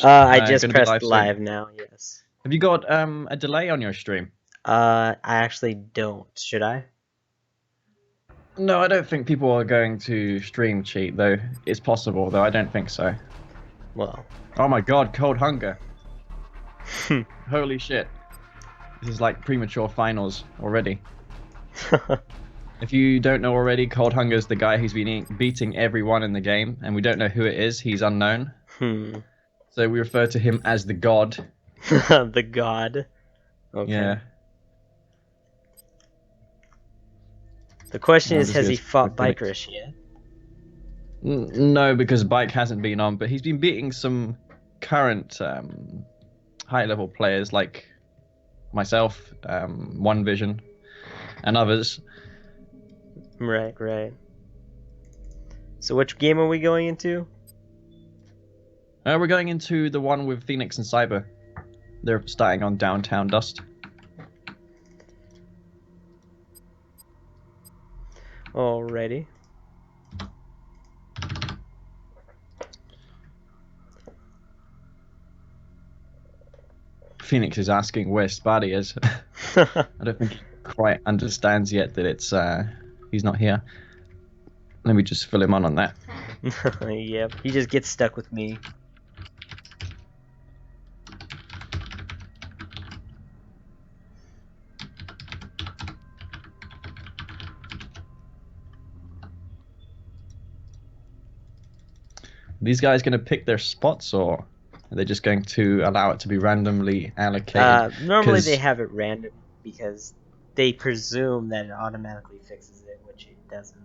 I just going to be pressed live soon? live now, yes. Have you got a delay on your stream? I actually don't. Should I? No, I don't think people are going to stream cheat, though. It's possible, though I don't think so. Well. Oh my god, Cold Hunger. Holy shit. This is like premature finals already. If you don't know already, Cold Hunger is the guy who's been beating everyone in the game, and we don't know who it is. He's unknown. Hmm. So we refer to him as the god. The god. Okay. Yeah. The question I'm is, just has going he to for fought Phoenix. Bikerish yet? No, because Bike hasn't been on, but he's been beating some current high-level players like myself, One Vision, and others. Right, right. So which game are we going into? We're going into the one with Phoenix and Cyber. They're starting on Downtown Dust. Alrighty. Phoenix is asking where Sparty is. I don't think he quite understands yet that it's he's not here. Let me just fill him on that. Yep, he just gets stuck with me. These guys going to pick their spots, or are they just going to allow it to be randomly allocated? Normally they 'Cause have it random because they presume that it automatically fixes it, which it doesn't.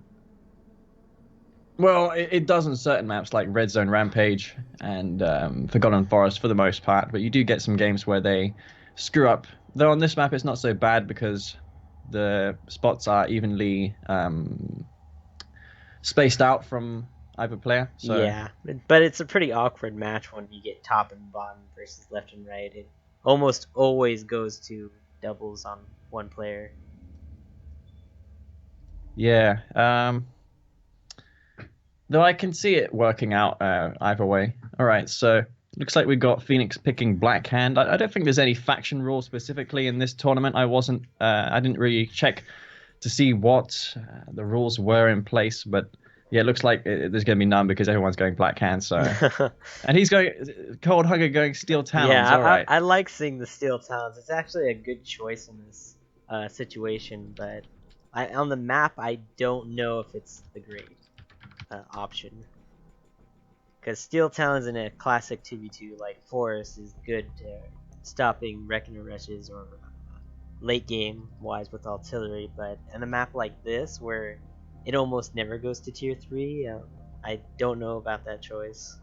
well, it does on certain maps like Red Zone Rampage and Forgotten Forest for the most part, but you do get some games where they screw up. Though on this map it's not so bad because the spots are evenly spaced out from either player. So Yeah, but it's a pretty awkward match when you get top and bottom versus left and right. It almost always goes to doubles on one player. yeah, though I can see it working out either way. All right, so looks like we got Phoenix picking Black Hand. I don't think there's any faction rule specifically in this tournament. I didn't really check to see what the rules were in place, but yeah, it looks like there's going to be none because everyone's going Black Hand. So, and he's going Cold Hunger going Steel Talons. Yeah, All right. I like seeing the Steel Talons. It's actually a good choice in this situation, but on the map, I don't know if it's the great option. Because Steel Talons in a classic 2v2 like Forest is good to stopping Reckoner Rushes or late game wise with artillery, but in a map like this where it almost never goes to tier 3, I don't know about that choice.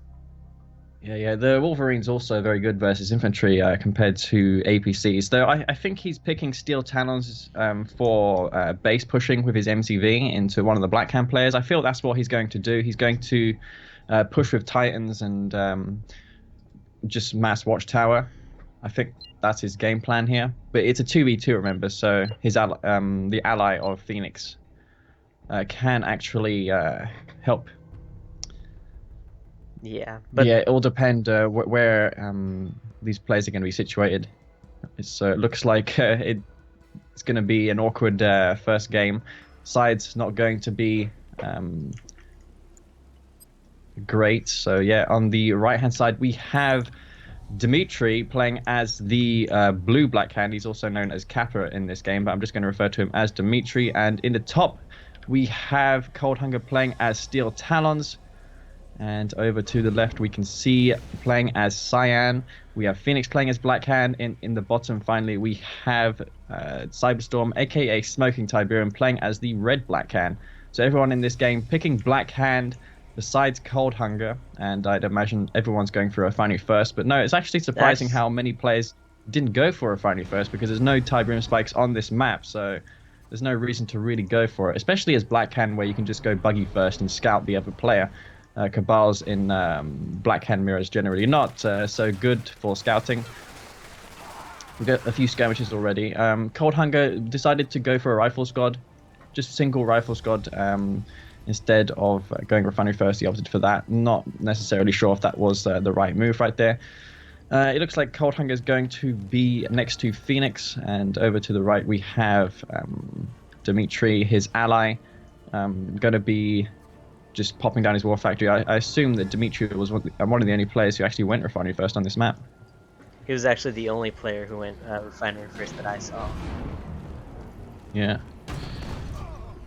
Yeah. The Wolverine's also very good versus infantry compared to APCs. Though I think he's picking Steel Talons for base pushing with his MCV into one of the Black Hand players. I feel that's what he's going to do. He's going to push with Titans and just mass Watchtower. I think that's his game plan here. But it's a 2v2, remember, so the ally of Phoenix can actually help. Yeah, But but yeah, it will depend where these players are going to be situated. So it looks like it's going to be an awkward first game. Side's not going to be great. So yeah, on the right-hand side, we have Dimitri playing as the blue Black Hand. He's also known as Kappa in this game, but I'm just going to refer to him as Dimitri. And in the top, we have Cold Hunger playing as Steel Talons. And over to the left, we can see playing as Cyan. We have Phoenix playing as Black Hand. In the bottom, finally, we have Cyberstorm, aka Smoking Tiberium, playing as the red Black Hand. So everyone in this game picking Black Hand besides Cold Hunger. And I'd imagine everyone's going for a Refinery first. But no, it's actually surprising how many players didn't go for a Refinery first because there's no Tiberium spikes on this map. So there's no reason to really go for it, especially as Black Hand where you can just go buggy first and scout the other player. Cabals in Black Hand mirrors generally not so good for scouting. We've got a few skirmishes already. Cold Hunger decided to go for a Rifle Squad, just single Rifle Squad. instead of going refinery first. He opted for that. Not necessarily sure if that was the right move right there. It looks like Cold Hunger is going to be next to Phoenix, and over to the right we have Dimitri, his ally, going to be just popping down his war factory. I assume that Dimitri was one of the only players who actually went refinery first on this map. He was actually the only player who went refinery first that I saw. Yeah.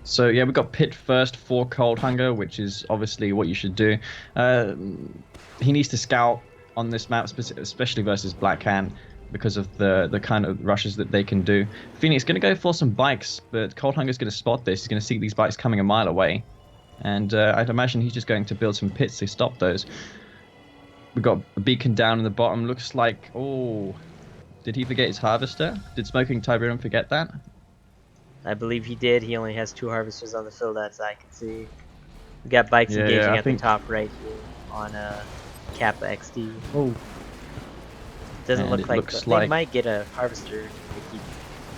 So yeah, we got pit first for Cold Hunger, which is obviously what you should do. He needs to scout on this map, especially versus Black Hand, because of the kind of rushes that they can do. Phoenix going to go for some bikes, but Cold Hunger is going to spot this. He's going to see these bikes coming a mile away, and I'd imagine he's just going to build some pits to stop those. We've got a beacon down in the bottom. Looks like, oh, did he forget his harvester? Did Smoking Tiberium forget that? I believe he did. He only has 2 harvesters on the field, as I can see. We got bikes engaging at the top right here on Kappa XD. Oh. Doesn't look like they might get a harvester to keep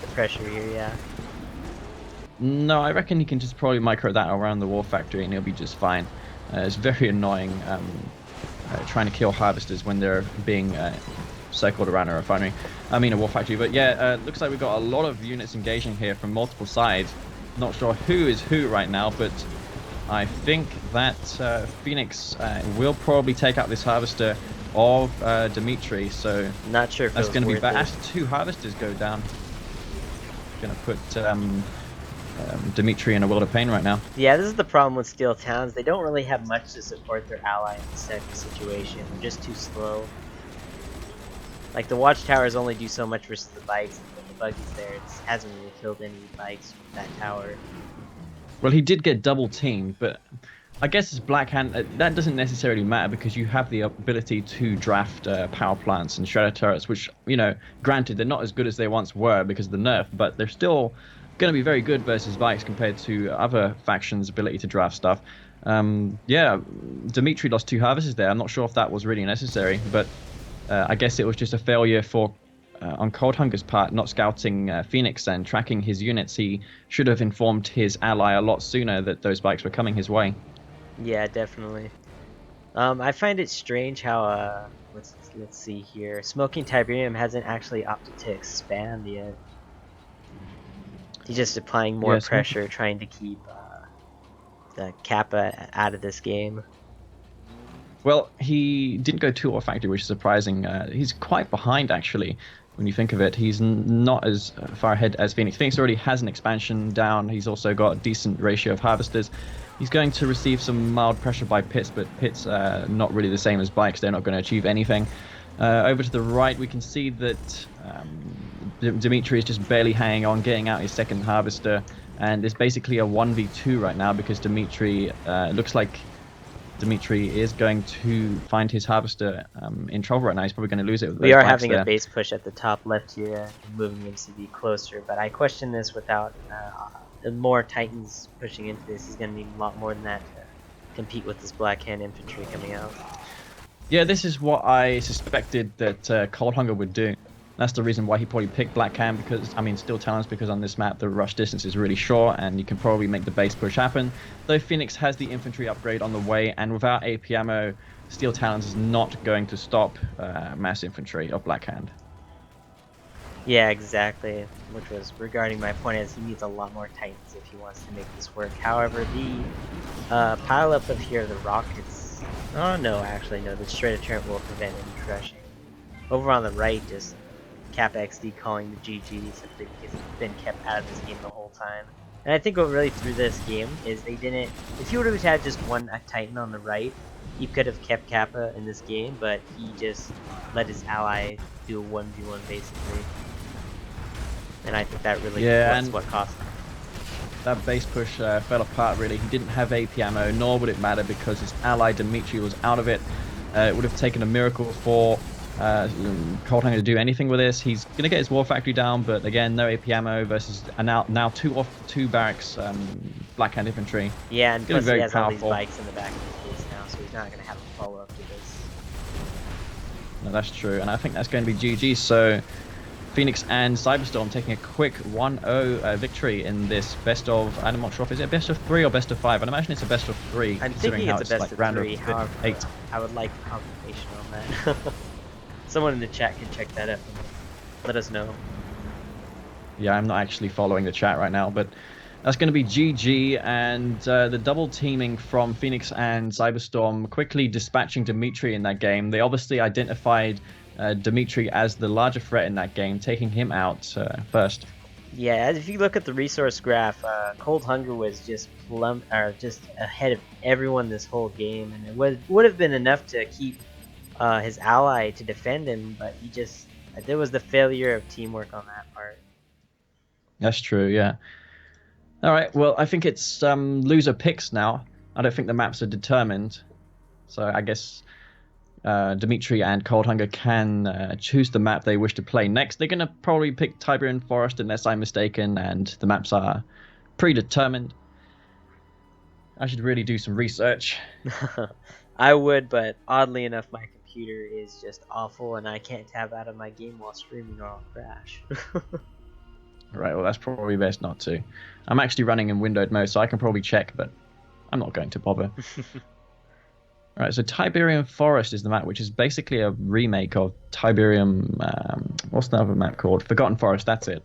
the pressure here, yeah. No, I reckon he can just probably micro that around the war factory and he'll be just fine. It's very annoying trying to kill harvesters when they're being circled around a refinery. I mean a war factory. But yeah, looks like we've got a lot of units engaging here from multiple sides. Not sure who is who right now, but I think that Phoenix will probably take out this harvester of Dimitri. So not sure if that's going to be bad. it. As 2 harvesters go down, going to put Dimitri in a world of pain right now. Yeah, this is the problem with Steel Towns. They don't really have much to support their ally in this type of situation. They're just too slow. Like, the watchtowers only do so much versus the bikes, and when the buggy's there, it hasn't really killed any bikes with that tower. Well, he did get double teamed, but I guess as Black Hand, that doesn't necessarily matter because you have the ability to draft power plants and shredder turrets, which, you know, granted, they're not as good as they once were because of the nerf, but they're still going to be very good versus bikes compared to other factions' ability to draft stuff. Yeah, Dimitri lost 2 harvesters there. I'm not sure if that was really necessary, but I guess it was just a failure for on Cold Hunger's part, not scouting Phoenix and tracking his units. He should have informed his ally a lot sooner that those bikes were coming his way. Yeah, definitely. I find it strange how let's see here. Smoking Tiberium hasn't actually opted to expand yet. He's just applying more pressure, trying to keep the Kappa out of this game. Well, he didn't go 2 war factory, which is surprising. He's quite behind, actually, when you think of it. He's not as far ahead as Phoenix. Phoenix already has an expansion down. He's also got a decent ratio of harvesters. He's going to receive some mild pressure by pits, but pits are not really the same as bikes. They're not going to achieve anything. Over to the right, we can see that Dimitri is just barely hanging on, getting out his 2nd harvester, and it's basically a 1v2 right now because Dimitri looks like Dimitri is going to find his harvester in trouble right now. He's probably going to lose it. We are having a base push at the top left here, moving him to be closer, but I question this without more Titans pushing into this. He's going to need a lot more than that to compete with this Black Hand infantry coming out. Yeah, this is what I suspected that Cold Hunger would do. That's the reason why he probably picked Black Hand, because, I mean, Steel Talons, because on this map the rush distance is really short and you can probably make the base push happen. Though Phoenix has the infantry upgrade on the way, and without AP ammo, Steel Talons is not going to stop mass infantry of Black Hand. Yeah, exactly. Which was regarding my point, is he needs a lot more Titans if he wants to make this work. However, the pile up of here, the rockets. Oh no, actually no. The shredder turret will prevent any crushing. Over on the right, just Kappa XD calling the GGs if he's been kept out of this game the whole time. And I think what really threw this game is they didn't. If he would have had just one Titan on the right, he could have kept Kappa in this game, but he just let his ally do a 1v1 basically. And I think that really was what cost him. That base push fell apart really. He didn't have AP ammo, nor would it matter because his ally Dimitri was out of it. It would have taken a miracle for Cold Hunger to do anything with this. He's going to get his war factory down, but again, no AP ammo versus now two barracks Black Hand infantry. Yeah, and plus he has all these bikes in the back of his base now, so he's not going to have a follow-up to this. No, that's true, and I think that's going to be GG, so Phoenix and Cyberstorm taking a quick 1-0 victory in this best of, I'm not sure if it's a best of 3 or best of 5. I'd imagine it's a best of 3, I'm considering thinking how it's a it's best like of round 3. of However, 8. I would like confirmation on that. Someone in the chat can check that out and let us know. Yeah, I'm not actually following the chat right now, but that's going to be GG, and the double teaming from Phoenix and Cyberstorm quickly dispatching Dimitri in that game. They obviously identified Dimitri as the larger threat in that game, taking him out first. Yeah, if you look at the resource graph, Cold Hunger was just just ahead of everyone this whole game, and it would have been enough to keep his ally to defend him, but there was the failure of teamwork on that part. That's true, yeah. All right, well, I think it's loser picks now. I don't think the maps are determined, so I guess Dimitri and Cold Hunger can choose the map they wish to play next. They're going to probably pick Tiberian Forest unless I'm mistaken, and the maps are predetermined. I should really do some research. I would, but oddly enough, my computer is just awful, and I can't tab out of my game while streaming or I'll crash. Right, well, that's probably best not to. I'm actually running in windowed mode, so I can probably check, but I'm not going to bother. Alright, so Tiberian Forest is the map, which is basically a remake of Tiberium... what's the other map called? Forgotten Forest, that's it.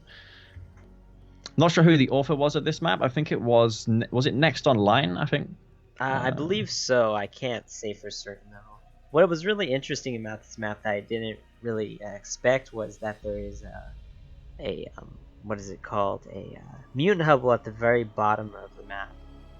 Not sure who the author was of this map. I think it was... Was it Next Online, I think? I believe so. I can't say for certain, though. What was really interesting about this map that I didn't really expect was that there is what is it called? A mutant hovel at the very bottom of the map,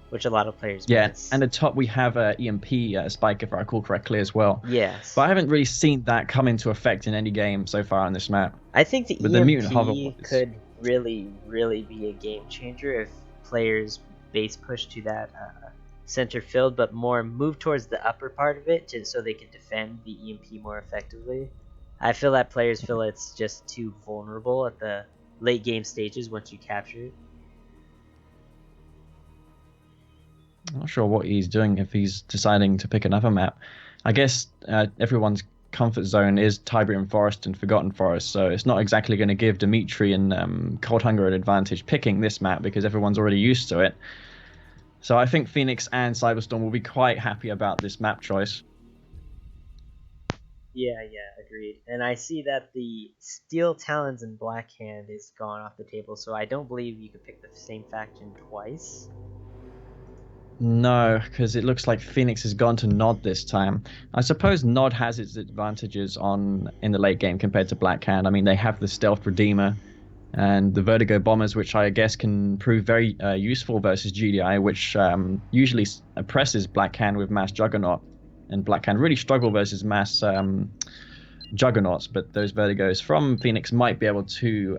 which a lot of players Yeah, miss. and at the top we have a EMP spike, if I recall correctly, as well. Yes. But I haven't really seen that come into effect in any game so far on this map. I think the But the mutant hovel EMP could really, really be a game changer if players base push to that center field, but more move towards the upper part of it so they can defend the EMP more effectively. I feel that players feel it's just too vulnerable at the late game stages once you capture it. I'm not sure what he's doing if he's deciding to pick another map. I guess everyone's comfort zone is Tiberian Forest and Forgotten Forest, so it's not exactly going to give Dimitri and Cold Hunger an advantage picking this map because everyone's already used to it. So I think Phoenix and Cyberstorm will be quite happy about this map choice. Yeah, agreed. And I see that the Steel Talons and Black Hand is gone off the table, so I don't believe you could pick the same faction twice. No, because it looks like Phoenix has gone to Nod this time. I suppose Nod has its advantages in the late game compared to Black Hand. I mean, they have the Stealth Redeemer and the Vertigo Bombers, which I guess can prove very useful versus GDI, which usually oppresses Black Hand with Mass Juggernaut. And Black Hand really struggle versus Mass Juggernauts, but those Vertigos from Phoenix might be able to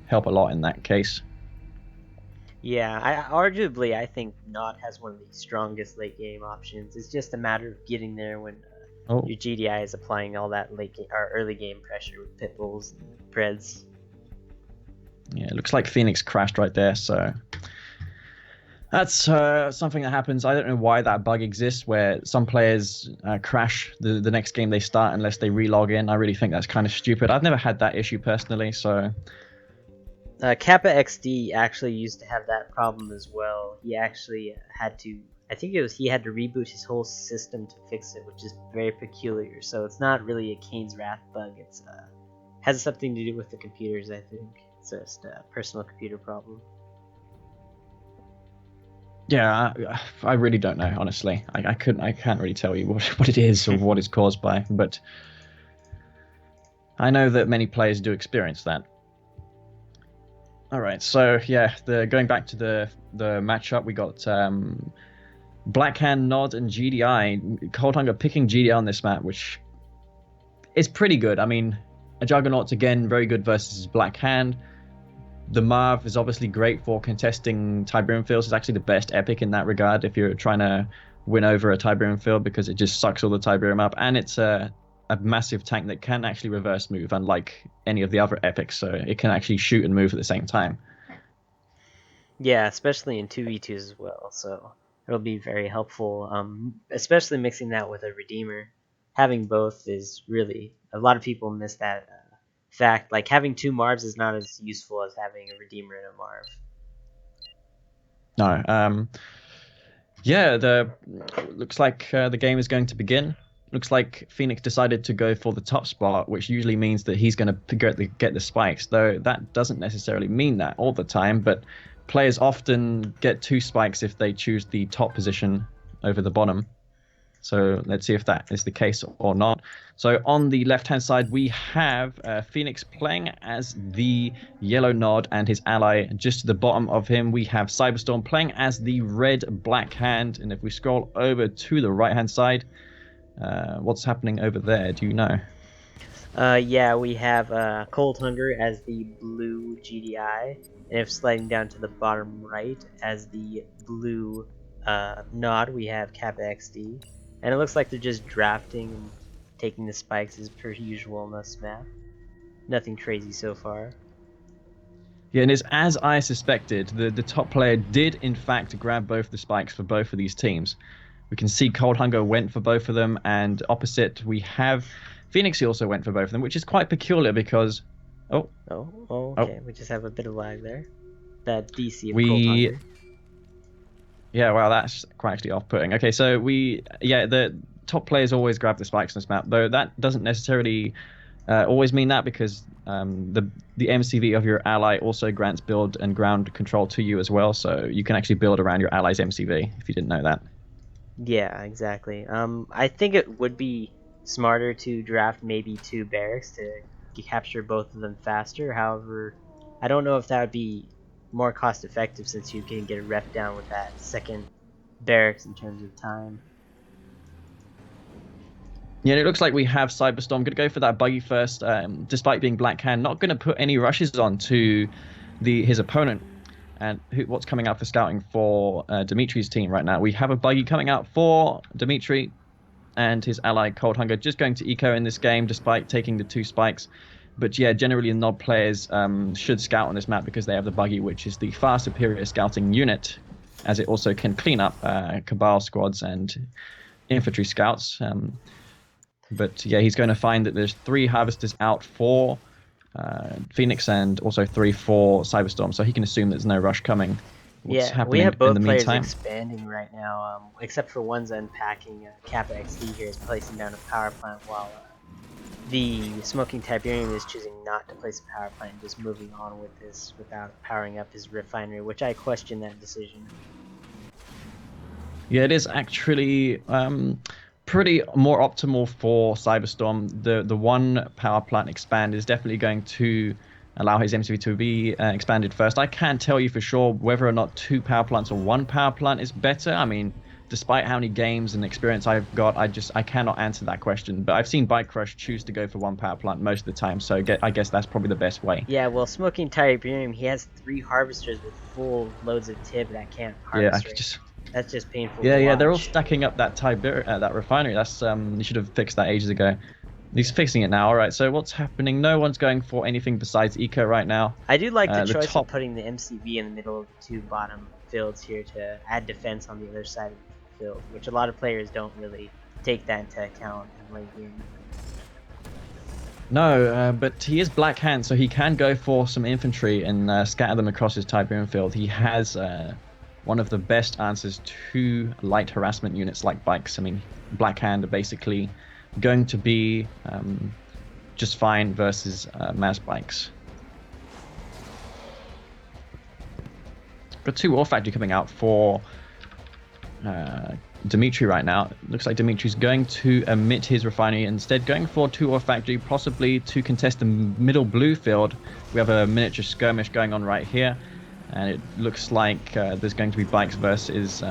help a lot in that case. Yeah, arguably I think Nod has one of the strongest late game options. It's just a matter of getting there when your GDI is applying all that late game or early game pressure with pit bulls and Preds. Yeah, it looks like Phoenix crashed right there, so that's something that happens. I don't know why that bug exists where some players crash the next game they start unless they relog in. I really think that's kind of stupid. I've never had that issue personally, so... Kappa XD actually used to have that problem as well. He actually had to, I think he had to reboot his whole system to fix it, which is very peculiar. So it's not really a Kane's Wrath bug. It's has something to do with the computers, I think. It's just a personal computer problem. Yeah, I really don't know, honestly. I can't really tell you what it is or what it's caused by, but I know that many players do experience that. All right, so yeah, going back to the matchup, we got Blackhand, Nod, and GDI. Cold Hunger picking GDI on this map, which is pretty good. I mean, a Juggernaut's again very good versus Blackhand. The Marv is obviously great for contesting Tiberium fields. It's actually the best epic in that regard if you're trying to win over a Tiberium field because it just sucks all the Tiberium up, and it's a massive tank that can actually reverse move, unlike any of the other epics, so it can actually shoot and move at the same time. Yeah, especially in 2v2s as well, so it'll be very helpful, especially mixing that with a Redeemer. Having both is really... A lot of people miss that fact, like having 2 Marvs is not as useful as having a Redeemer and a Marv. No. Yeah, the looks like the game is going to begin. Looks like Phoenix decided to go for the top spot, which usually means that he's going to get the spikes, though that doesn't necessarily mean that all the time, but players often get 2 spikes if they choose the top position over the bottom. So let's see if that is the case or not. So on the left-hand side, we have Phoenix playing as the yellow nod and his ally. Just to the bottom of him, we have Cyberstorm playing as the red-black hand. And if we scroll over to the right-hand side, what's happening over there? Do you know? Yeah, we have Cold Hunger as the blue GDI, and if sliding down to the bottom right as the blue nod, we have Kappa XD. And it looks like they're just drafting and taking the spikes as per usual on this map. Nothing crazy so far. Yeah, and it's as I suspected. The top player did, in fact, grab both the spikes for both of these teams. We can see Cold Hunger went for both of them, and opposite we have Phoenix. He also went for both of them, which is quite peculiar because... Okay. We just have a bit of lag there. That DC of Cold Hunger. Yeah, wow, that's quite actually off-putting. Okay, so the top players always grab the spikes on this map, though that doesn't necessarily always mean that, because the MCV of your ally also grants build and ground control to you as well, so you can actually build around your ally's MCV, if you didn't know that. Yeah, exactly. I think it would be smarter to draft maybe 2 barracks to capture both of them faster. However, I don't know if that would be more cost effective, since you can get a ref down with that second barracks in terms of time. Yeah, and it looks like we have Cyberstorm going to go for that buggy first, despite being Black Hand, not going to put any rushes on to his opponent. And what's coming out for scouting for Dimitri's team right now? We have a buggy coming out for Dimitri and his ally Cold Hunger, just going to eco in this game despite taking the 2 spikes. But yeah, generally the nod players should scout on this map because they have the buggy, which is the far superior scouting unit, as it also can clean up Cabal squads and infantry scouts. But yeah, he's going to find that there's 3 harvesters out for Phoenix and also 3 for Cyberstorm, so he can assume there's no rush coming. What's happening we have both in the players meantime? expanding right now, except for one's unpacking. Kappa XD here is placing down a power plant, while the Smoking Tiberium is choosing not to place a power plant and just moving on with this without powering up his refinery, which I question that decision. Yeah, it is actually pretty more optimal for Cyberstorm. The one power plant expand is definitely going to allow his MCV to be expanded first. I can't tell you for sure whether or not 2 power plants or 1 power plant is better. I mean, despite how many games and experience I've got, I cannot answer that question. But I've seen Bike Crush choose to go for 1 power plant most of the time, so I guess that's probably the best way. Yeah, well, Smoking Tiberium, he has 3 harvesters with full loads of tib that can't harvest. That's just painful. Yeah, they're all stacking up that that refinery. That's you should have fixed that ages ago. He's fixing it now. All right, so what's happening? No one's going for anything besides eco right now. I do like the choice of putting the MCV in the middle of the 2 bottom fields here to add defense on the other side of the field, which a lot of players don't really take that into account in late game. No, but he is Black Hand, so he can go for some infantry and scatter them across his Tiberium field. He has one of the best answers to light harassment units like bikes. I mean, Black Hand are basically going to be just fine versus mass bikes. Got 2 Ore Factory coming out for Dimitri right now. Looks like Dimitri's going to omit his refinery, instead going for 2 Ore Factory, possibly to contest the middle blue field. We have a miniature skirmish going on right here, and it looks like there's going to be bikes versus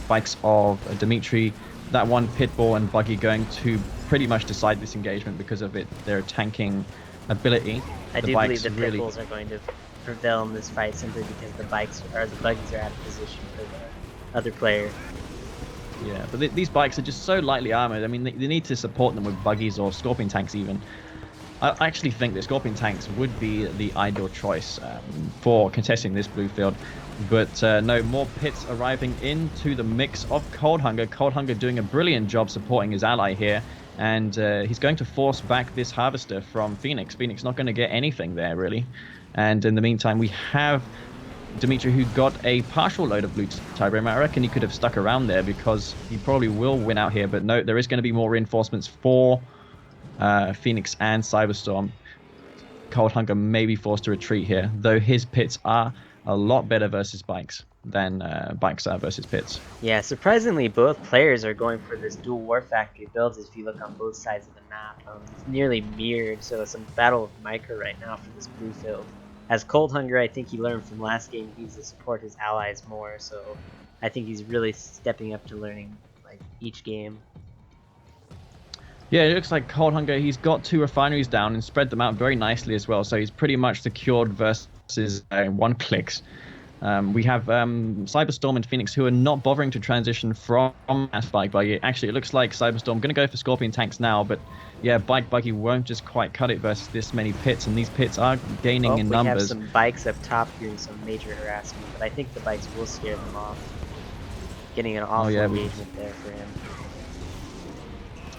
bikes of Dimitri. That one pitbull and buggy going to pretty much decide this engagement because of their tanking ability. I do believe the pitbulls are going to prevail in this fight simply because the buggies are out of position for the other player. Yeah, but these bikes are just so lightly armored. I mean, they need to support them with buggies or scorpion tanks even. I actually think that scorpion tanks would be the ideal choice for contesting this blue field. But no, more pits arriving into the mix of Cold Hunger. Cold Hunger doing a brilliant job supporting his ally here. and he's going to force back this harvester from Phoenix. Phoenix not going to get anything there really, and in the meantime we have Dimitri, who got a partial load of blue Tiberium. I reckon he could have stuck around there because he probably will win out here, but no, there is going to be more reinforcements for Phoenix and Cyberstorm. Cold Hunger may be forced to retreat here, though his pits are a lot better versus bikes than bikes are versus pits. Yeah, surprisingly, both players are going for this dual war factory builds. If you look on both sides of the map, it's nearly mirrored. So some battle of Micro right now for this blue field. As Cold Hunger, I think he learned from last game, he needs to support his allies more. So I think he's really stepping up to learning like each game. Yeah, it looks like Cold Hunger, he's got 2 refineries down and spread them out very nicely as well. So he's pretty much secured versus 1 clicks. We have Cyberstorm and Phoenix who are not bothering to transition from Mass Bike Buggy. Actually, it looks like Cyberstorm going to go for Scorpion tanks now, but yeah, Bike Buggy won't just quite cut it versus this many pits, and these pits are gaining in numbers. We have some bikes up top doing some major harassment, but I think the bikes will scare them off. Getting an awful engagement there for him.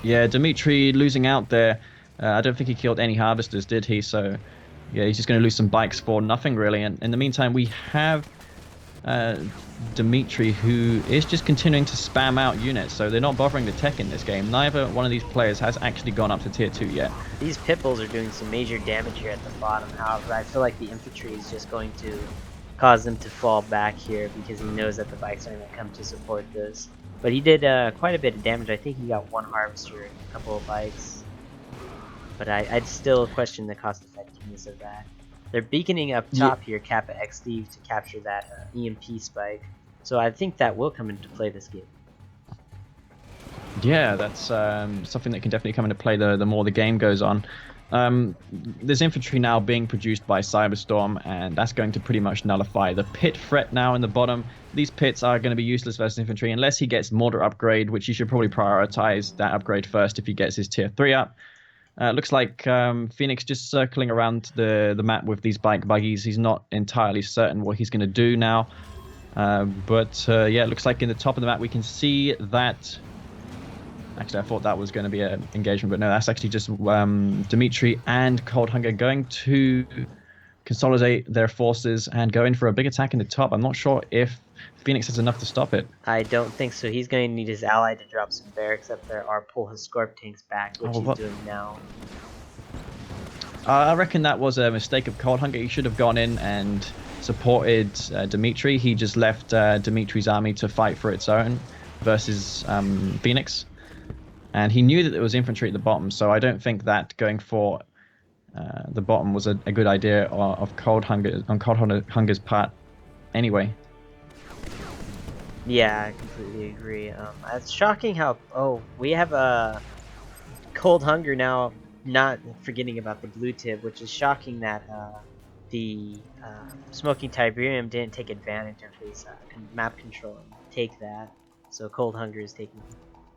Yeah, Dimitri losing out there. I don't think he killed any harvesters, did he? So yeah, he's just going to lose some bikes for nothing, really. And in the meantime, we have Dimitri, who is just continuing to spam out units. So they're not bothering the tech in this game. Neither one of these players has actually gone up to tier 2 yet. These pitbulls are doing some major damage here at the bottom. However, I feel like the infantry is just going to cause them to fall back here because he knows that the bikes aren't going to come to support this. But he did quite a bit of damage. I think he got 1 harvester and a couple of bikes. But I'd still question the cost effectiveness of that. They're beaconing up top here, Kappa X Steve, to capture that EMP spike. So I think that will come into play this game. Yeah, that's something that can definitely come into play the more the game goes on. There's infantry now being produced by Cyberstorm, and that's going to pretty much nullify the pit threat now in the bottom. These pits are going to be useless versus infantry unless he gets mortar upgrade, which he should probably prioritize that upgrade first if he gets his tier 3 up. Looks like Phoenix just circling around the map with these bike buggies. He's not entirely certain what he's going to do now. But yeah, it looks like in the top of the map we can see that... Actually, I thought that was going to be an engagement, but no, that's actually just Dimitri and Cold Hunger going to consolidate their forces and go in for a big attack in the top. I'm not sure if Phoenix has enough to stop it. I don't think so. He's going to need his ally to drop some barracks up there or pull his Scorp tanks back, which he's doing now. I reckon that was a mistake of Cold Hunger. He should have gone in and supported Dimitri. He just left Dimitri's army to fight for its own versus Phoenix. And he knew that there was infantry at the bottom, so I don't think that going for the bottom was a good idea of Cold Hunger's part anyway. Yeah, I completely agree. It's shocking how... Oh, we have a Cold Hunger now, not forgetting about the blue tip, which is shocking that the Smoking Tiberium didn't take advantage of his map control and take that. So Cold Hunger is taking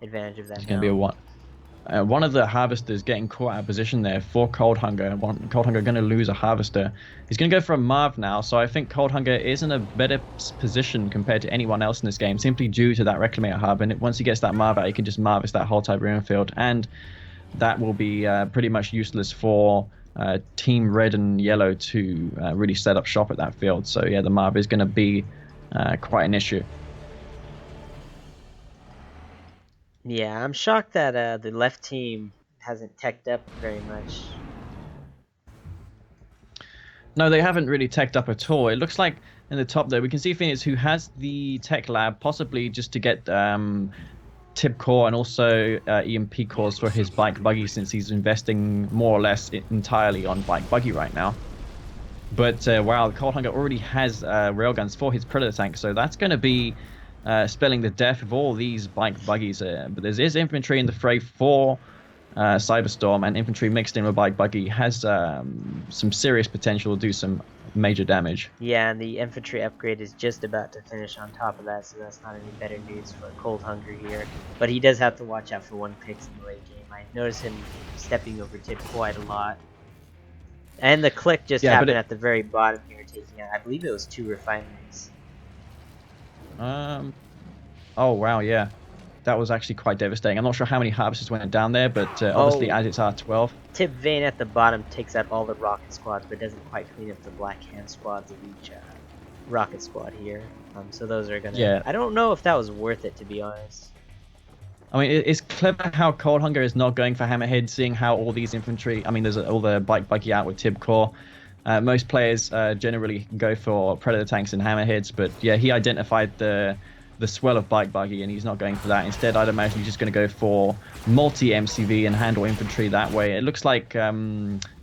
advantage of that. It's going to be a one of the harvesters getting caught out of position there for Cold Hunger. Cold Hunger going to lose a harvester. He's going to go for a Marv now, so I think Cold Hunger is in a better position compared to anyone else in this game, simply due to that Reclamator hub. And once he gets that Marv out, he can just Marvist that whole Tiberium field, and that will be pretty much useless for Team Red and Yellow to really set up shop at that field. So yeah, the Marv is going to be quite an issue. Yeah, I'm shocked that the left team hasn't teched up very much. No, they haven't really teched up at all. It looks like in the top there we can see Phoenix, who has the tech lab, possibly just to get tip core and also EMP cores for his bike buggy, since he's investing more or less entirely on bike buggy right now. But wow, Cold Hunger already has railguns for his Predator tank, so that's going to be spelling the death of all these bike buggies. But there is infantry in the fray for Cyberstorm, and infantry mixed in with bike buggy has some serious potential to do some major damage. Yeah, and the infantry upgrade is just about to finish on top of that, so that's not any better news for Cold Hunger here. But he does have to watch out for 1 clicks in the late game. I noticed him stepping over tip quite a lot. And the click just happened at the very bottom here, taking out, I believe it was 2 refineries. Oh wow, yeah. that was actually quite devastating. I'm not sure how many harvesters went down there, but obviously Oh. as it's R12. Tip Vane at the bottom takes out all the rocket squads, but doesn't quite clean up the black hand squads of each rocket squad here. So those are gonna. Yeah. I don't know if that was worth it, to be honest. I mean, it's clever how Cold Hunger is not going for Hammerhead, seeing how all these infantry. I mean, there's all the bike buggy out with Tib Core. Most players generally go for Predator tanks and Hammerheads, but yeah, he identified the swell of bike buggy, and he's not going for that. Instead, I'd imagine he's just going to go for multi MCV and handle infantry that way. It looks like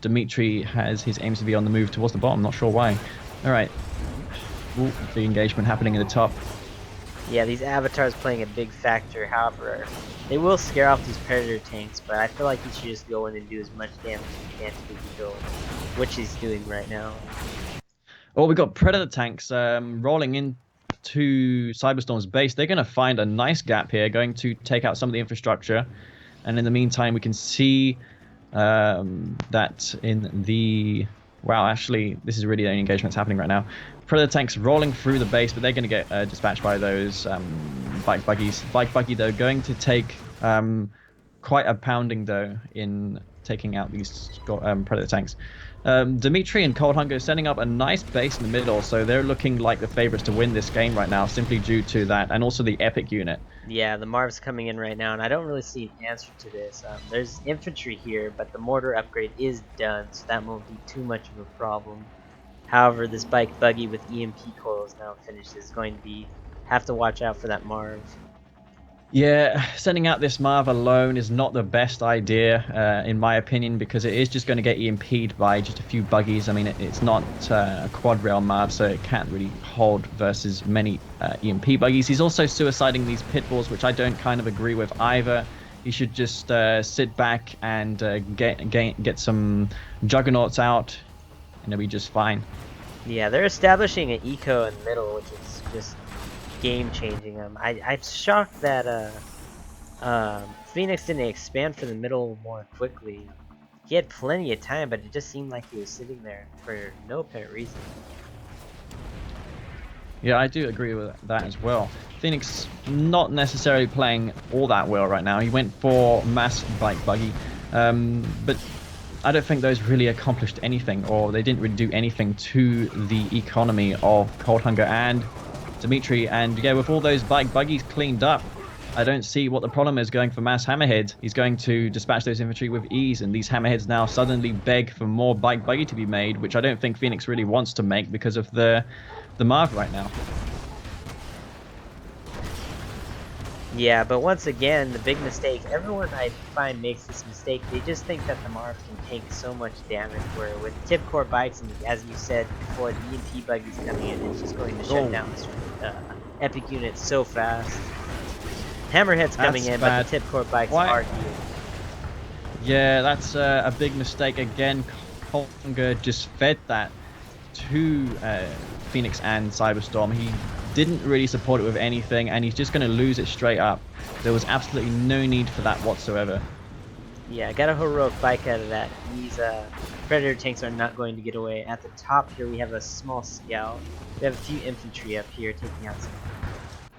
Dimitri has his MCV on the move towards the bottom. Not sure why. All right. Ooh, the engagement happening at the top. Yeah, these avatars playing a big factor. However, they will scare off these Predator tanks, but I feel like he should just go in and do as much damage as he can to the Eagle, which he's doing right now. Well, we've got Predator tanks rolling into Cyberstorm's base. They're going to find a nice gap here, going to take out some of the infrastructure. And in the meantime, we can see that in the... Wow, actually, this is really the only engagement that's happening right now. Predator tanks rolling through the base, but they're going to get dispatched by those bike buggies. Bike buggy, though, going to take quite a pounding, though, in taking out these Predator tanks. Dimitri and Cold Hunger setting up a nice base in the middle, so they're looking like the favorites to win this game right now, simply due to that, and also the epic unit. Yeah, the Marv's coming in right now, and I don't really see an answer to this. There's infantry here, but the mortar upgrade is done, so that won't be too much of a problem. However, this bike buggy with EMP coils now finished is going to have to watch out for that Marv. Yeah, sending out this Marv alone is not the best idea, in my opinion, because it is just going to get EMP'd by just a few buggies. I mean, it's not a quad rail Marv, so it can't really hold versus many EMP buggies. He's also suiciding these pit bulls, which I don't kind of agree with either. He should just sit back and get some juggernauts out, and it'll be just fine. Yeah, they're establishing an eco in the middle, which is just game-changing. I'm shocked that Phoenix didn't expand for the middle more quickly. He had plenty of time, but it just seemed like he was sitting there for no apparent reason. Yeah, I do agree with that as well. Phoenix not necessarily playing all that well right now. He went for mass bike buggy, but I don't think those really accomplished anything, or they didn't really do anything to the economy of Cold Hunger and Dimitri. And yeah, with all those bike buggies cleaned up, I don't see what the problem is going for mass hammerheads. He's going to dispatch those infantry with ease, and these hammerheads now suddenly beg for more bike buggy to be made, which I don't think Phoenix really wants to make because of the Marv right now. Yeah, but once again, the big mistake, everyone I find makes this mistake, they just think that the Marv can take so much damage, where with tip core bikes, and as you said before, the EMP buggies coming in, it's just going to shut down this epic unit so fast. Hammerhead's coming in, but the tip core bikes are healed. Yeah, that's a big mistake again. Cold Hunger just fed that to Phoenix and Cyberstorm. He didn't really support it with anything, and he's just going to lose it straight up. There was absolutely no need for that whatsoever. Yeah, I got a heroic bike out of that. These Predator tanks are not going to get away. At the top here we have a small scout. We have a few infantry up here taking out some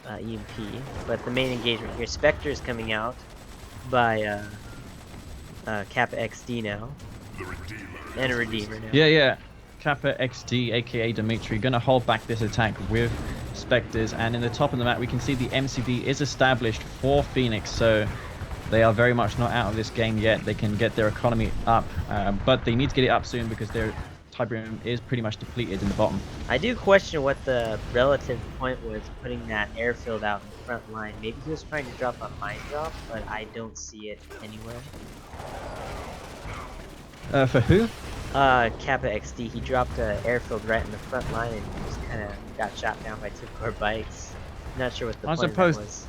EMP, but the main engagement here, Spectre is coming out by Kappa XD now, and a Redeemer now. Yeah. Kappa XD, aka Dimitri, gonna hold back this attack with Spectres, and in the top of the map we can see the MCV is established for Phoenix, so they are very much not out of this game yet. They can get their economy up, but they need to get it up soon because their Tiberium is pretty much depleted in the bottom. I do question what the relative point was putting that airfield out in the front line. Maybe he was trying to drop a mine drop, but I don't see it anywhere. For who? Kappa XD, he dropped an airfield right in the front line and just kind of got shot down by tip core bikes. Not sure what the point of that was.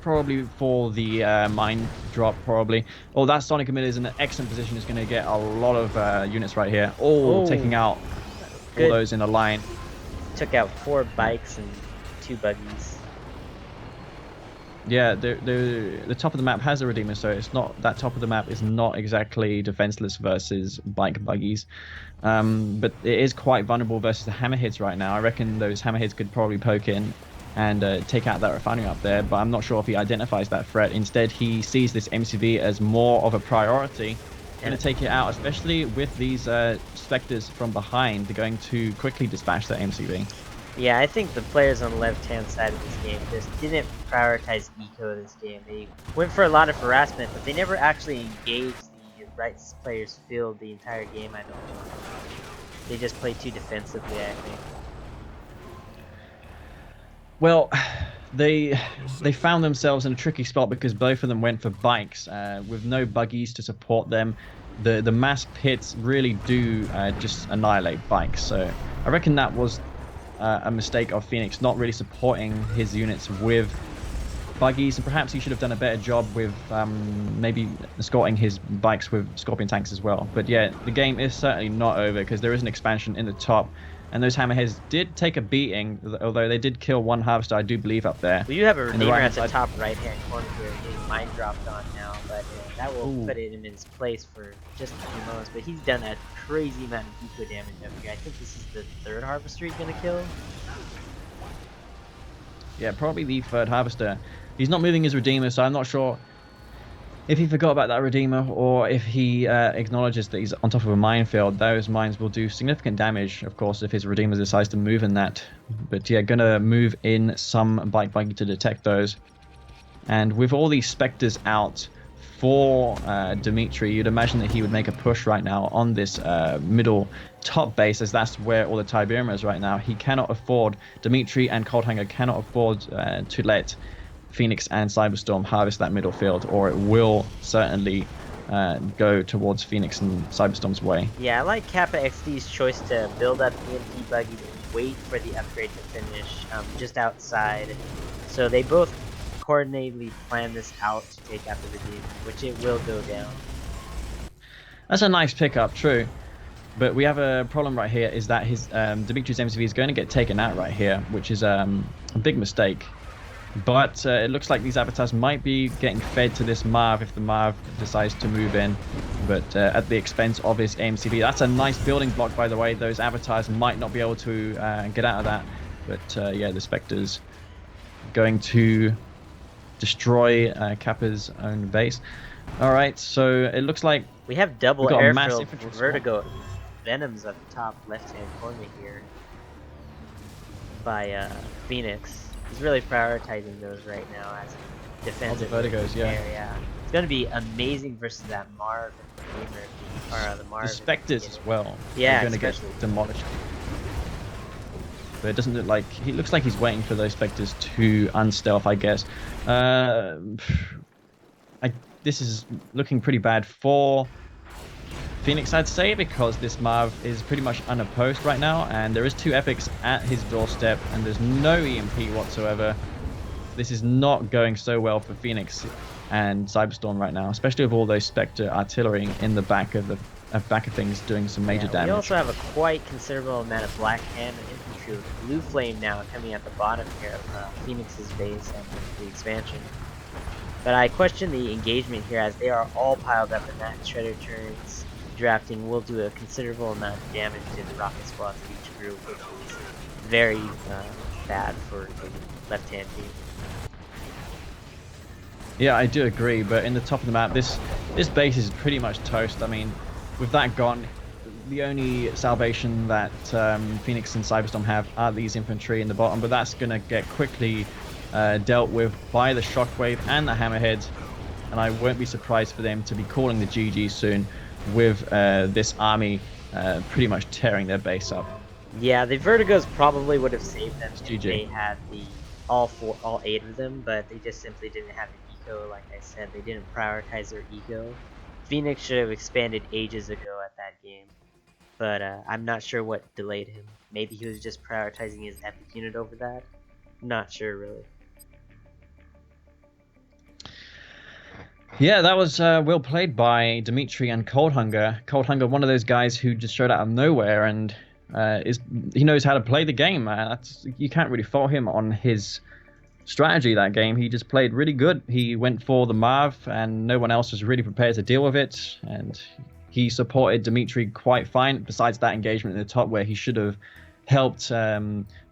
Probably for the mine drop, probably. Oh, that Sonic Emitter is in an excellent position. It's going to get a lot of units right here. Oh, taking out all those in a line. Took out 4 bikes and 2 buggies. Yeah, the top of the map has a Redeemer, so it's not, that top of the map is not exactly defenseless versus bike buggies. But it is quite vulnerable versus the hammerheads right now. I reckon those hammerheads could probably poke in and take out that refinery up there, but I'm not sure if he identifies that threat. Instead, he sees this MCV as more of a priority. Going to take it out, especially with these Spectres from behind. They're going to quickly dispatch that MCV. Yeah, I think the players on the left-hand side of this game just didn't prioritize eco this game. They went for a lot of harassment, but they never actually engaged the right player's field the entire game, I don't think. They just played too defensively, I think. Well, they found themselves in a tricky spot because both of them went for bikes with no buggies to support them. The mass pits really do just annihilate bikes. So I reckon that was a mistake of Phoenix not really supporting his units with buggies, and perhaps he should have done a better job with maybe escorting his bikes with Scorpion tanks as well. But yeah, the game is certainly not over because there is an expansion in the top. And those hammerheads did take a beating, although they did kill one harvester, I do believe, up there. We do have a Redeemer at the top right-hand corner here. Getting mine dropped on now, but that will put him in his place for just a few moments. But he's done a crazy amount of eco damage up here. I think this is the third harvester he's going to kill. Yeah, probably the third harvester. He's not moving his Redeemer, so I'm not sure if he forgot about that Redeemer or if he acknowledges that he's on top of a minefield. Those mines will do significant damage, of course, if his Redeemer decides to move in that. But yeah, gonna move in some bike buggy to detect those. And with all these Spectres out for Dimitri, you'd imagine that he would make a push right now on this middle top base, as that's where all the Tiberium is right now. He cannot afford, Dimitri and Coldhanger cannot afford to let Phoenix and Cyberstorm harvest that middle field, or it will certainly go towards Phoenix and Cyberstorm's way. Yeah, I like Kappa XD's choice to build up the EMP buggy and wait for the upgrade to finish just outside. So they both coordinatedly plan this out to take out the Redeemer, which it will go down. That's a nice pickup, true. But we have a problem right here, is that his Dimitri's MCV is going to get taken out right here, which is a big mistake. But it looks like these avatars might be getting fed to this Marv if the Marv decides to move in, but at the expense of his AMCV. That's a nice building block, by the way. Those avatars might not be able to get out of that, but yeah, the Spectre's going to destroy Kappa's own base. All right, so it looks like we have double airfield Vertigo Venoms at the top left-hand corner here by Phoenix. He's really prioritizing those right now as defensive. All the Vertigos, yeah. Yeah. It's going to be amazing versus that Marv and the Marv. The Spectres as well. Yeah, they're going to get demolished. But it doesn't look like, he looks like he's waiting for those Spectres to unstealth, I guess. This is looking pretty bad for Phoenix, I'd say, because this Marv is pretty much unopposed right now, and there is two epics at his doorstep, and there's no EMP whatsoever. This is not going so well for Phoenix and Cyberstorm right now, especially with all those Spectre artillery in the back of things doing some major damage. We also have a quite considerable amount of Black Hand infantry with Blue Flame now coming at the bottom here of Phoenix's base and the expansion. But I question the engagement here, as they are all piled up, and that Shredder turns drafting will do a considerable amount of damage to the rocket squads of each group, which is very bad for the left-hand team. Yeah, I do agree, but in the top of the map, this base is pretty much toast. I mean, with that gone, the only salvation that Phoenix and Cyberstorm have are these infantry in the bottom, but that's going to get quickly dealt with by the Shockwave and the Hammerheads, and I won't be surprised for them to be calling the GG soon, with this army pretty much tearing their base up. Yeah, the Vertigos probably would have saved them if they had all 8 of them, but they just simply didn't have an eco. Like I said, they didn't prioritize their eco. Phoenix should have expanded ages ago at that game, but I'm not sure what delayed him. Maybe he was just prioritizing his epic unit over that. Not sure, really. Yeah, that was well played by Dimitri and Coldhanger. Coldhanger, one of those guys who just showed out of nowhere, and he knows how to play the game. You can't really fault him on his strategy that game. He just played really good. He went for the Marv, and no one else was really prepared to deal with it, and he supported Dimitri quite fine, besides that engagement in the top where he should have helped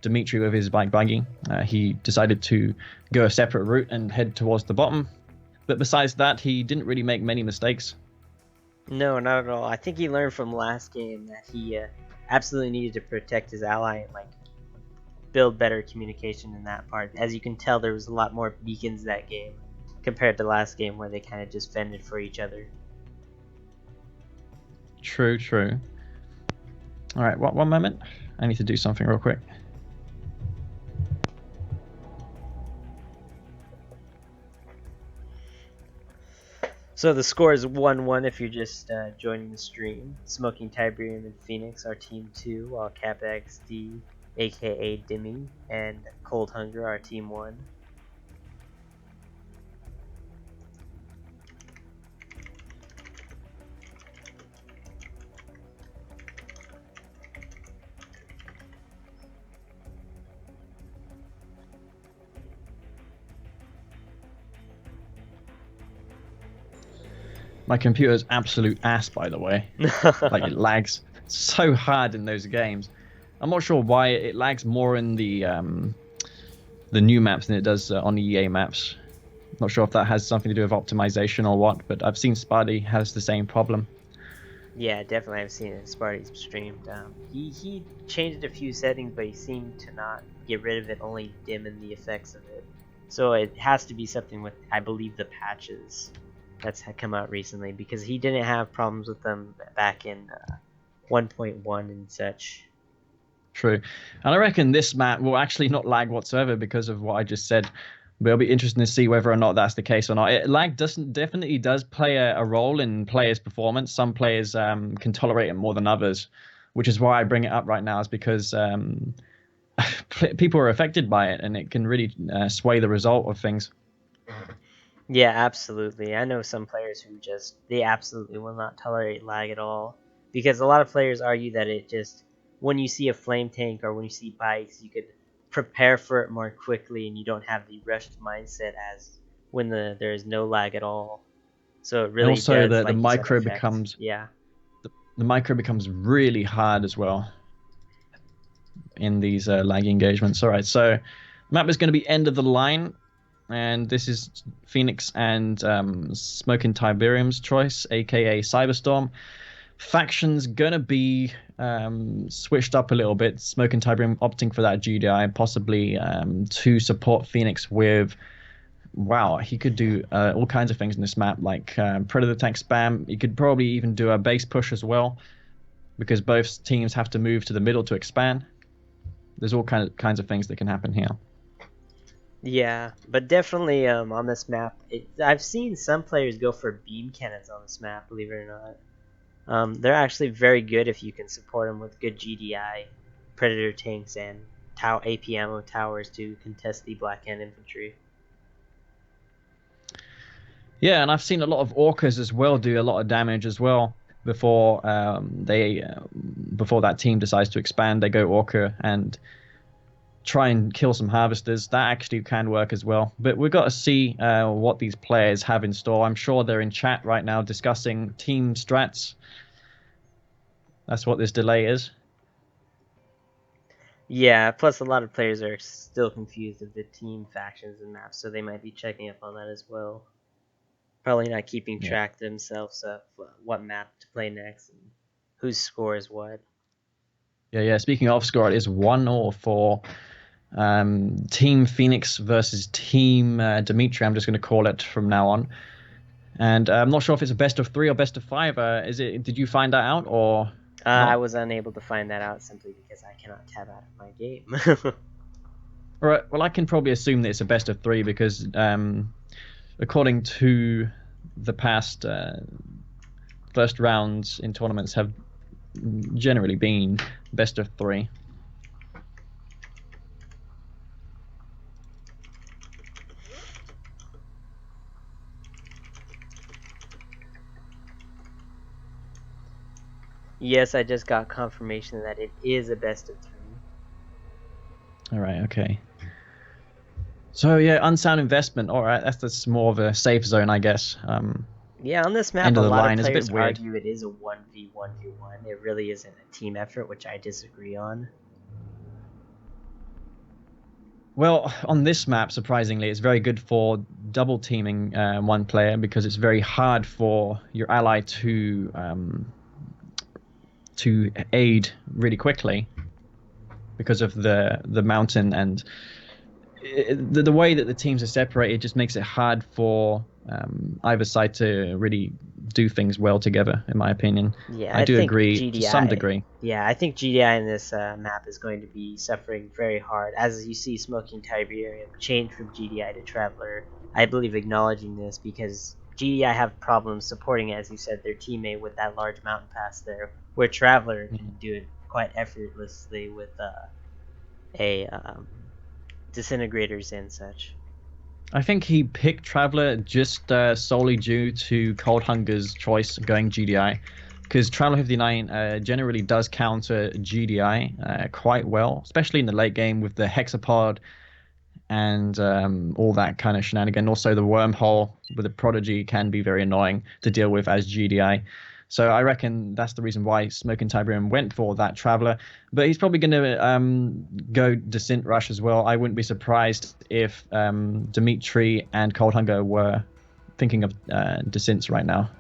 Dimitri with his bike buggy. He decided to go a separate route and head towards the bottom. But besides that, he didn't really make many mistakes. No, not at all. I think he learned from last game that he absolutely needed to protect his ally and like build better communication in that part. As you can tell, there was a lot more beacons that game compared to last game where they kind of just fended for each other. True, true. All right, one moment. I need to do something real quick. So the score is 1-1 if you're just joining the stream. Smoking Tiberium and Phoenix are team 2, while CapXD, aka Dimmy, and Cold Hunger are team 1. My computer's absolute ass, by the way. Like, it lags so hard in those games. I'm not sure why it lags more in the new maps than it does on the EA maps. Not sure if that has something to do with optimization or what, but I've seen Sparty has the same problem. Yeah, definitely. I've seen it. Sparty's streamed. He changed a few settings, but he seemed to not get rid of it, only dimming the effects of it. So it has to be something with, I believe, the patches that's come out recently, because he didn't have problems with them back in 1.1 and such. True. And I reckon this map will actually not lag whatsoever because of what I just said. But it'll be interesting to see whether or not that's the case or not. Lag definitely does play a role in players' performance. Some players can tolerate it more than others, which is why I bring it up right now, is because people are affected by it, and it can really sway the result of things. Yeah, absolutely. I know some players who they absolutely will not tolerate lag at all, because a lot of players argue that it just, when you see a flame tank or when you see bikes, you could prepare for it more quickly and you don't have the rushed mindset as when there is no lag at all. So it really also, does, the like you said, micro affect. becomes Yeah. the micro becomes really hard as well in these lag engagements. All right, so map is going to be end of the line. And this is Phoenix and Smoking Tiberium's choice, aka Cyberstorm. Faction's gonna be switched up a little bit. Smoking Tiberium opting for that GDI, possibly to support Phoenix with. Wow, he could do all kinds of things in this map, like Predator tank spam. He could probably even do a base push as well, because both teams have to move to the middle to expand. There's all kinds of things that can happen here. Yeah, but definitely on this map, I've seen some players go for beam cannons on this map, believe it or not. They're actually very good if you can support them with good GDI, Predator tanks, and AP ammo towers to contest the Black Hand infantry. Yeah, and I've seen a lot of orcas as well do a lot of damage as well before before that team decides to expand. They go orca and try and kill some harvesters. That actually can work as well. But we've got to see what these players have in store. I'm sure they're in chat right now discussing team strats. That's what this delay is. Yeah, plus a lot of players are still confused with the team factions and maps, so they might be checking up on that as well. Probably not keeping track themselves of what map to play next and whose score is what. Yeah. Speaking of score, it is 1-0 for Team Phoenix versus Team Dimitri. I'm just going to call it from now on. And I'm not sure if it's a best of 3 or best of 5. Did you find that out or? I was unable to find that out simply because I cannot tab out of my game. All right. Well, I can probably assume that it's a best of 3 because, according to the past first rounds in tournaments, have generally been best of 3. Yes, I just got confirmation that it is a best of 3. All right. Okay. So yeah, unsound investment. All right, that's more of a safe zone, I guess. Yeah, on this map, End a of the lot line of is a bit players weird. argue it is a 1v1v1. It really isn't a team effort, which I disagree on. Well, on this map, surprisingly, it's very good for double teaming one player because it's very hard for your ally to aid really quickly because of the mountain, and the way that the teams are separated just makes it hard for either side to really do things well together, in my opinion. Yeah, I I do think agree to some GDI. degree. Yeah, I think GDI in this map is going to be suffering very hard. As you see, Smoking Tiberium changed from GDI to Traveler. I believe acknowledging this because GDI have problems supporting, as you said, their teammate with that large mountain pass there, where Traveler can do it quite effortlessly with a disintegrators and such. I think he picked Traveler just solely due to Cold Hunger's choice going GDI, because Traveler 59 generally does counter GDI quite well, especially in the late game with the Hexapod and all that kind of shenanigan. Also, the wormhole with the Prodigy can be very annoying to deal with as GDI. So I reckon that's the reason why Smoke and Tiberium went for that Traveler. But he's probably going to go Descent Rush as well. I wouldn't be surprised if Dimitri and Cold Hunger were thinking of Descents right now.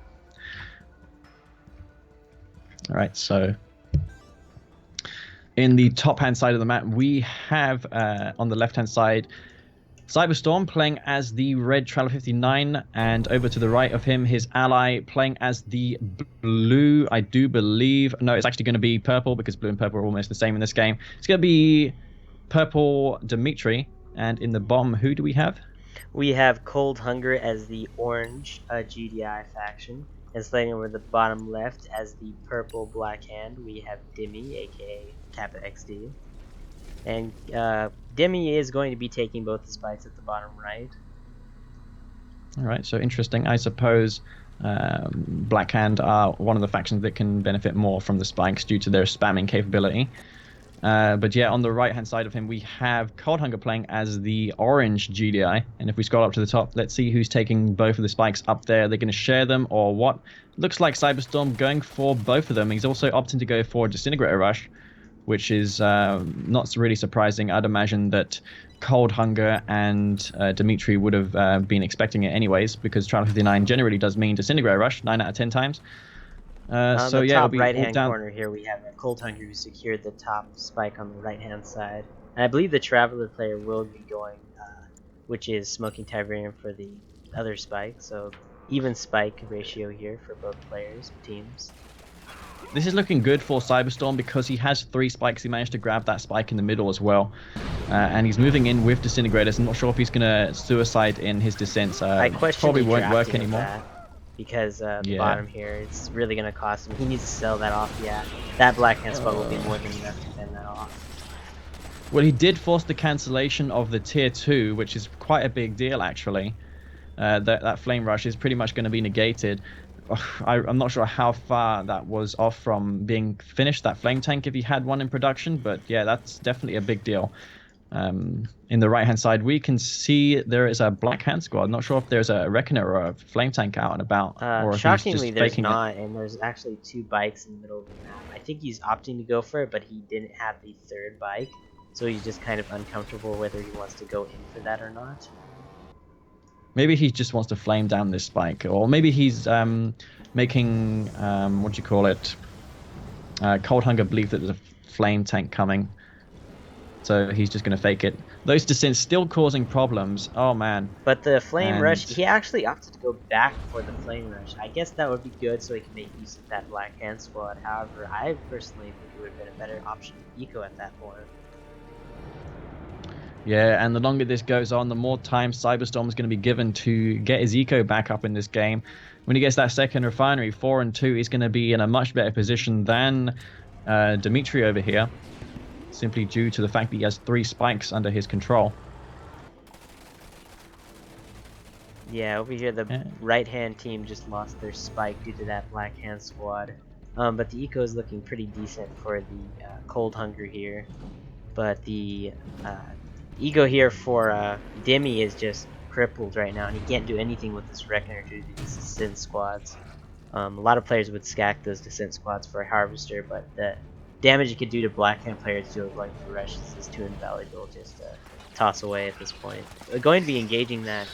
All right, so in the top-hand side of the map, we have on the left-hand side Cyberstorm playing as the red Traveler 59, and over to the right of him, his ally playing as the blue, I do believe. No, it's actually going to be purple because blue and purple are almost the same in this game. It's going to be purple Dimitri, and in the bottom, who do we have? We have Cold Hunger as the orange GDI faction, and sliding over the bottom left as the purple Black Hand, we have Dimmy, aka Kappa XD. And Demi is going to be taking both the spikes at the bottom right. All right, so interesting. I suppose Black Hand are one of the factions that can benefit more from the spikes due to their spamming capability. But yeah, on the right-hand side of him, we have Cold Hunger playing as the orange GDI. And if we scroll up to the top, let's see who's taking both of the spikes up there. They're going to share them or what? Looks like Cyberstorm going for both of them. He's also opting to go for Disintegrator Rush, which is not really surprising. I'd imagine that Cold Hunger and Dimitri would have been expecting it anyways, because Traveler 59 generally does mean Disintegrator Rush 9 out of 10 times. On So the yeah, top it'll be right-hand all down. corner here, we have a Cold Hunger who secured the top spike on the right-hand side. And I believe the Traveler player will be going, which is Smoking Tiberium for the other spike. So even spike ratio here for both players, teams. This is looking good for Cyberstorm because he has 3 spikes. He managed to grab that spike in the middle as well. And he's moving in with Disintegrators. I'm not sure if he's going to suicide in his descents. I question probably the won't work drafting of anymore. that, because the Yeah. bottom here, it's really going to cost him. He needs to sell that off, yeah. That Black Hand spot will be more than enough to fend that off. Well, he did force the cancellation of the tier 2, which is quite a big deal, actually. That Flame Rush is pretty much going to be negated. I'm not sure how far that was off from being finished, that Flame Tank, if he had one in production, but yeah, that's definitely a big deal. In the right-hand side, we can see there is a Black Hand squad. Not sure if there's a Reckoner or a Flame Tank out and about, or if Shockingly, he's just there's faking not, and there's actually 2 bikes in the middle of the map. I think he's opting to go for it, but he didn't have the 3rd bike, so he's just kind of uncomfortable whether he wants to go in for that or not. Maybe he just wants to flame down this spike, or maybe he's making what do you call it? Cold Hunger believe that there's a flame tank coming, so he's just going to fake it. Those descents still causing problems. Oh man! But the Flame And Rush, he actually opted to go back for the Flame Rush. I guess that would be good so he can make use of that Black Hand squad. However, I personally think it would have been a better option to Eco at that point. yeah, and the longer this goes on, the more time Cyberstorm is going to be given to get his eco back up in this game. When he gets that second refinery, 4 and 2, he's going to be in a much better position than Dimitri over here, simply due to the fact that he has 3 spikes under his control. Yeah, over here the right-hand team just lost their spike due to that Black Hand squad. But the eco is looking pretty decent for the Cold Hunger here. But the ego here for Demi is just crippled right now, and he can't do anything with this Reckoner due to these descent squads. A lot of players would stack those descent squads for a Harvester, but the damage it could do to Black Hand players who are going for rushes is too invaluable just to toss away at this point. Going to be engaging that.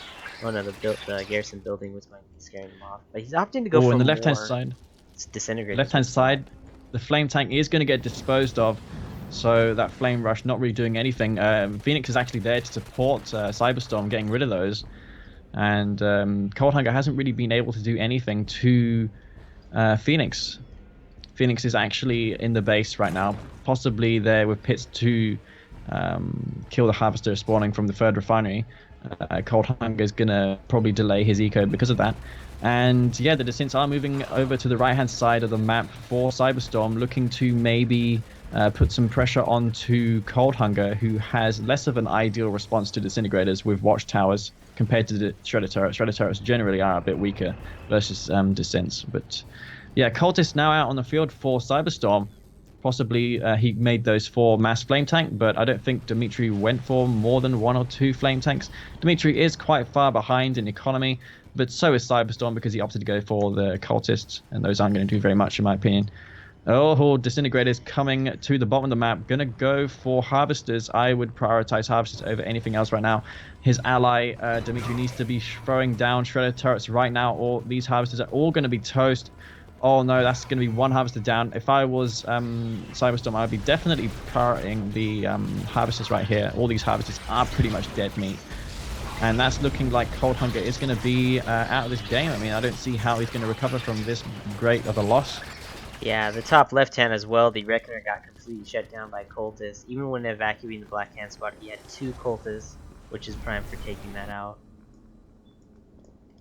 Oh no, the garrison building was going to be scaring him off. But he's opting to go Oh, for on the left-hand more side. disintegrators. Left-hand side, the flame tank is going to get disposed of. So that flame rush not really doing anything. Phoenix is actually there to support Cyberstorm getting rid of those. And Cold Hunger hasn't really been able to do anything to Phoenix. Phoenix is actually in the base right now, possibly there with pits to kill the Harvester spawning from the third refinery. Cold Hunger is going to probably delay his eco because of that. And yeah, the Descents are moving over to the right-hand side of the map for Cyberstorm, looking to maybe put some pressure onto Cold Hunger, who has less of an ideal response to disintegrators with watchtowers compared to the Shredder turrets. Shredder turrets generally are a bit weaker versus Descents. But yeah, Cultist now out on the field for Cyberstorm. Possibly he made those 4 mass flame tank, but I don't think Dimitri went for more than 1 or 2 flame tanks. Dimitri is quite far behind in economy, but so is Cyberstorm because he opted to go for the cultists, and those aren't going to do very much in my opinion. Oh, disintegrators coming to the bottom of the map. Gonna go for harvesters. I would prioritize harvesters over anything else right now. His ally Dimitri needs to be throwing down shredder turrets right now, or these harvesters are all going to be toast. Oh no, that's going to be 1 harvester down. If I was Cyberstorm, I'd be definitely prioritizing the harvesters right here. All these harvesters are pretty much dead meat. And that's looking like Cold Hunger is going to be out of this game. I mean, I don't see how he's going to recover from this great of a loss. Yeah, the top left hand as well, the Reckoner got completely shut down by cultists. Even when evacuating the black hand squad, he had 2 cultists, which is prime for taking that out.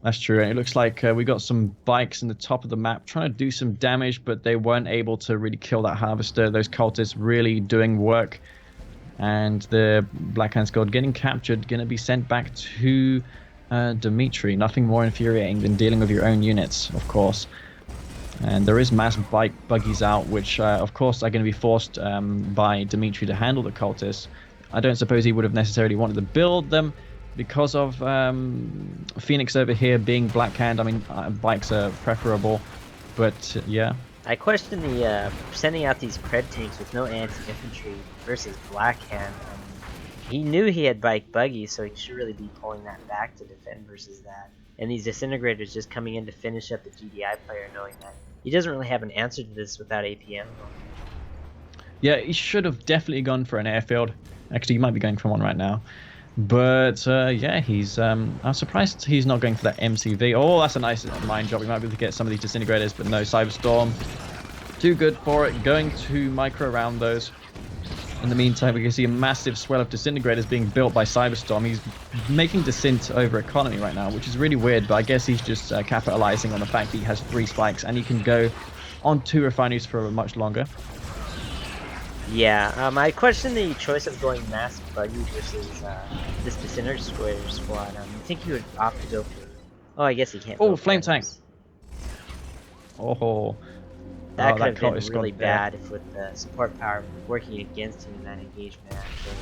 That's true. And it looks like we got some bikes in the top of the map trying to do some damage, but they weren't able to really kill that harvester. Those cultists really doing work. And the black hand squad getting captured, going to be sent back to Dimitri. Nothing more infuriating than dealing with your own units, of course. And there is mass bike buggies out, which of course are going to be forced by Dimitri to handle the cultists. I don't suppose he would have necessarily wanted to build them because of Phoenix over here being black hand. I mean, bikes are preferable, but yeah. I question the sending out these pred tanks with no anti-infantry versus black hand. He knew he had bike buggies, so he should really be pulling that back to defend versus that. And these disintegrators just coming in to finish up the GDI player, knowing that he doesn't really have an answer to this without APM. Yeah, he should have definitely gone for an airfield. Actually, he might be going for one right now. But yeah, he's I'm surprised he's not going for that MCV. Oh, that's a nice mine job. We might be able to get some of these disintegrators, but no, Cyberstorm. Too good for it. Going to micro around those. In the meantime, we can see a massive swell of disintegrators being built by Cyberstorm. He's making descent over economy right now, which is really weird, but I guess he's just capitalizing on the fact that he has 3 spikes and he can go on 2 refineries for much longer. Yeah, I question the choice of going mass buggy versus this disintegrator squad. I think he would opt to go for... Oh, I guess he can't. Oh, flame tank. Oh. That could have been really bad if with the support power working against him in that engagement, actually.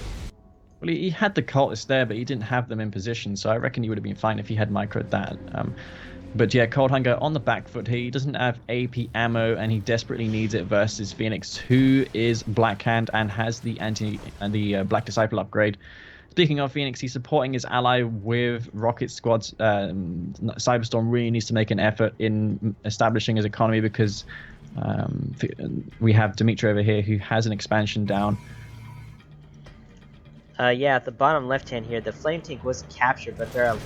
Well, he had the cultists there, but he didn't have them in position, so I reckon he would have been fine if he had microed that. But yeah, Cold Hunger on the back foot here. He doesn't have AP ammo, and he desperately needs it versus Phoenix, who is Blackhand and has the Black Disciple upgrade. Speaking of Phoenix, he's supporting his ally with rocket squads. Cyberstorm really needs to make an effort in establishing his economy because we have Dimitri over here who has an expansion down. Yeah, at the bottom left hand here, the flame tank was captured, but there are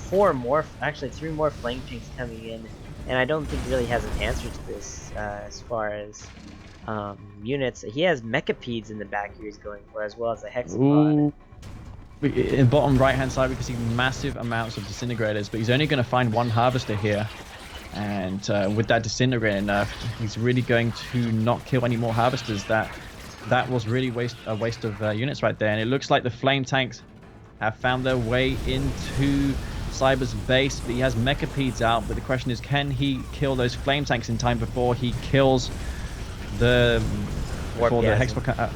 3 more flame tanks coming in, and I don't think he really has an answer to this as far as units. He has Mechapeds in the back here he's going for, as well as a Hexapod. In the bottom right hand side we can see massive amounts of disintegrators, but he's only going to find 1 harvester here. And with that disintegrator nerf, he's really going to not kill any more harvesters. That was really a waste of units right there. And it looks like the flame tanks have found their way into Cyber's base, but he has Mechapeds out. But the question is, can he kill those flame tanks in time before he kills the Hexapod?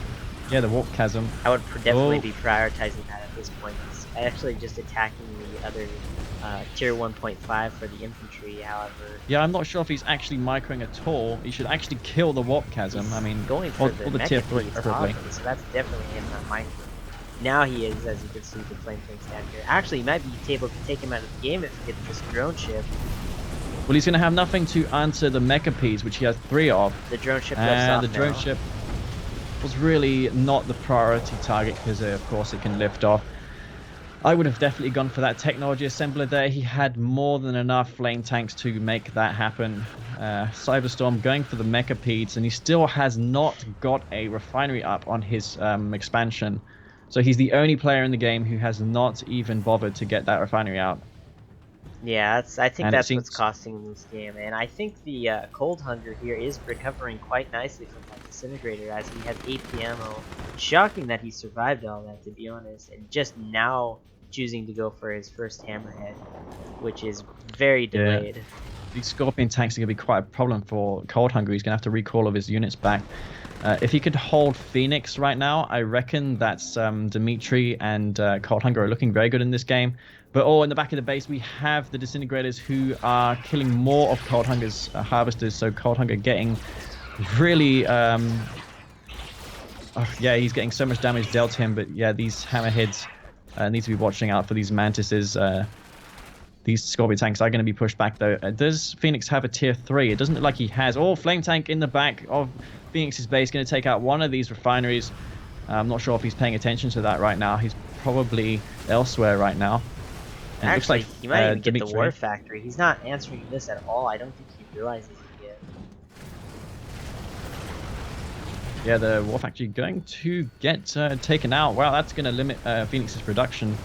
Yeah, the warp chasm. I would definitely be prioritizing that at this point. He's actually just attacking the other tier 1.5 for the infantry, however. Yeah, I'm not sure if he's actually microing at all. He should actually kill the warp chasm. I mean, going for the tier 3 preferably. awesome, so that's definitely him not microing. Now he is, as you can see, the flame tank's down here. Actually, he might be able to take him out of the game if he gets this drone ship. Well, he's going to have nothing to answer the mecha piece, which he has 3 of. The drone ship lifts off the drone now. ship was really not the priority target because, of course, it can lift off. I would have definitely gone for that technology assembler there. He had more than enough flame tanks to make that happen. Cyberstorm going for the mecha pedes, and he still has not got a refinery up on his expansion. So he's the only player in the game who has not even bothered to get that refinery out. Yeah, I think that's seems... what's costing him this game, and I think the Cold Hunger here is recovering quite nicely from that Disintegrator as he has AP ammo. Shocking that he survived all that, to be honest, and just now choosing to go for his first Hammerhead, which is very delayed. Yeah. These Scorpion tanks are going to be quite a problem for Cold Hunger. He's going to have to recall all of his units back. If he could hold Phoenix right now, I reckon that's Dimitri and Cold Hunger are looking very good in this game. But in the back of the base, we have the Disintegrators who are killing more of Cold Hunger's Harvesters. So Cold Hunger getting really... yeah, he's getting so much damage dealt to him. But yeah, these Hammerheads need to be watching out for these Mantises. These Scorpion tanks are going to be pushed back, though. Does Phoenix have a tier 3? It doesn't look like he has. Flame tank in the back of Phoenix's base. Going to take out one of these refineries. I'm not sure if he's paying attention to that right now. He's probably elsewhere right now. And Actually, it looks like, he might even get Dimitri. the War Factory. He's not answering this at all. I don't think he realizes it yet. Yeah, the War Factory going to get taken out. Wow, that's going to limit Phoenix's production.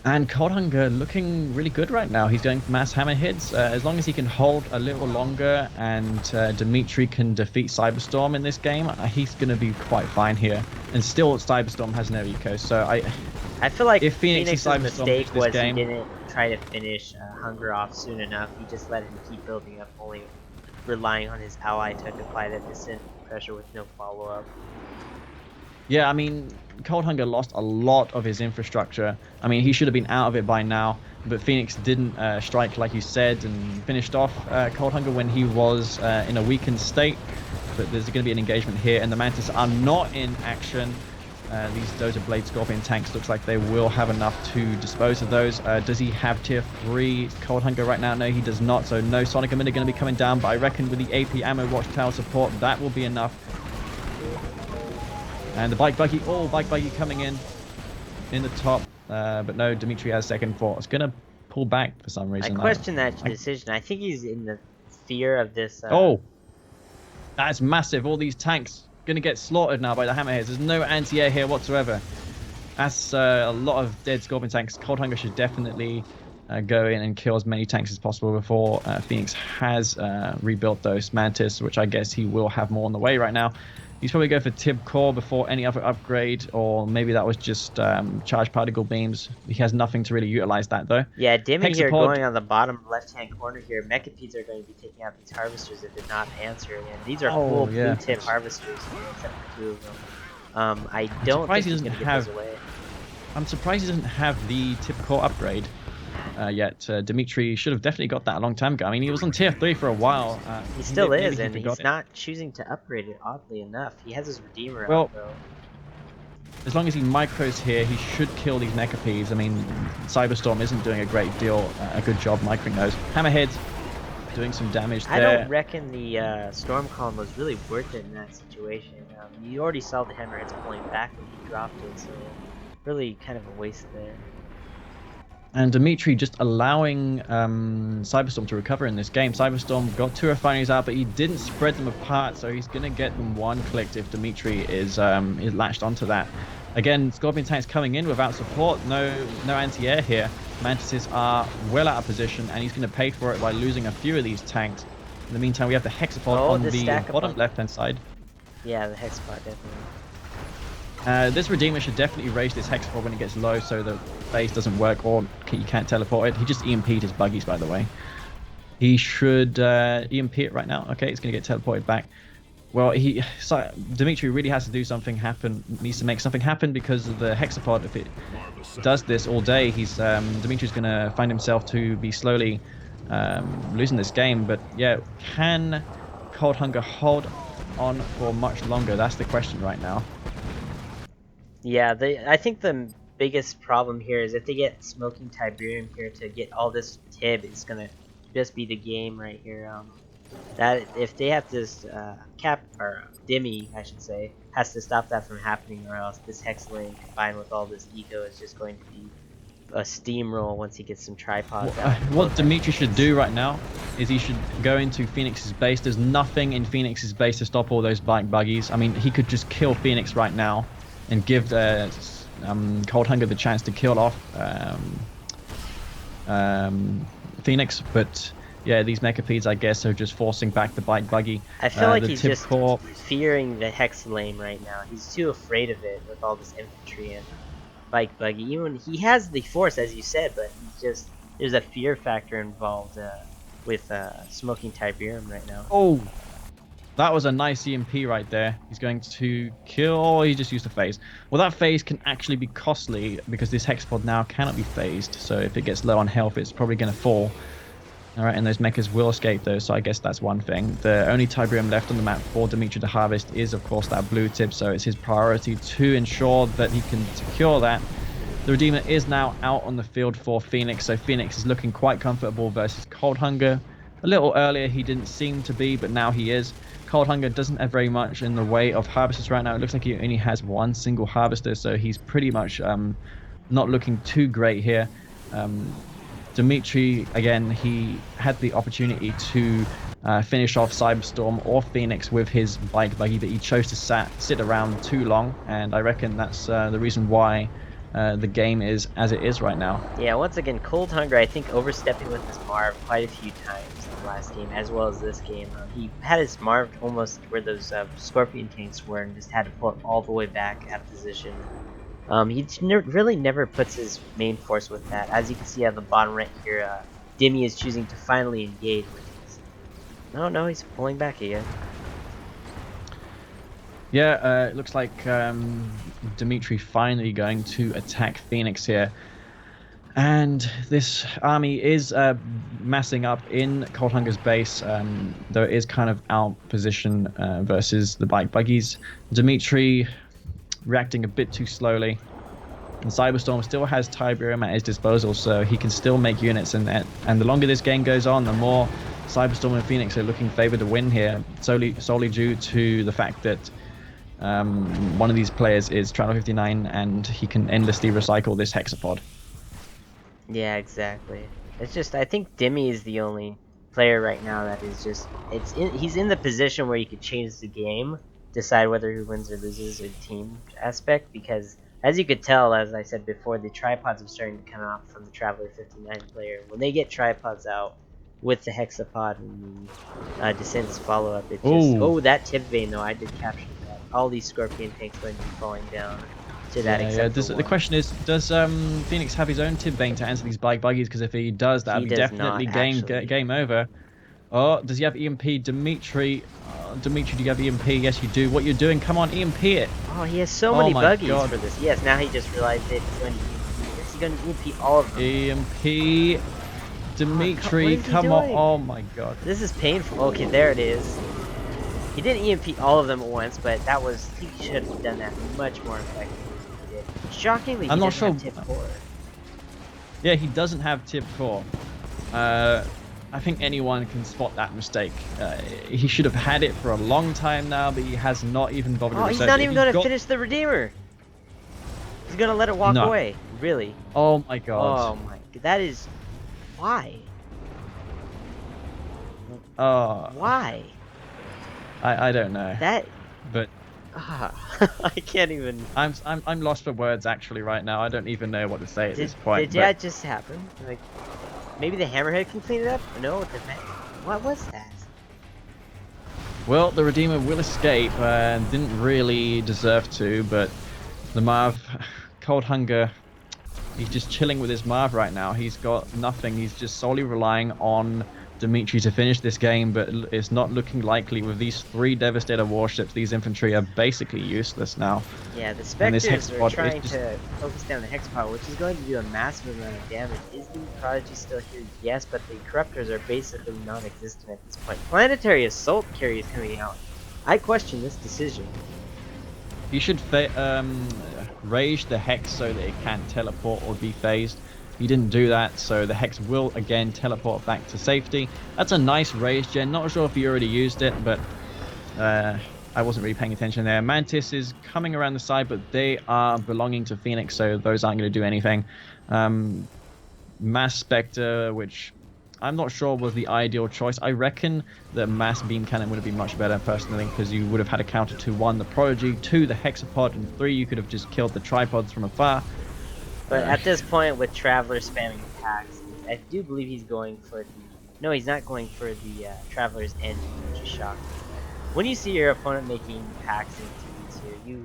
And Cold Hunger looking really good right now. He's going for mass hammer hits. As long as he can hold a little longer and Dimitri can defeat Cyberstorm in this game, he's going to be quite fine here. And still, Cyberstorm has no eco. So I feel like if Phoenix's mistake was game, he didn't try to finish Hunger off soon enough. He just let him keep building up, only relying on his ally to apply that descent pressure with no follow-up. Yeah, I mean, Cold Hunger lost a lot of his infrastructure. I mean, he should have been out of it by now, but Phoenix didn't strike like you said and finished off Cold Hunger when he was in a weakened state. But there's going to be an engagement here, and the Mantis are not in action. These Dozer Blade Scorpion tanks looks like they will have enough to dispose of those. Does he have tier 3 Cold Hunger right now? No, he does not, so no Sonic Emitter going to be coming down, but I reckon with the AP Ammo Watchtower support, that will be enough. And the Bike Buggy coming in the top, but no, Dimitri has second thought. It's going to pull back for some reason. I question that decision. I think he's in the fear of this. That's massive. All these tanks going to get slaughtered now by the Hammerheads. There's no anti-air here whatsoever. That's a lot of dead Scorpion tanks. Cold Hunger should definitely go in and kill as many tanks as possible before Phoenix has rebuilt those Mantis, which I guess he will have more on the way right now. He's probably go for Tib Core before any other upgrade, or maybe that was just charged particle beams. He has nothing to really utilize that, though. Yeah, Dimmy Hexapod here going on the bottom left-hand corner here. Mechapedes are going to be taking out these harvesters if they're not answered, and these are full blue-tip harvesters, except for 2 of them. I don't think he's going to get those away. I'm surprised he doesn't have the Tib Core upgrade yet. Dimitri should have definitely got that a long time ago. I mean, he was on tier 3 for a while. He still is, and he's not choosing to upgrade it, oddly enough. He has his Redeemer out, though. As long as he micros here, he should kill these Mechapedes. I mean, Cyberstorm isn't doing a great deal, a good job microing those. Hammerheads doing some damage there. I don't reckon the Storm Column was really worth it in that situation. You already saw the Hammerheads pulling back when he dropped it, so really kind of a waste there. And Dimitri just allowing Cyberstorm to recover in this game. Cyberstorm got 2 refineries out, but he didn't spread them apart, so he's going to get them one-clicked if Dimitri is latched onto that. Again, Scorpion tanks coming in without support, no anti-air here. Mantises are well out of position, and he's going to pay for it by losing a few of these tanks. In the meantime, we have the Hexapod on the bottom left-hand side. Yeah, the Hexapod, definitely. This Redeemer should definitely raise this Hexapod when it gets low so the base doesn't work or you can't teleport it. He just EMP'd his buggies, by the way. He should EMP it right now. Okay, it's going to get teleported back. Well, Dimitri really has to do something happen, needs to make something happen because of the Hexapod. If it does this all day, Dimitri's going to find himself to be slowly losing this game. But yeah, can Cold Hunger hold on for much longer? That's the question right now. Yeah, I think the biggest problem here is if they get Smoking Tiberium here to get all this Tib, it's gonna just be the game right here. That if they have this Cap or Demi, I should say, has to stop that from happening, or else this Hex Lane combined with all this Eco is just going to be a steamroll once he gets some tripods out. What Dimitri should do right now is he should go into Phoenix's base. There's nothing in Phoenix's base to stop all those bike buggies. I mean, he could just kill Phoenix right now and give Cold Hunger the chance to kill off Phoenix, but yeah, these Mechapedes, I guess, are just forcing back the bike buggy. I feel like he's just core... fearing the Hex Lane right now. He's too afraid of it with all this infantry and bike buggy. Even he has the force, as you said, but he's just there's a fear factor involved with Smoking Tiberium right now. Oh, that was a nice EMP right there. He's going to kill. Oh, he just used a phase. Well, that phase can actually be costly because this Hexapod now cannot be phased. So if it gets low on health, it's probably going to fall. All right, and those mechas will escape though, so I guess that's one thing. The only Tiberium left on the map for Dimitri to harvest is, of course, that blue tip, so it's his priority to ensure that he can secure that. The Redeemer is now out on the field for Phoenix, so Phoenix is looking quite comfortable versus Cold Hunger. A little earlier he didn't seem to be, but now he is. Cold Hunger doesn't have very much in the way of harvesters right now. It looks like he only has one single harvester, so he's pretty much not looking too great here. Dimitri, again, he had the opportunity to finish off Cyberstorm or Phoenix with his bike buggy, but he chose to sit around too long, and I reckon that's the reason why the game is as it is right now. Yeah, once again, Cold Hunger, I think, overstepping with his Marv quite a few times in the last game, as well as this game. He had his Marv almost where those Scorpion tanks were, and just had to pull it all the way back out of position. He really never puts his main force with that. As you can see at the bottom right here, Demi is choosing to finally engage with his... No, he's pulling back again. Yeah, it looks like Dimitri finally going to attack Phoenix here. And this army is massing up in Cold Hunger's base, though it is kind of out position versus the bike buggies. Dimitri reacting a bit too slowly, and Cyberstorm still has Tiberium at his disposal, so he can still make units, and the longer this game goes on, the more Cyberstorm and Phoenix are looking favored to win here, solely due to the fact that one of these players is Trial 59 and he can endlessly recycle this Hexapod. Yeah, exactly. It's just, I think Demi is the only player right now that is just, he's in the position where he could change the game, decide whether he wins or loses a team aspect, because as you could tell, as I said before, the tripods are starting to come out from the Traveler 59 player. When they get tripods out with the Hexapod and the Descent's follow-up, it just... Oh, that tip vein though, I did capture that. All these Scorpion tanks going to be falling down to that except for one. The question is, does Phoenix have his own tip vein to answer these bike buggies? Because if he does, that would be definitely game over. Oh, does he have EMP? Dimitri, Dimitri, do you have EMP? Yes, you do. What you're doing? Come on, EMP it. Oh, he has so many buggies for this. Yes, now he just realized it. He's going to EMP. Yes, he's going to EMP all of them. EMP. Dimitri, come on. Oh my god. This is painful. Okay, there it is. He didn't EMP all of them at once, but he should have done that much more effectively than he did. Shockingly, he doesn't have tip core. Yeah, he doesn't have tip core. I think anyone can spot that mistake. He should have had it for a long time now, but he has not even bothered to research it. He's not even going to finish the Redeemer. He's going to let it walk away. Really? Oh my god. Oh my god. That is... Why? Why? I don't know. But I can't even... I'm lost for words actually right now. I don't even know what to say at this point. Did that just happen? Like... Maybe the Hammerhead can clean it up? No, what was that? Well, the Redeemer will escape, and didn't really deserve to, but the Marv, Cold Hunger, he's just chilling with his Marv right now. He's got nothing. He's just solely relying on Dimitri to finish this game, but it's not looking likely with these 3 Devastator warships. These infantry are basically useless now. Yeah, the Spectres are trying to focus down the Hexapod, which is going to do a massive amount of damage. Is the Prodigy still here? Yes, but the Corruptors are basically non-existent at this point. Planetary Assault Carry is coming out. I question this decision. He should rage the Hex so that it can't teleport or be phased. He didn't do that, so the Hex will again teleport back to safety. That's a nice rage gen. Not sure if he already used it, but I wasn't really paying attention there. Mantis is coming around the side, but they are belonging to Phoenix, so those aren't going to do anything. Mass Spectre, which I'm not sure was the ideal choice. I reckon that Mass Beam Cannon would have been much better, personally, because you would have had a counter to 1, the Prodigy, 2, the Hexapod, and 3, you could have just killed the tripods from afar. But at this point, with Traveler spamming attacks, I do believe he's going for the... No, he's not going for the Traveler's End, which is shocking. When you see your opponent making packs in 2v2,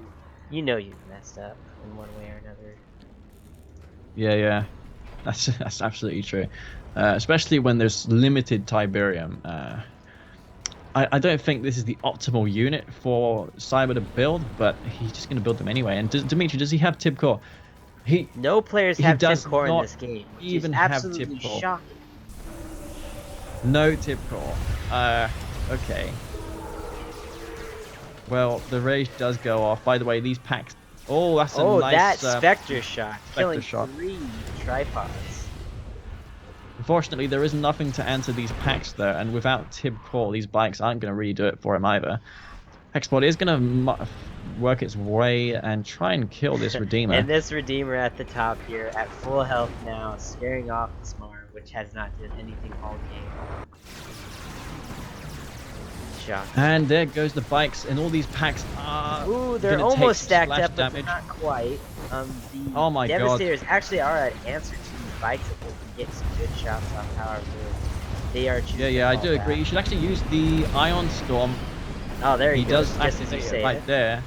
you know you've messed up in one way or another. Yeah. That's absolutely true. Especially when there's limited Tiberium. I don't think this is the optimal unit for Cyber to build, but he's just going to build them anyway. And Dimitri, does he have Tib Core? No players have Tib Core in this game, which even is have absolutely Tib Core. shocking. No Tib Core. Okay. Well, the rage does go off. By the way, these packs... Oh, that's a nice... that Spectre shot, killing shot. 3 tripods. Unfortunately, there is nothing to answer these packs, though, and without Tib Core, these bikes aren't going to really do it for him either. Hexapod is going to work its way and try and kill this Redeemer. And this Redeemer at the top here, at full health now, scaring off the Smart, which has not done anything all game. Shocking. And there goes the bikes, and all these packs are... Ooh, they're almost stacked up, but not quite. Oh my Devastators God. actually are an answer to these bikes if they can get some good shots off power move. They are choosing Yeah, I do agree. You should actually use the Ion Storm. Oh, there he does just as you say right there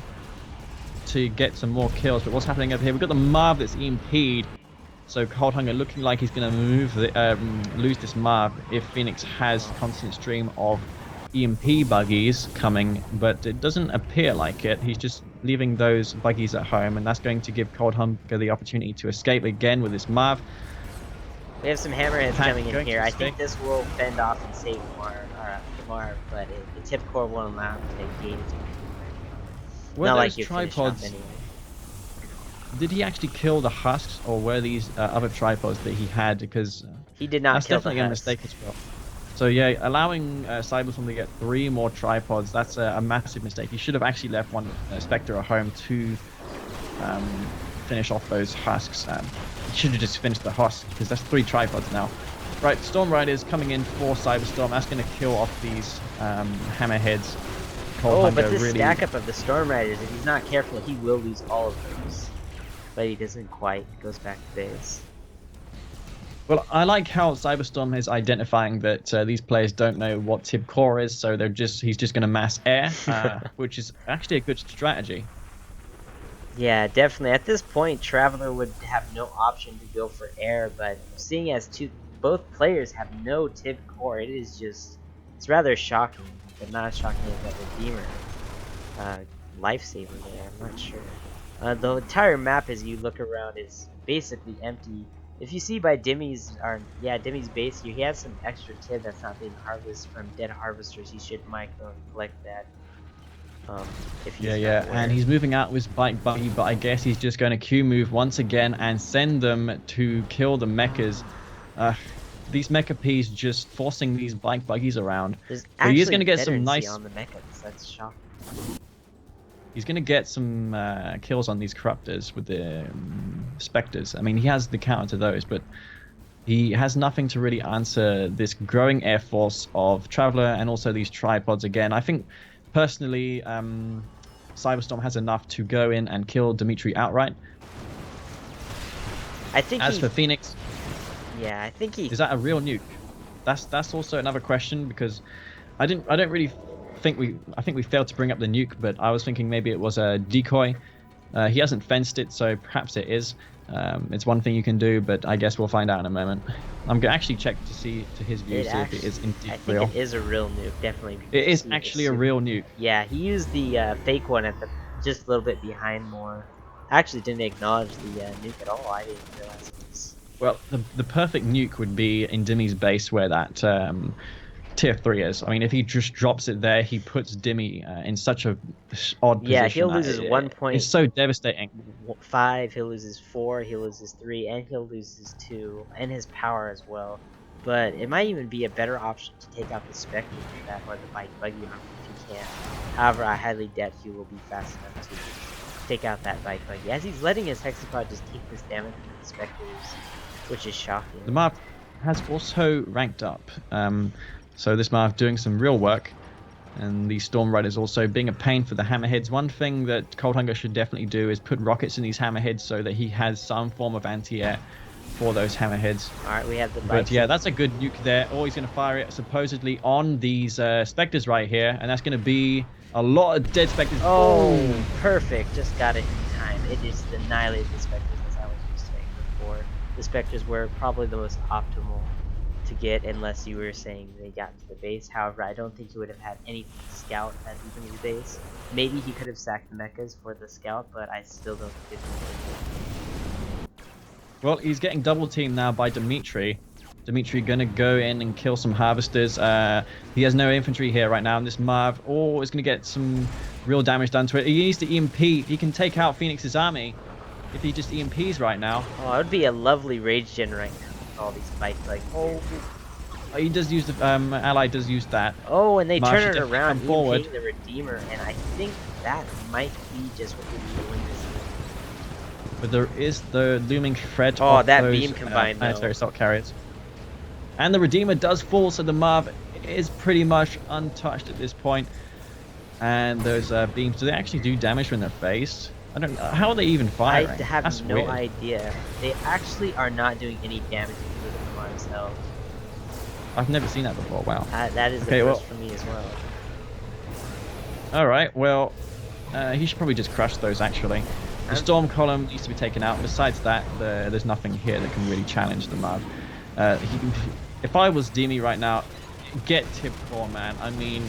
to get some more kills. But what's happening over here? We've got the Marv that's EMP'd. So Cold Hunger looking like he's going to lose this Marv if Phoenix has constant stream of EMP buggies coming, but it doesn't appear like it. He's just leaving those buggies at home, and that's going to give Cold Hunger the opportunity to escape again with this Marv. We have some hammerheads coming in here. I think this will fend off and save Marv, but the Tip Core won't allow him to gate it. Not like your tripods. Anyway. Did he actually kill the husks, or were these other tripods that he had? Because he did not. That's kill definitely the a mistake as well. So yeah, allowing Cyberstorm to get 3 more tripods, that's a massive mistake. He should have actually left one Spectre at home to finish off those husks. He should have just finished the husks, because that's 3 tripods now. Right, Storm Riders coming in for Cyberstorm. That's going to kill off these hammerheads. But this stack up of the Storm Riders, if he's not careful, he will lose all of those. But he doesn't quite. He goes back to base. Well, I like how Cyberstorm is identifying that these players don't know what Tib Core is, so he's just going to mass air, which is actually a good strategy. Yeah, definitely. At this point, Traveler would have no option to go for air, but seeing as both players have no Tib Core, it's rather shocking, but not as shocking as that Redeemer lifesaver there. I'm not sure. The entire map, as you look around, is basically empty. If you see by Dimmy's base here, he has some extra Tib that's not being harvested from dead harvesters. He should might go and collect that. If he's and he's moving out with his bike buggy, but I guess he's just going to Q move once again and send them to kill the mechas. These mecha P's just forcing these bike buggies around. But he is going to get some nice on the mechas. That's shocking. He's going to get some kills on these corruptors with the specters. I mean, he has the counter to those, but he has nothing to really answer this growing air force of Traveler and also these tripods again. I think, personally, Cyberstorm has enough to go in and kill Dimitri outright. As for Phoenix... Yeah, I think he... Is that a real nuke? That's also another question, because I don't really... I think we failed to bring up the nuke, but I was thinking maybe it was a decoy. He hasn't fenced it, so perhaps it is. It's one thing you can do, but I guess we'll find out in a moment. I'm gonna actually check to see to his view, see if it is indeed real. I think it is a real nuke, definitely. It is actually a real nuke. Yeah, he used the fake one at just a little bit behind more. I actually didn't acknowledge the nuke at all. I didn't realize it was... Well, the perfect nuke would be in Dimmy's base, where that tier 3 is. I mean, if he just drops it there, he puts Dimmy in such a odd position. Yeah, he'll lose his 1 point. It's so devastating. 5, he'll lose his 4, he'll lose his 3, and he'll lose his 2, and his power as well. But it might even be a better option to take out the Spectre with that, or the Bike Buggy armor if he can. However, I highly doubt he will be fast enough to take out that Bike Buggy, as he's letting his Hexapod just take this damage from the Spectres, which is shocking. The Marv has also ranked up, so this Marv doing some real work, and the Storm Riders also being a pain for the Hammerheads. One thing that Cold Hunger should definitely do is put rockets in these Hammerheads so that he has some form of anti-air for those Hammerheads. Alright, we have the But yeah, that's a good nuke there. Oh, he's going to fire it supposedly on these Spectres right here, and that's going to be a lot of dead Spectres. Oh, perfect. Just got it in time. It just annihilated the Spectres, as I was just saying before. The Spectres were probably the most optimal to get, unless you were saying they got to the base. However, I don't think he would have had anything to scout at even his base. Maybe he could have sacked the mechas for the scout, but I still don't think it. Well, he's getting double teamed now by Dimitri. Dimitri gonna go in and kill some harvesters. He has no infantry here right now, and this Marv is gonna get some real damage done to it. He needs to EMP. He can take out Phoenix's army if he just EMPs right now. Oh, it would be a lovely rage gen right now with all these fights. Like, He does use the ally does use that. oh, and they Marv turn should it definitely around, come forward. EMPing the Redeemer, and I think that might be just what we need to win this game. But there is the looming threat Oh, of that those beam combined, though. planetary assault carriers. And the Redeemer does fall, so the Marv is pretty much untouched at this point. And those beams, do they actually do damage when they're phased? I don't know. How are they even firing? I have That's no weird. idea. They actually are not doing any damage to the Mars health. I've never seen that before. Wow. That is the Okay, first well- for me as well. Alright, well, he should probably just crush those, actually. The Storm Column needs to be taken out. Besides that, there's nothing here that can really challenge the Marv. If I was Demi right now, get Tip Core, man. I mean,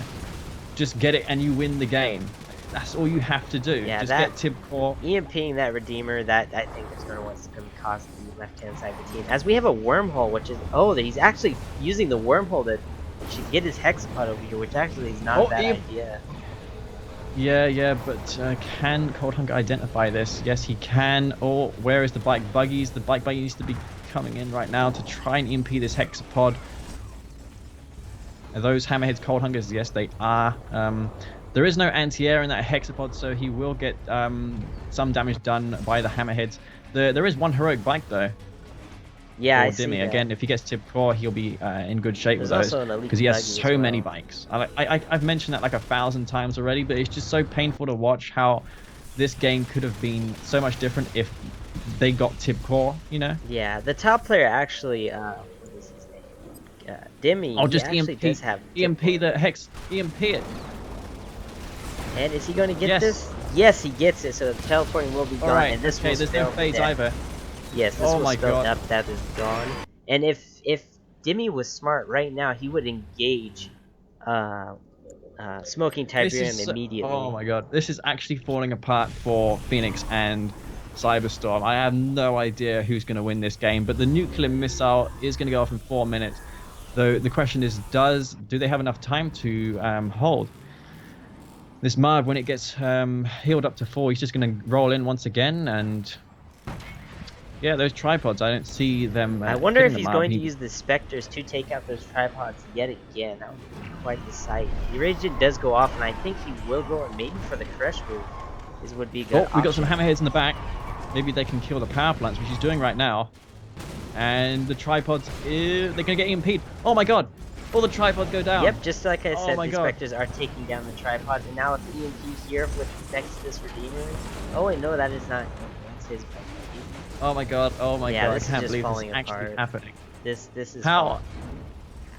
just get it and you win the game. That's all you have to do. Yeah, just that- get Tip Core. EMPing that Redeemer, that I think is going to cost the left-hand side of the team. As we have a wormhole, which is... Oh, he's actually using the wormhole to get his Hexapod over here, which actually is not a bad idea. Yeah, but can Cold Hunger identify this? Yes, he can. Or where is the bike buggies? The bike buggy needs to be coming in right now to try and EMP this Hexapod. Are those Hammerheads Cold Hungers? Yes, they are. There is no anti-air in that Hexapod, so he will get some damage done by the Hammerheads. There is one heroic bike, though. Yeah, I Or see Dimmy. that. Again, if he gets Tip Core, he'll be in good shape There's with those. also an elite Because he has buggy as so many well. bikes. I've mentioned that like 1,000 times already, but it's just so painful to watch how this game could have been so much different if they got Tip Core, you know? Yeah, the top player actually, what is his name? Dimmy, I'll he just actually does have EMP Tip Core. the Hex, EMP it. And is he going to get Yes. this? Yes, he gets it, so the teleporting will be gone, Alright, and this okay, will there's no spell phase death. either. Yes, this Oh will my spell God. up, that is gone. And if Dimmy was smart right now, he would engage Smoking This Tiberium is immediately. Oh my god, this is actually falling apart for Phoenix and Cyberstorm. I have no idea who's going to win this game, but the nuclear missile is going to go off in 4 minutes. Though the question is, do they have enough time to hold? This Marv, when it gets healed up to 4, he's just going to roll in once again, and yeah, those tripods, I don't see them. I wonder hitting if the he's Marv. going to use the Spectres to take out those tripods yet again. That would be quite the sight. The Raging does go off, and I think he will go, and maybe for the crush move, would be a good Oh, we got some option. Hammerheads in the back. Maybe they can kill the power plants, which he's doing right now. And the tripods, they're going to get EMP'd. Oh my god, all the tripods go down. Yep, just like I Oh said, my the God. Spectres are taking down the tripods, and now it's EMP here with next to this Redeemer. Oh wait, no, that is not. That's his Bike Buggy. Oh my god, Yeah, I this is can't just believe this falling is actually apart. happening. This is How?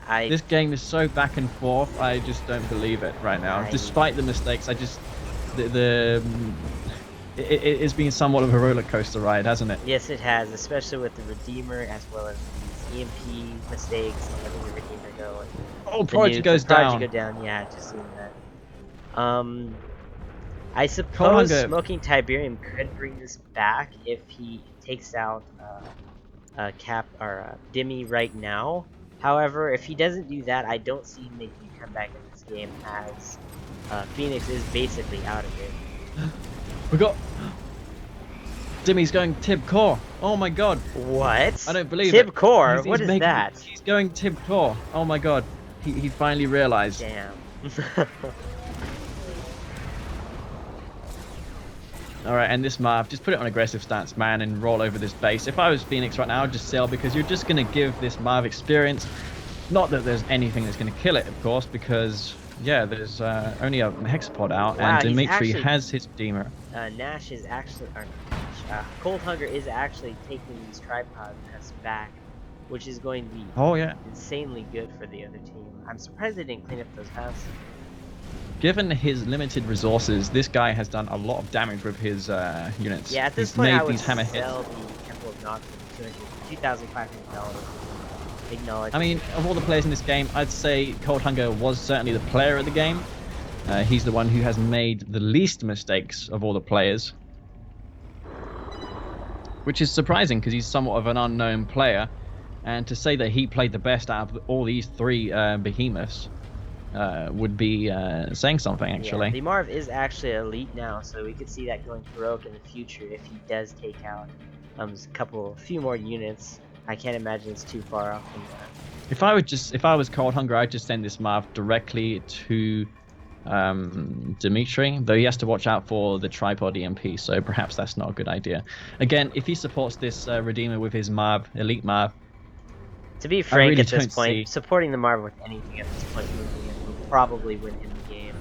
I This game is so back and forth, I just don't believe it right now. I- Despite the mistakes, I just... It's been somewhat of a roller coaster ride, hasn't it? Yes, it has, especially with the Redeemer as well as these EMP mistakes and letting the Redeemer go. And Oh, the Prodigy nuke, goes the Prodigy down. go down. Yeah, just seen that. I Cold suppose Hunger. Smoking Tiberium could bring this back if he takes out Dimmy right now. However, if he doesn't do that, I don't see him making a comeback in this game, as Phoenix is basically out of it. We got... Dimmy's going Tib Core. Oh my god. What? I don't believe Tib it. Core? What is that? He's going Tib Core. Oh my god. He finally realized. Damn. Alright, and this Marv, just put it on aggressive stance, man, and roll over this base. If I was Phoenix right now, I'd just sail, because you're just going to give this Marv experience. Not that there's anything that's going to kill it, of course, because, yeah, there's only a Hexapod out, Wow, and Dimitri actually, has his Redeemer. Nash is actually, Cold Hunger is actually taking these tripod nests back, which is going to be insanely good for the other team. I'm surprised they didn't clean up those hubs. Given his limited resources, this guy has done a lot of damage with his units. Yeah, at this He's point, made I would these hammer sell hits. the Temple of Knox for $2,500. Acknowledge. I mean, of all the players in this game, I'd say Cold Hunger was certainly the player of the game. He's the one who has made the least mistakes of all the players. Which is surprising, because he's somewhat of an unknown player. And to say that he played the best out of all these three behemoths would be saying something, actually. Yeah, the Marv is actually elite now, so we could see that going heroic in the future if he does take out a few more units. I can't imagine it's too far off from that. If I was Cold Hunger, I'd just send this Marv directly to Dimitri, though he has to watch out for the tripod EMP, so perhaps that's not a good idea. Again, if he supports this Redeemer with his Marv, elite Marv, to be frank, really at this point, supporting the Marv with anything at this point will probably win him the game.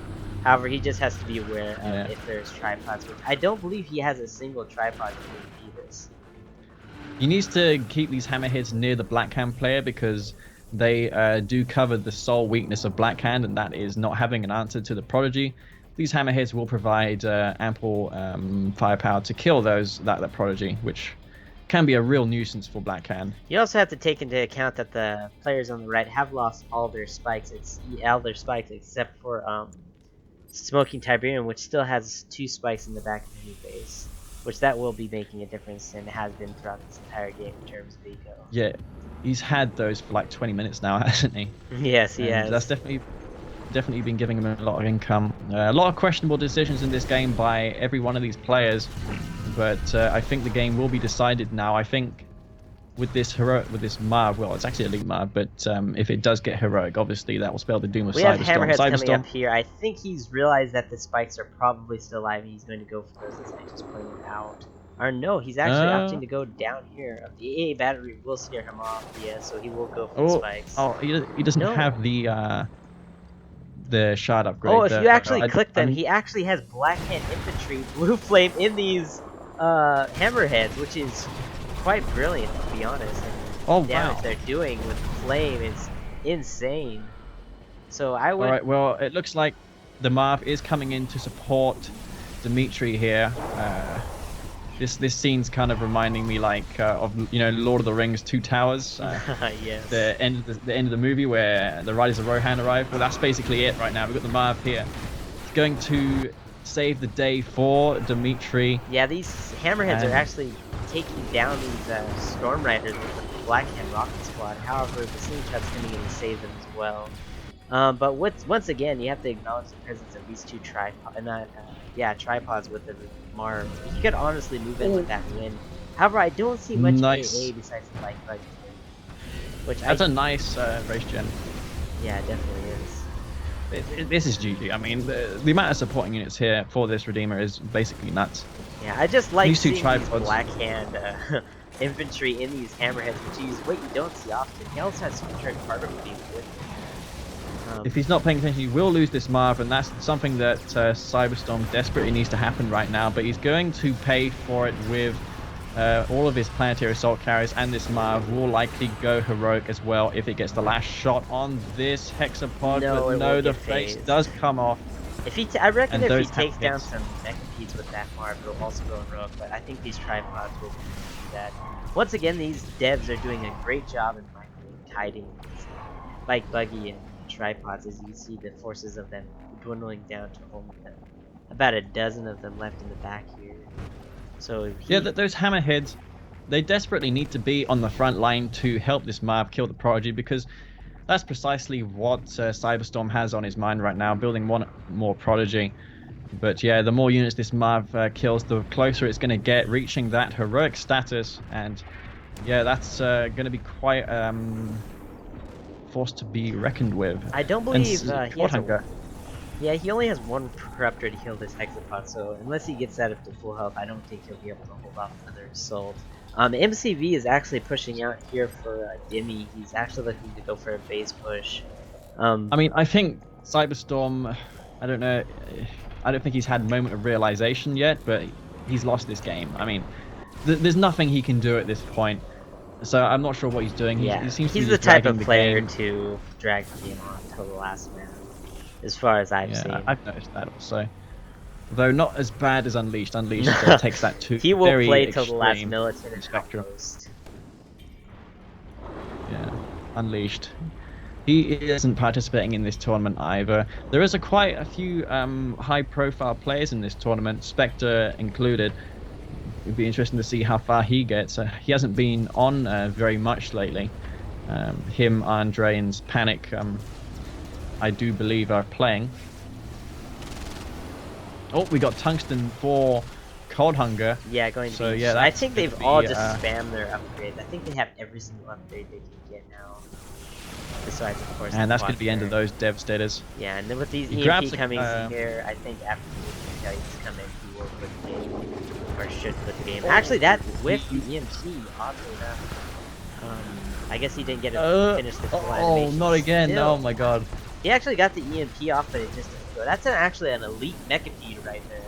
However, he just has to be aware of if there's tripods, which I don't believe he has a single tripod to do this. He needs to keep these hammerheads near the Blackhand player, because they do cover the sole weakness of Blackhand, and that is not having an answer to the Prodigy. These hammerheads will provide ample firepower to kill that Prodigy, which can be a real nuisance for Blackhand. You also have to take into account that the players on the right have lost all their spikes. Except for Smoking Tiberium, which still has 2 spikes in the back of the base, which that will be making a difference and has been throughout this entire game in terms of eco. Yeah, he's had those for like 20 minutes now, hasn't he? Yes, he has. That's definitely been giving him a lot of income. A lot of questionable decisions in this game by every one of these players, but I think the game will be decided now. I think with this Marv, well, it's actually elite Marv, but if it does get heroic, obviously that will spell the doom of Cyberstorm. We have Hammerheads coming up here. I think he's realized that the spikes are probably still alive, and he's going to go for those, as I just pointed out. Or no, he's actually opting to go down here. The AA battery will scare him off, yeah, so he will go for the spikes. Oh, he doesn't have the shard upgrade. Oh, if you actually click them, he actually has Blackhand Infantry, Blue Flame in these Hammerheads, which is quite brilliant, to be honest. And damage they're doing with Flame is insane. So I would... Alright, well, it looks like the Marv is coming in to support Dimitri here. This scene's kind of reminding me like of Lord of the Rings: Two Towers. Yes. The end of the movie where the Riders of Rohan arrive. Well, that's basically it right now. We've got the Marv here. It's going to save the day for Dimitri. Yeah, these Hammerheads are actually taking down these Storm Riders with the Blackhand Rocket Squad. However, the Slingshot's coming in to save them as well. But once again, you have to acknowledge the presence of these two tripods with the Marv. You could honestly move in with that win. However, I don't see much AA besides the Light Bug here. That's a nice race gen. Yeah, it definitely is. This is GG. I mean, the amount of supporting units here for this Redeemer is basically nuts. Yeah, I just like seeing these Blackhand infantry in these Hammerheads, which is what you don't see often. He also has Supercharged Harbor for being good. If he's not paying attention, he will lose this Marv, and that's something that Cyberstorm desperately needs to happen right now. But he's going to pay for it with all of his Planetary Assault Carriers, and this Marv will likely go heroic as well if it gets the last shot on this Hexapod. No, the face does come off. I reckon if he takes down some Mechapedes with that Marv, it'll also go heroic, but I think these tripods will do that. Once again, these devs are doing a great job in hiding these Bike Buggy and tripods. As you can see, the forces of them dwindling down to only about a dozen of them left in the back here. So those Hammerheads, they desperately need to be on the front line to help this Marv kill the Prodigy, because that's precisely what Cyberstorm has on his mind right now, building one more Prodigy. But yeah, the more units this Marv kills, the closer it's going to get reaching that heroic status. And yeah, that's going to be quite force to be reckoned with. I don't And believe he Court has a. Hunger. Yeah, he only has one corruptor to heal this hexapod, so unless he gets that up to full health, I don't think he'll be able to hold off another assault. MCV is actually pushing out here for Dimmy. He's actually looking to go for a base push. I mean, I think Cyberstorm, I don't know, I don't think he's had a moment of realization yet, but he's lost this game. I mean, there's nothing he can do at this point. So I'm not sure what he's doing. Yeah, He seems to be he's the just type dragging of the player game. to drag the game on till the last man, as far as I've Yeah, seen. I've noticed that also. Though not as bad as Unleashed. Unleashed takes that to He will very play till the last extreme militant and spectrum. outpost. Yeah, Unleashed. He isn't participating in this tournament either. There is quite a few high-profile players in this tournament, Spectre included. It'd be interesting to see how far he gets. He hasn't been on very much lately. Him, Andre, and Panic, I do believe, are playing. Oh, we got Tungsten for Cold Hunger. Yeah, going to be. Yeah, I think they've all just spammed their upgrades. I think they have every single upgrade they can get now. Besides, of course. And that's going to be the end of those Devastators. Yeah, and then with these He EMP coming here, I think after the EMPs come in, he will put the game, or should put the game. Actually, that with the EMP, oddly enough. I guess he didn't get to finish the full animation. Oh, not again! Still. Oh my god. He actually got the EMP off, but it just didn't go. That's actually an elite Mechapede right there.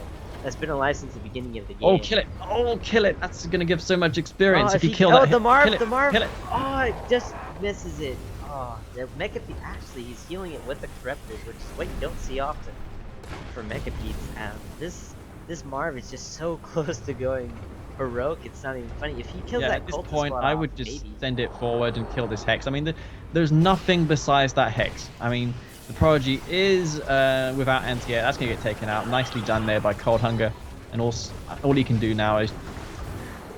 That's been alive since the beginning of the game. Oh, kill it! Oh, kill it! That's gonna give so much experience if you kill that. that. The Marv, kill it, the Marv! Kill it. Oh, it just misses it. Oh, the Mechapede, actually, he's healing it with the Corruptors, which is what you don't see often for Mechapedes. This Marv is just so close to going heroic, it's not even funny. If he kills that at this Cultist point, I would just maybe. send it forward and kill this Hex. I mean, there's nothing besides that Hex. I mean, the Prodigy is without anti-air. That's going to get taken out. Nicely done there by Cold Hunger. And all he can do now is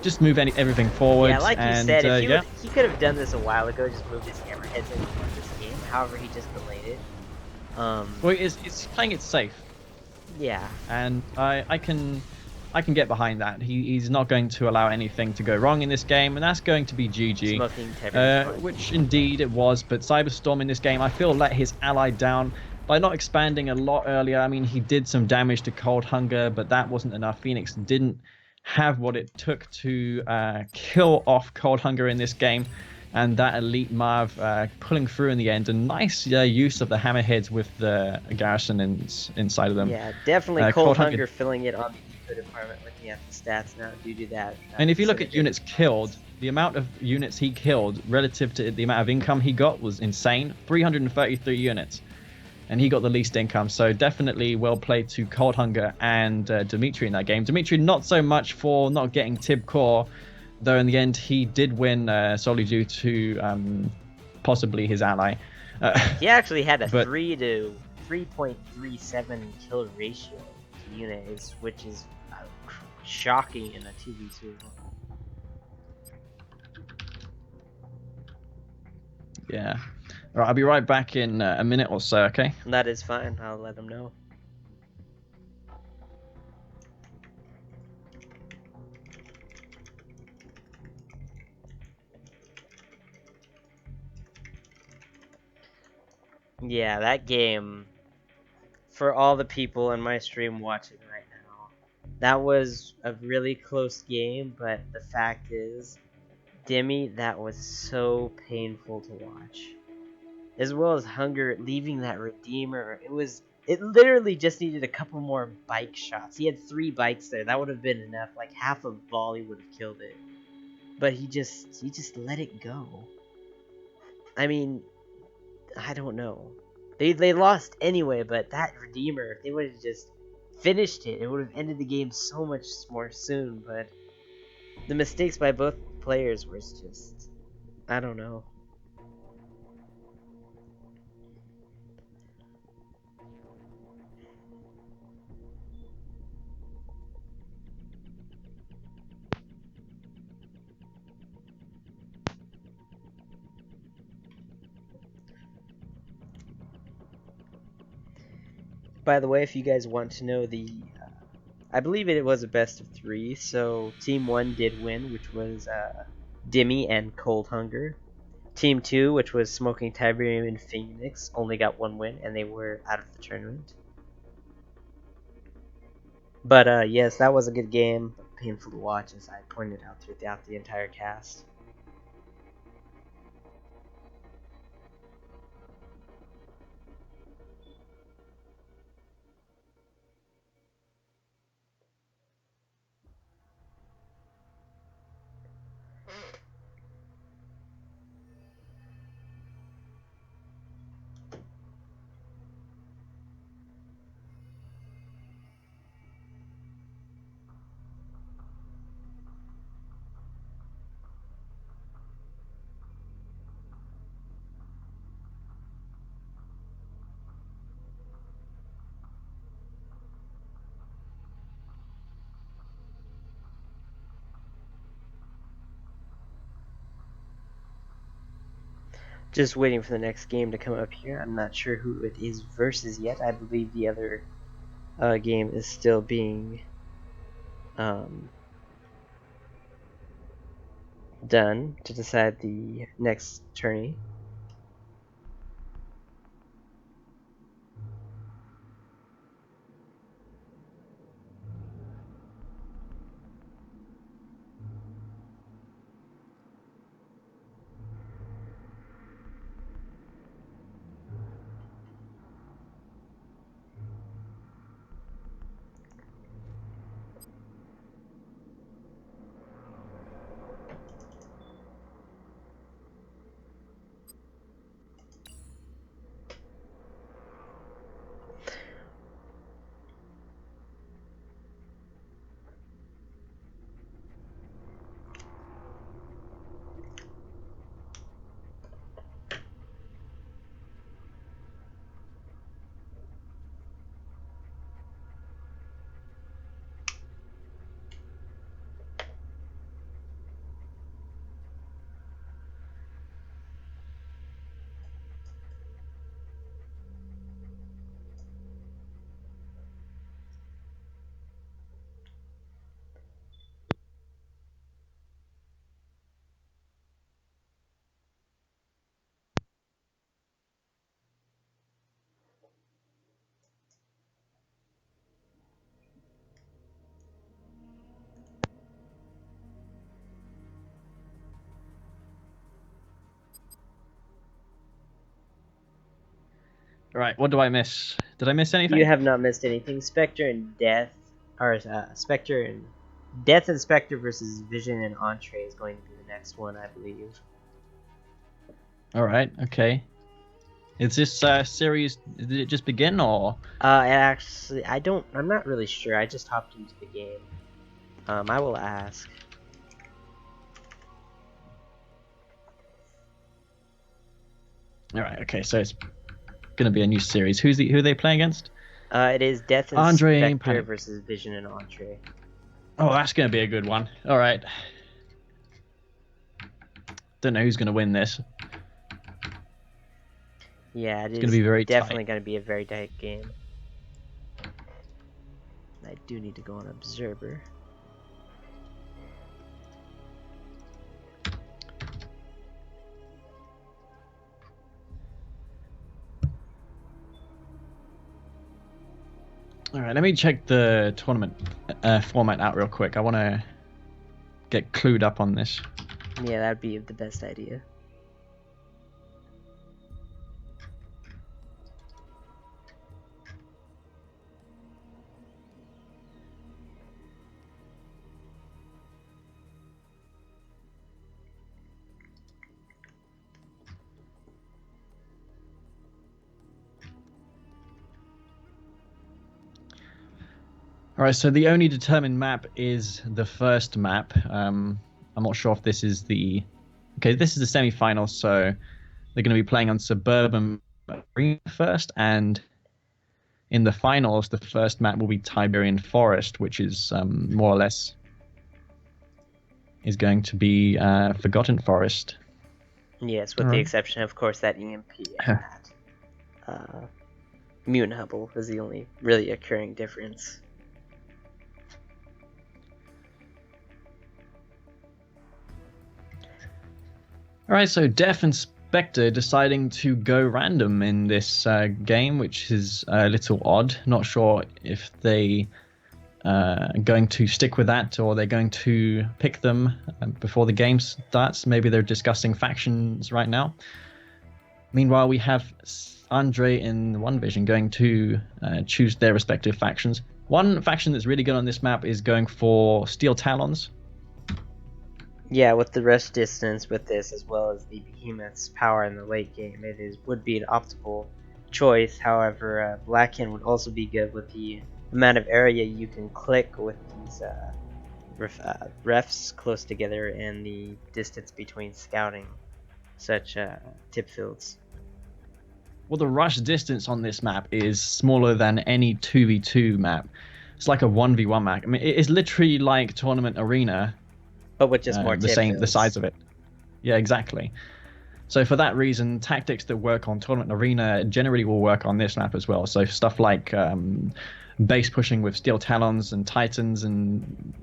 just move everything forward. Yeah, like you said, if he could have done this a while ago, just moved his hammerheads in this game. However, he just delayed it. Well, it's playing it safe. Yeah. And I can get behind that. He's not going to allow anything to go wrong in this game, and that's going to be GG. Which indeed it was, but Cyberstorm in this game, I feel, let his ally down by not expanding a lot earlier. I mean, he did some damage to Cold Hunger, but that wasn't enough. Phoenix didn't have what it took to kill off Cold Hunger in this game, and that Elite Marv pulling through in the end. A nice use of the hammerheads with the garrison inside of them. Yeah, definitely Cold Hunger filling it on the department, looking at the stats now due to that. And if you look at units killed, the amount of units he killed relative to the amount of income he got was insane. 333 units. And he got the least income, so definitely well played to Cold Hunger and Dimitri in that game. Dimitri not so much for not getting Tib Core, though in the end he did win solely due to possibly his ally. He actually had a 3 to 3.37 kill ratio to units, which is shocking in a 2v2. Yeah. All right, I'll be right back in a minute or so, okay? That is fine. I'll let him know. Yeah, that game, for all the people in my stream watching right now, that was a really close game, but the fact is, Demi, that was so painful to watch. As well as Hunger leaving that Redeemer, it literally just needed a couple more bike shots. He had 3 bikes there, that would have been enough, like half a volley would have killed it. But he just let it go. I mean, I don't know. They lost anyway, but that Redeemer, if they would have just finished it, it would have ended the game so much more soon, but the mistakes by both players was just, I don't know. by the way, if you guys want to know the, I believe it was a best of 3. So Team 1 did win, which was Dimmy and Cold Hunger. Team 2, which was Smoking Tiberium and Phoenix, only got 1 win, and they were out of the tournament. But yes, that was a good game. Painful to watch, as I pointed out throughout the entire cast. Just waiting for the next game to come up here. I'm not sure who it is versus yet. I believe the other game is still being done to decide the next tourney. Right, what do I miss? Did I miss anything? You have not missed anything. Spectre and Death, or Spectre and Death and Spectre versus Vision and Entree is going to be the next one, I believe. All right, okay. Is this series, did it just begin, or? Actually, I'm not really sure. I just hopped into the game. I will ask. All right, okay, so it's gonna be a new series. Who are they playing against? It is Death and Andre Spectre Panic. versus Vision and Entree. Oh, that's gonna be a good one. All right. Don't know who's gonna win this. Yeah, it's gonna be very definitely tight. going to be a very tight game. I do need to go on Observer. All right, let me check the tournament format out real quick. I want to get clued up on this. Yeah, that'd be the best idea. All right, so the only determined map is the first map. I'm not sure if this is the... Okay, this is the semi-final, so they're going to be playing on Suburban Arena first, and in the finals, the first map will be Tiberian Forest, which is more or less is going to be Forgotten Forest. Yes, with the exception, of course, that EMP and that Mutant Hubble is the only really occurring difference. All right, so Def and Spectre deciding to go random in this game, which is a little odd. Not sure if they going to stick with that or they're going to pick them before the game starts. Maybe they're discussing factions right now. Meanwhile, we have Andre in One Vision going to choose their respective factions. One faction that's really good on this map is going for Steel Talons. Yeah, with the rush distance with this, as well as the Behemoth's power in the late game, would be an optimal choice. However, Blackhand would also be good with the amount of area you can click with these refs close together and the distance between scouting such tip fields. Well, the rush distance on this map is smaller than any 2v2 map. It's like a 1v1 map. I mean, it is literally like Tournament Arena, but with just more the size of it. Yeah, exactly. So for that reason, tactics that work on Tournament Arena generally will work on this map as well. So stuff like base pushing with Steel Talons and Titans and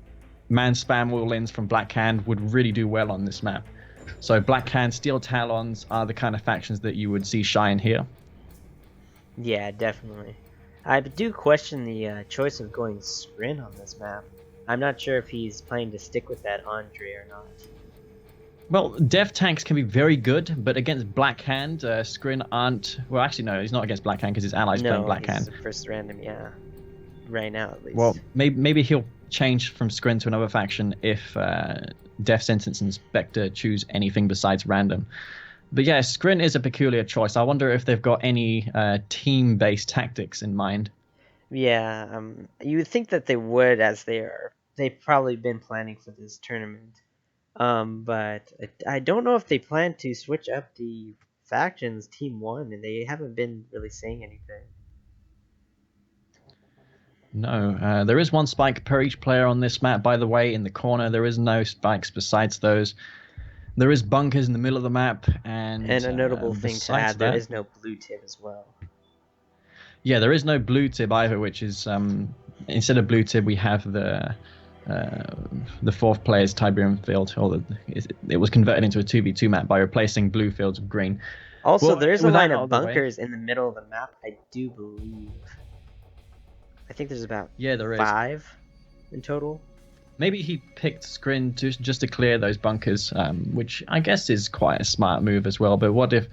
man spam all-ins from Black Hand would really do well on this map. So Black Hand, Steel Talons are the kind of factions that you would see shine here. Yeah, definitely. I do question the choice of going Scrin on this map. I'm not sure if he's planning to stick with that Andre or not. Well, Dev tanks can be very good, but against Black Hand, Scrin aren't... Well, actually, no, he's not against Black Hand because his ally's playing Black Hand. No, he's first random, yeah. Right now, at least. Well, maybe he'll change from Scrin to another faction if Death Sentence and Spectre choose anything besides random. But yeah, Scrin is a peculiar choice. I wonder if they've got any team-based tactics in mind. Yeah, you would think that they would, as they've probably been planning for this tournament. But I don't know if they plan to switch up the factions Team 1, and they haven't been really saying anything. No, there is one spike per each player on this map, by the way. In the corner, there is no spikes besides those. There is bunkers in the middle of the map, and a notable thing to add, there is no blue tip as well. Yeah, there is no blue tip either, which is instead of blue tip, we have the fourth player's Tiberium field, or it was converted into a 2v2 map by replacing blue fields with green. Also, well, there's a line of bunkers in the middle of the map, I do believe. I think there's about there is 5 in total. Maybe he picked Scrin just to clear those bunkers, which I guess is quite a smart move as well. But what if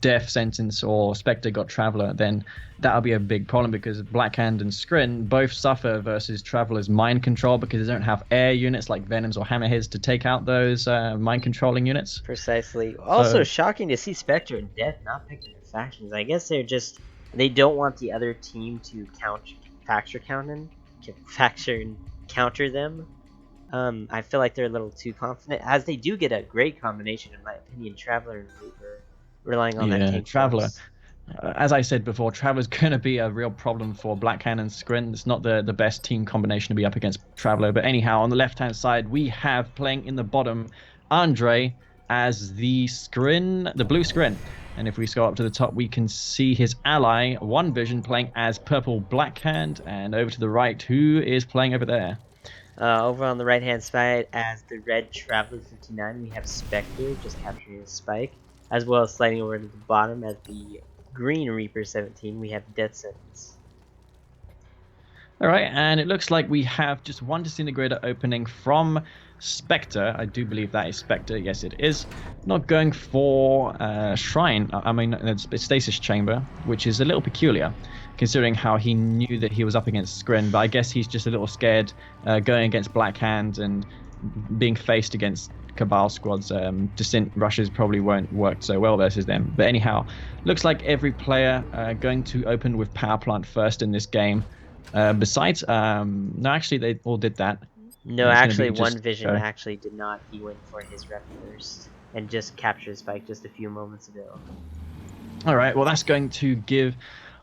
Death Sentence or Spectre got Traveler? Then that'll be a big problem because Blackhand and Scrin both suffer versus Traveler's mind control because they don't have air units like Venoms or Hammerheads to take out those mind controlling units. Precisely. Also, shocking to see Spectre and Death not picking their factions. I guess they don't want the other team to counter them. I feel like they're a little too confident, as they do get a great combination, in my opinion, Traveler and Reaper, relying on that tank Traveler. As I said before, Traveler's going to be a real problem for Blackhand and Scrin. It's not the best team combination to be up against Traveler. But anyhow, on the left-hand side, we have, playing in the bottom, Andre as the blue Scrin. And if we scroll up to the top, we can see his ally, One Vision, playing as purple Blackhand. And over to the right, who is playing over there? Over on the right hand side, as the red Traveler 59, we have Spectre just capturing a spike, as well as sliding over to the bottom as the green Reaper 17, we have Death Sentence. Alright, and it looks like we have just one Disintegrator opening from Spectre. I do believe that is Spectre. Yes, it is. Not going for Shrine. It's Stasis Chamber, which is a little peculiar, considering how he knew that he was up against Scrin. But I guess he's just a little scared going against Black Hand and being faced against Cabal squads. Descent rushes probably won't work so well versus them. But anyhow, looks like every player going to open with Power Plant first in this game. Besides, no, actually they all did that. No, actually, One Vision actually did not. He went for his rep first and just captured Spike just a few moments ago. All right, well, that's going to give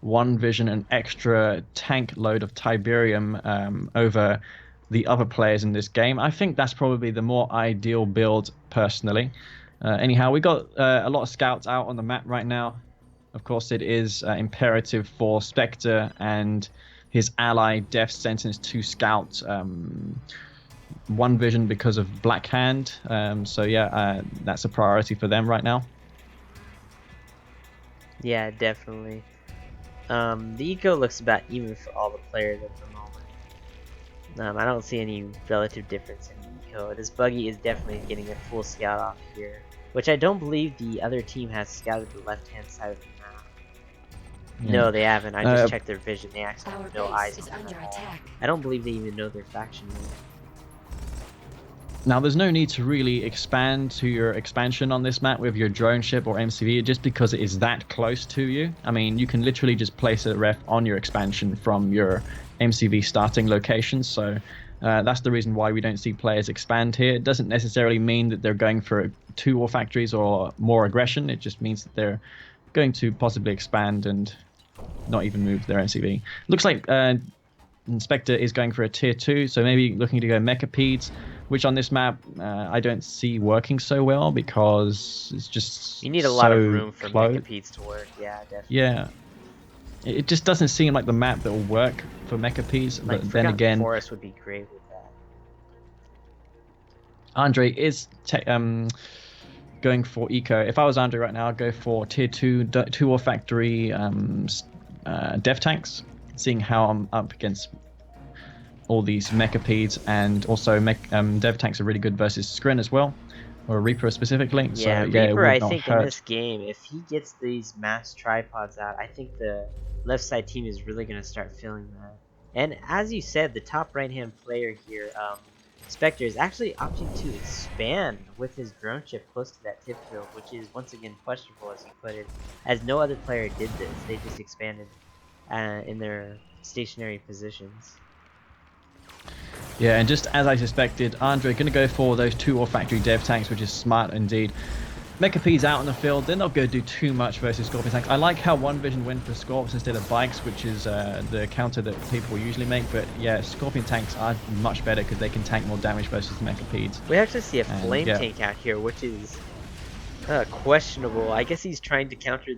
One Vision an extra tank load of Tiberium over the other players in this game. I think that's probably the more ideal build, personally. Anyhow, we got a lot of scouts out on the map right now. Of course, it is imperative for Spectre and his ally Death Sentence to scout One Vision because of Black Hand. So yeah, that's a priority for them right now. Yeah, definitely. The eco looks about even for all the players at the moment. I don't see any relative difference in eco. This buggy is definitely getting a full scout off here, which I don't believe the other team has scouted the left-hand side of the map. Yeah. No, they haven't. I just checked their vision. They actually Our have no base eyes is on them under at all. attack. I don't believe they even know their faction name. Now, there's no need to really expand to your expansion on this map with your drone ship or MCV just because it is that close to you. I mean, you can literally just place a ref on your expansion from your MCV starting location. So that's the reason why we don't see players expand here. It doesn't necessarily mean that they're going for 2 war factories or more aggression. It just means that they're going to possibly expand and not even move their MCV. Looks like Spectre is going for a tier 2, so maybe looking to go Mechapeds, which on this map I don't see working so well because it's just You need a so lot of room for close. Mechapedes to work. Yeah, definitely. Yeah, it just doesn't seem like the map that will work for Mechapeds. Like, But then Forgotten again, Forest would be great with that. Andre is going for eco. If I was Andre right now, I'd go for tier 2 war factory dev tanks, seeing how I'm up against all these Mechapeds, and also dev tanks are really good versus Skrin as well, or Reaper specifically. Yeah, So yeah, it Reaper, would I not think in hurt. this game, if he gets these mass tripods out, I think the left side team is really going to start feeling that. And as you said, the top right-hand player here, Spectre, is actually opting to expand with his drone ship close to that tip field, which is once again questionable, as you put it, as no other player did this. They just expanded in their stationary positions. Yeah, and just as I suspected, Andre going to go for those 2 war factory dev tanks, which is smart indeed. Mechapeds out in the field, they're not going to do too much versus Scorpion tanks. I like how One Vision went for Scorps instead of bikes, which is the counter that people usually make. But yeah, Scorpion tanks are much better because they can tank more damage versus Mechapeds. We actually see a flame tank out here, which is questionable. I guess he's trying to counter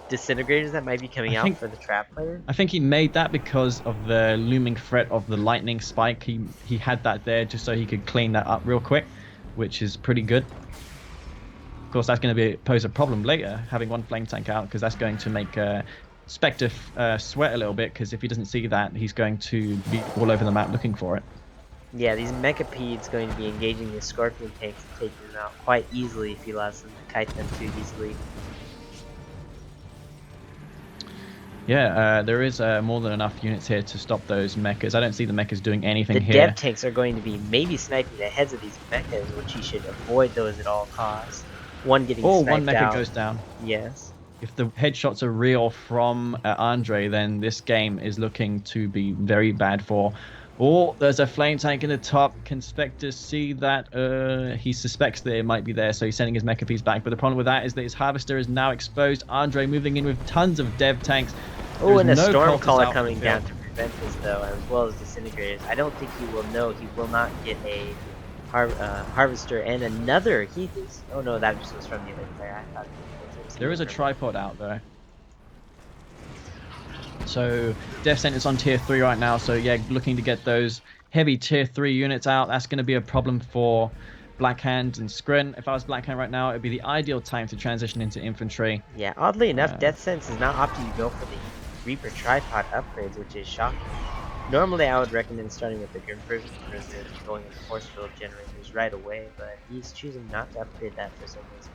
disintegrators that might be coming out for the trap player. I think he made that because of the looming threat of the lightning spike. He had that there just so he could clean that up real quick, which is pretty good. Of course, that's going to pose a problem later, having one flame tank out, because that's going to make Spectre sweat a little bit, because if he doesn't see that, he's going to be all over the map looking for it. Yeah, these Mechapedes going to be engaging the Scorpion tanks and taking them out quite easily if he allows them to kite them too easily. Yeah, there is more than enough units here to stop those mechas. I don't see the mechas doing anything here. The dev tanks are going to be maybe sniping the heads of these mechas, which he should avoid those at all costs. One getting sniped one mecha out. goes down. Yes. If the headshots are real from Andre, then this game is looking to be very bad for. Oh, there's a flame tank in the top. Can Spectre see that? He suspects that it might be there, so he's sending his mecha piece back. But the problem with that is that his harvester is now exposed. Andre moving in with tons of dev tanks. Oh, and a no storm cultists caller out coming in the down field. to prevent this, though, as well as disintegrators. I don't think he will know. He will not get a harvester and another. He thinks. Oh no, that just was from the other player. I thought it was There is a tripod out though. So Death Sentence on tier 3 right now. So yeah, looking to get those heavy tier 3 units out. That's going to be a problem for Black Hand and Skrin. If I was Black Hand right now, it'd be the ideal time to transition into infantry. Yeah, oddly enough, Death Sentence is not opting to go for the Reaper tripod upgrades, which is shocking. Normally, I would recommend starting with the Grim Prison and going into force field generators right away, but he's choosing not to upgrade that for some reason.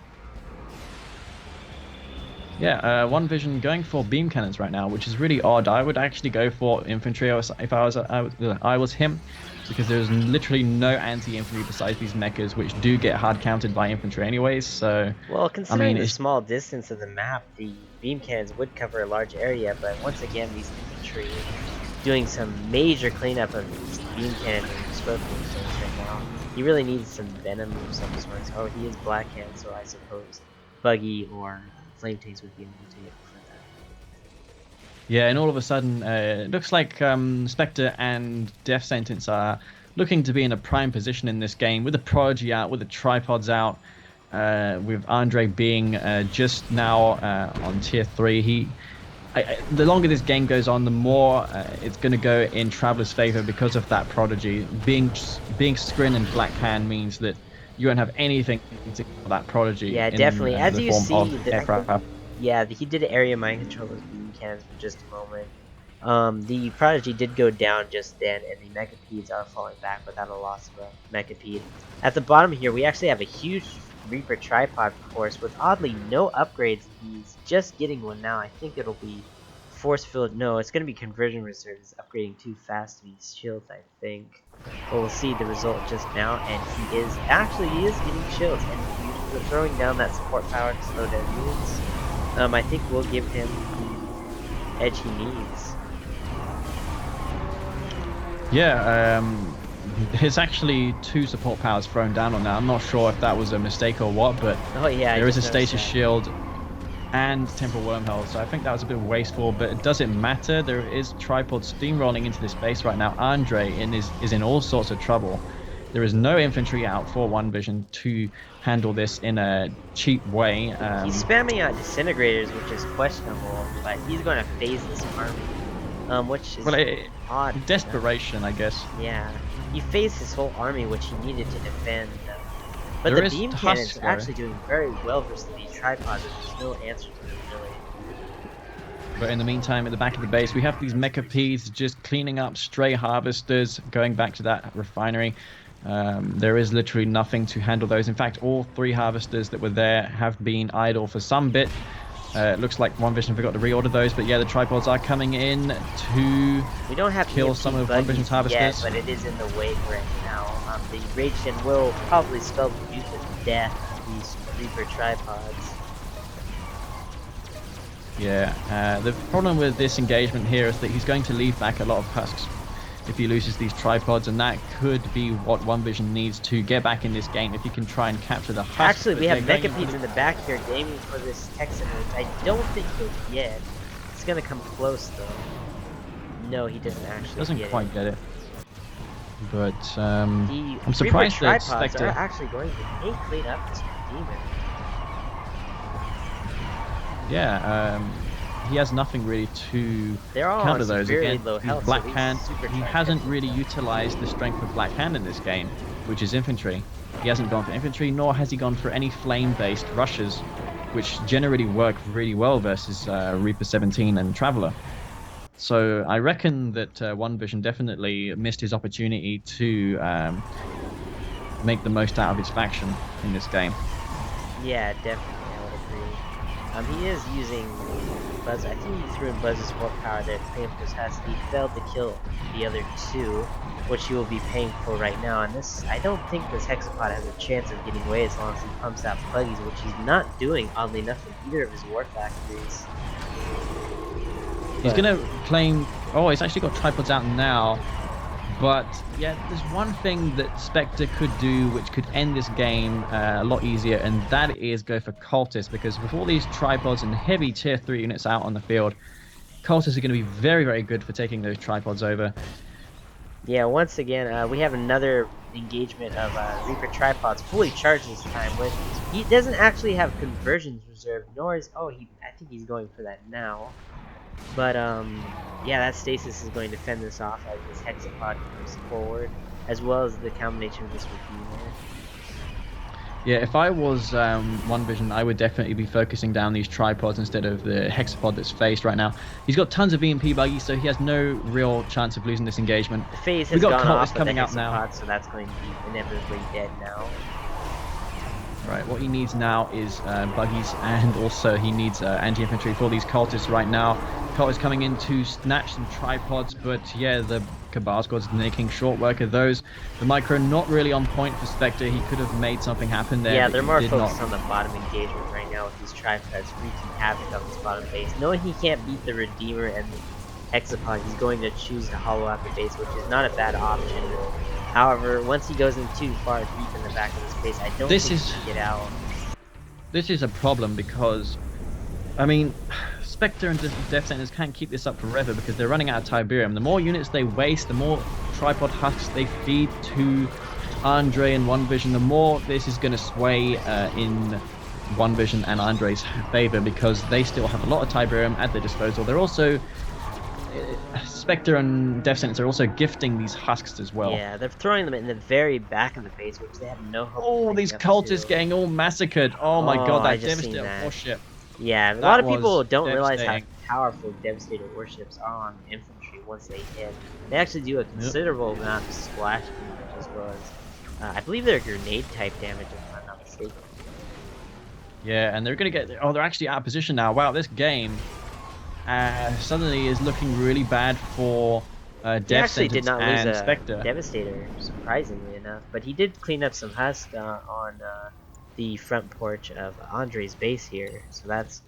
Yeah, One Vision going for beam cannons right now, which is really odd. I would actually go for infantry if I was him, because there's literally no anti-infantry besides these mechas, which do get hard countered by infantry anyways. So well, considering I mean, the small distance of the map, the beam cannons would cover a large area, but once again, these infantry doing some major cleanup of these beam cannons and scorpion things right now. He really needs some venom of some sort. Oh, he is Black Hand, so I suppose buggy or flame tanks would be able to get for that. yeah, and all of a sudden, it looks like Spectre and Death Sentence are looking to be in a prime position in this game with the Prodigy out, with the tripods out. with Andre being just now on tier 3. The longer this game goes on, the more it's going to go in Traveler's favor because of that prodigy. Being Scrin and Black Hand means that you won't have anything to kill that prodigy Yeah, in definitely. As the you form see, of I think, aircraft. yeah, he did area mind control those beam cannons for just a moment. The Prodigy did go down just then, and the Mechapeds are falling back without a loss of a Mechapede. At the bottom here, we actually have a huge Reaper tripod course with oddly no upgrades. He's just getting one now. I think it'll be force field. No, it's going to be conversion reserves upgrading too fast to these shields, I think. But we'll see the result just now, and he is getting shields, and he's throwing down that support power to slow down units. I think we'll give him the edge he needs. Yeah, there's actually 2 support powers thrown down on that. I'm not sure if that was a mistake or what, but Oh yeah, there is a stasis shield and temporal wormhole, so I think that was a bit wasteful, but it doesn't matter. There is tripod steamrolling into this base right now. Andre is in all sorts of trouble. There is no infantry out for One Vision to handle this in a cheap way. He's spamming out disintegrators, which is questionable, but he's going to phase this army, which is odd. Desperation, I guess. Yeah, he phased his whole army, which he needed to defend. But There the is beam cannons Husker. are actually doing very well versus these tripods, and there's no answer to them, really. But in the meantime, at the back of the base, we have these Mechapedes just cleaning up stray harvesters, going back to that refinery. There is literally nothing to handle those. In fact, all 3 harvesters that were there have been idle for some bit. It looks like One Vision forgot to reorder those, but yeah, the tripods are coming in to We don't have kill EMP some of One Vision's harvesters. yet, but it is in the wake right now. The Rage Gen will probably spell the use of death of these Reaper tripods. Yeah, the problem with this engagement here is that he's going to leave back a lot of husks if he loses these tripods, and that could be what One Vision needs to get back in this game if he can try and capture the husks. Actually, we have Mechapedes in the back here aiming for this Texan, which I don't think he'll get. It's gonna come close though. No, he doesn't actually Doesn't get quite it. get it. But The I'm surprised Reaper that tripods Spectre are actually going to clean up this demon. Yeah, he has nothing really to They're all counter on those. severely Again, low he's health, Black so these Hand, super he tripods- hasn't really utilized the strength of Black Hand in this game, which is infantry. He hasn't gone for infantry, nor has he gone for any flame-based rushes, which generally work really well versus Reaper 17 and Traveler. So I reckon that One Vision definitely missed his opportunity to make the most out of his faction in this game. Yeah, definitely, I would agree. He is using Buzz. I think he threw in Buzz's support power there to pay him for his husks. He failed to kill the other 2, which he will be paying for right now. And this, I don't think this Hexapod has a chance of getting away as long as he pumps out Buggies, which he's not doing, oddly enough, in either of his war factories. He's going to claim... Oh, he's actually got tripods out now. But, yeah, there's one thing that Spectre could do which could end this game a lot easier, and that is go for Cultists, because with all these tripods and heavy tier 3 units out on the field, Cultists are going to be very, very good for taking those tripods over. Yeah, once again, we have another engagement of Reaper tripods fully charged this time. With he doesn't actually have conversions reserved, nor is I think he's going for that now. But yeah, that stasis is going to fend this off as this Hexapod moves forward, as well as the combination of this Redeemer. Yeah, if I was One Vision, I would definitely be focusing down these tripods instead of the Hexapod that's faced right now. He's got tons of EMP buggies, so he has no real chance of losing this engagement. The phase has We got gone Cultists off coming with out the now. Hexapod, so that's going to be inevitably dead now. Right, what he needs now is buggies, and also he needs anti-infantry for these cultists right now. Cultists coming in to snatch some tripods, but yeah, the Cabal squad's making short work of those. The micro not really on point for Spectre. He could have made something happen there. Yeah, but they're he more did focused not. on the bottom engagement right now with these tripods wreaking havoc on this bottom base. Knowing he can't beat the Redeemer and the Hexapod, he's going to choose to hollow out the base, which is not a bad option. However, once he goes in too far deep in the back of this base, I don't think he can get out. This is a problem because, I mean, Spectre and Death Sentence can't keep this up forever because they're running out of Tiberium. The more units they waste, the more tripod husks they feed to Andre and One Vision, the more this is going to sway in One Vision and Andre's favor, because they still have a lot of Tiberium at their disposal. They're also Spectre and Death Sentence are also gifting these husks as well. Yeah, they're throwing them in the very back of the base, which they have no hope. Oh, these cultists getting all massacred. Oh my god, I that just seen Devastator that. warship. Yeah, a That lot of was people don't realize how devastating. powerful Devastator warships are on infantry once they hit. They actually do a considerable amount of splash damage, as well as I believe they're grenade type damage, if I'm not mistaken. Yeah, and they're gonna get. Oh, they're actually out of position now. Wow, this game suddenly is looking really bad for He Death actually did Sentence not lose and a Spectre. Devastator, surprisingly enough, but he did clean up some husk on the front porch of Andre's base here, so that's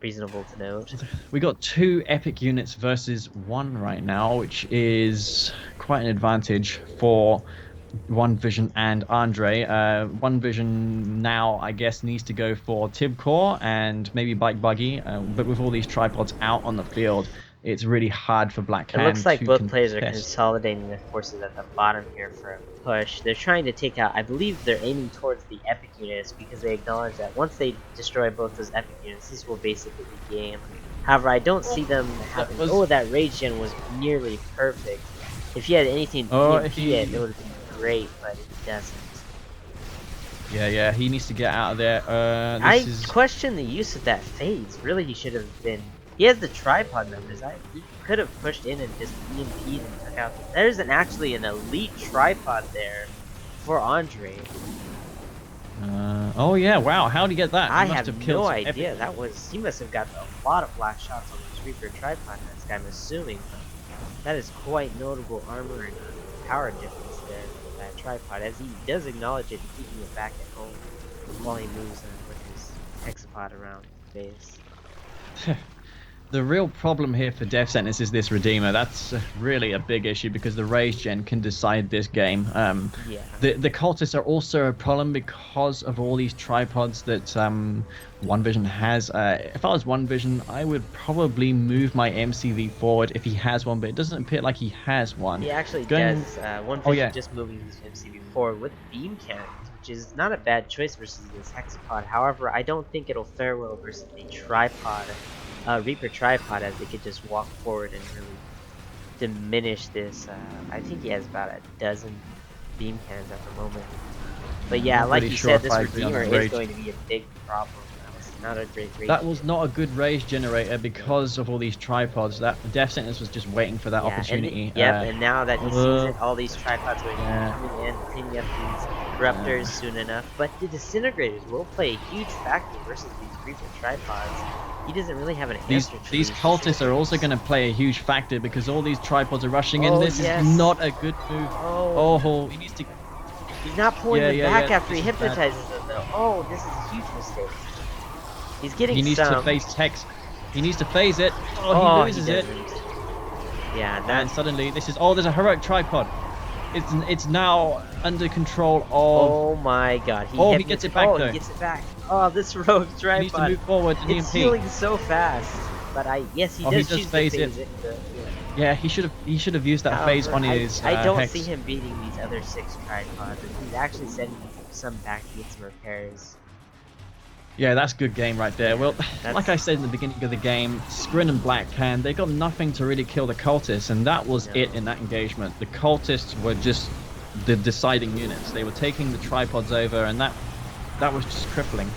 reasonable to note. We got 2 epic units versus 1 right now, which is quite an advantage for One Vision and Andre. One Vision now, I guess, needs to go for Tibcore and maybe Bike Buggy, but with all these tripods out on the field, it's really hard for Black It Hand looks like to both players are contest. consolidating their forces at the bottom here for a push. They're trying to take out, I believe they're aiming towards the epic units because they acknowledge that once they destroy both those epic units, this will basically be game. However, I don't see them having, that rage gen was nearly perfect. If he had anything to PMP it would have been great, but it doesn't. Yeah, he needs to get out of there. I question the use of that phase. Really, he should have been. He has the tripod numbers. He could have pushed in and just EMP'd and took out. There's actually an elite tripod there for Andre. Oh yeah, wow! How did he get that? I have no idea. He must have got a lot of black shots on this Reaper tripod mask, I'm assuming. That is quite notable armor and power difference there with that tripod, as he does acknowledge it, keeping it back at home while he moves with his hexapod around the base. The real problem here for Death Sentence is this Redeemer. That's really a big issue because the Rage Gen can decide this game. Yeah. The cultists are also a problem because of all these tripods that One Vision has. If I was One Vision, I would probably move my MCV forward if he has one, but it doesn't appear like he has one. He actually does. One Vision just moving his MCV forward with beam cannons, which is not a bad choice versus this hexapod. However, I don't think it'll fare well versus the tripod. Reaper tripod, as they could just walk forward and really diminish this. I think he has about a dozen beam cannons at the moment. But yeah, like you said, this Redeemer is going to be a big problem. It's not a great rage. That was not a good rage generator because of all these tripods. That Death Sentence was just waiting for that opportunity. And now that he sees it, all these tripods are coming in, cleaning up these disruptors soon enough. But the disintegrators will play a huge factor versus these Reaper tripods. He doesn't really have an answer to these cultists are also going to play a huge factor because all these tripods are rushing in. This is not a good move. He needs to. He's not pulling them back after he hypnotizes them, though. Oh, this is a huge mistake. He's getting. He needs to phase Hex. He needs to phase it. Oh, he loses it. Yeah, and suddenly this is. Oh, there's a heroic tripod. It's now under control of. Oh my god! He gets it back though. He gets it back. Oh, this rogue tripod. He needs to move forward. It's healing so fast. But he does choose phase to phase it. Yeah, he should have used that phase on his. I don't Hex. see him beating these other 6 tripods. He's actually sending some back to get some repairs. Yeah, that's good game right there. Well, like I said in the beginning of the game, Skrin and Black Hand, they got nothing to really kill the cultists, and that was it in that engagement. The cultists were just the deciding units. They were taking the tripods over, and that was just crippling.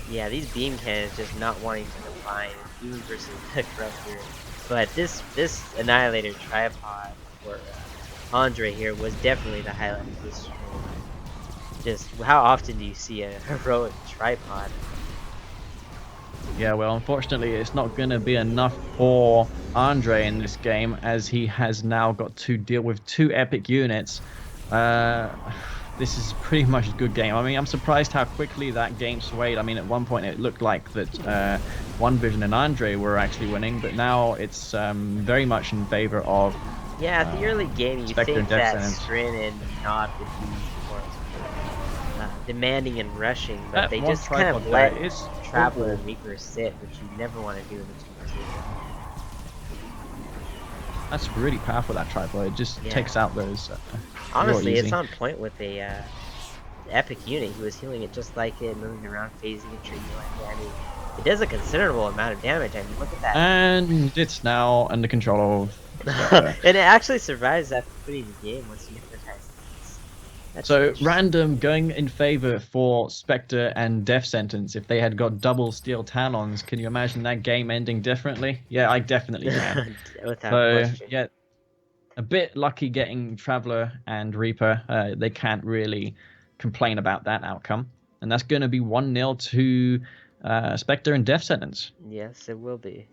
Yeah, these beam cannons just not wanting to combine, even versus the Corruptor. But this Annihilator tripod for Andre here was definitely the highlight of this stream. Just how often do you see a heroic tripod? Yeah, well, unfortunately, it's not going to be enough for Andre in this game, as he has now got to deal with 2 epic units. This is pretty much a good game. I mean, I'm surprised how quickly that game swayed. I mean, at one point it looked like that One Vision and Andre were actually winning, but now it's very much in favor of. Yeah, at the early game, you think that Skrin and Nod would be more demanding and rushing, but they just kind of let Traveler and Reaper sit, which you never want to do in the 2 position. That's really powerful, that tripod. It just takes out those Real Honestly, it's easy. on point with a epic unit. He was healing it just like it, moving around, phasing and treating it like it. I mean, it does a considerable amount of damage. I mean, look at that. And it's now under control of Spectre. And it actually survives after quitting the game once you hypnotize things. That's So nice. random going in favor for Spectre and Death Sentence. If they had got double steel talons, can you imagine that game ending differently? Yeah, I definitely can. Without So question. yeah, a bit lucky getting Traveler and Reaper. They can't really complain about that outcome. And that's going to be 1-0 to Spectre and Death Sentence. Yes, it will be.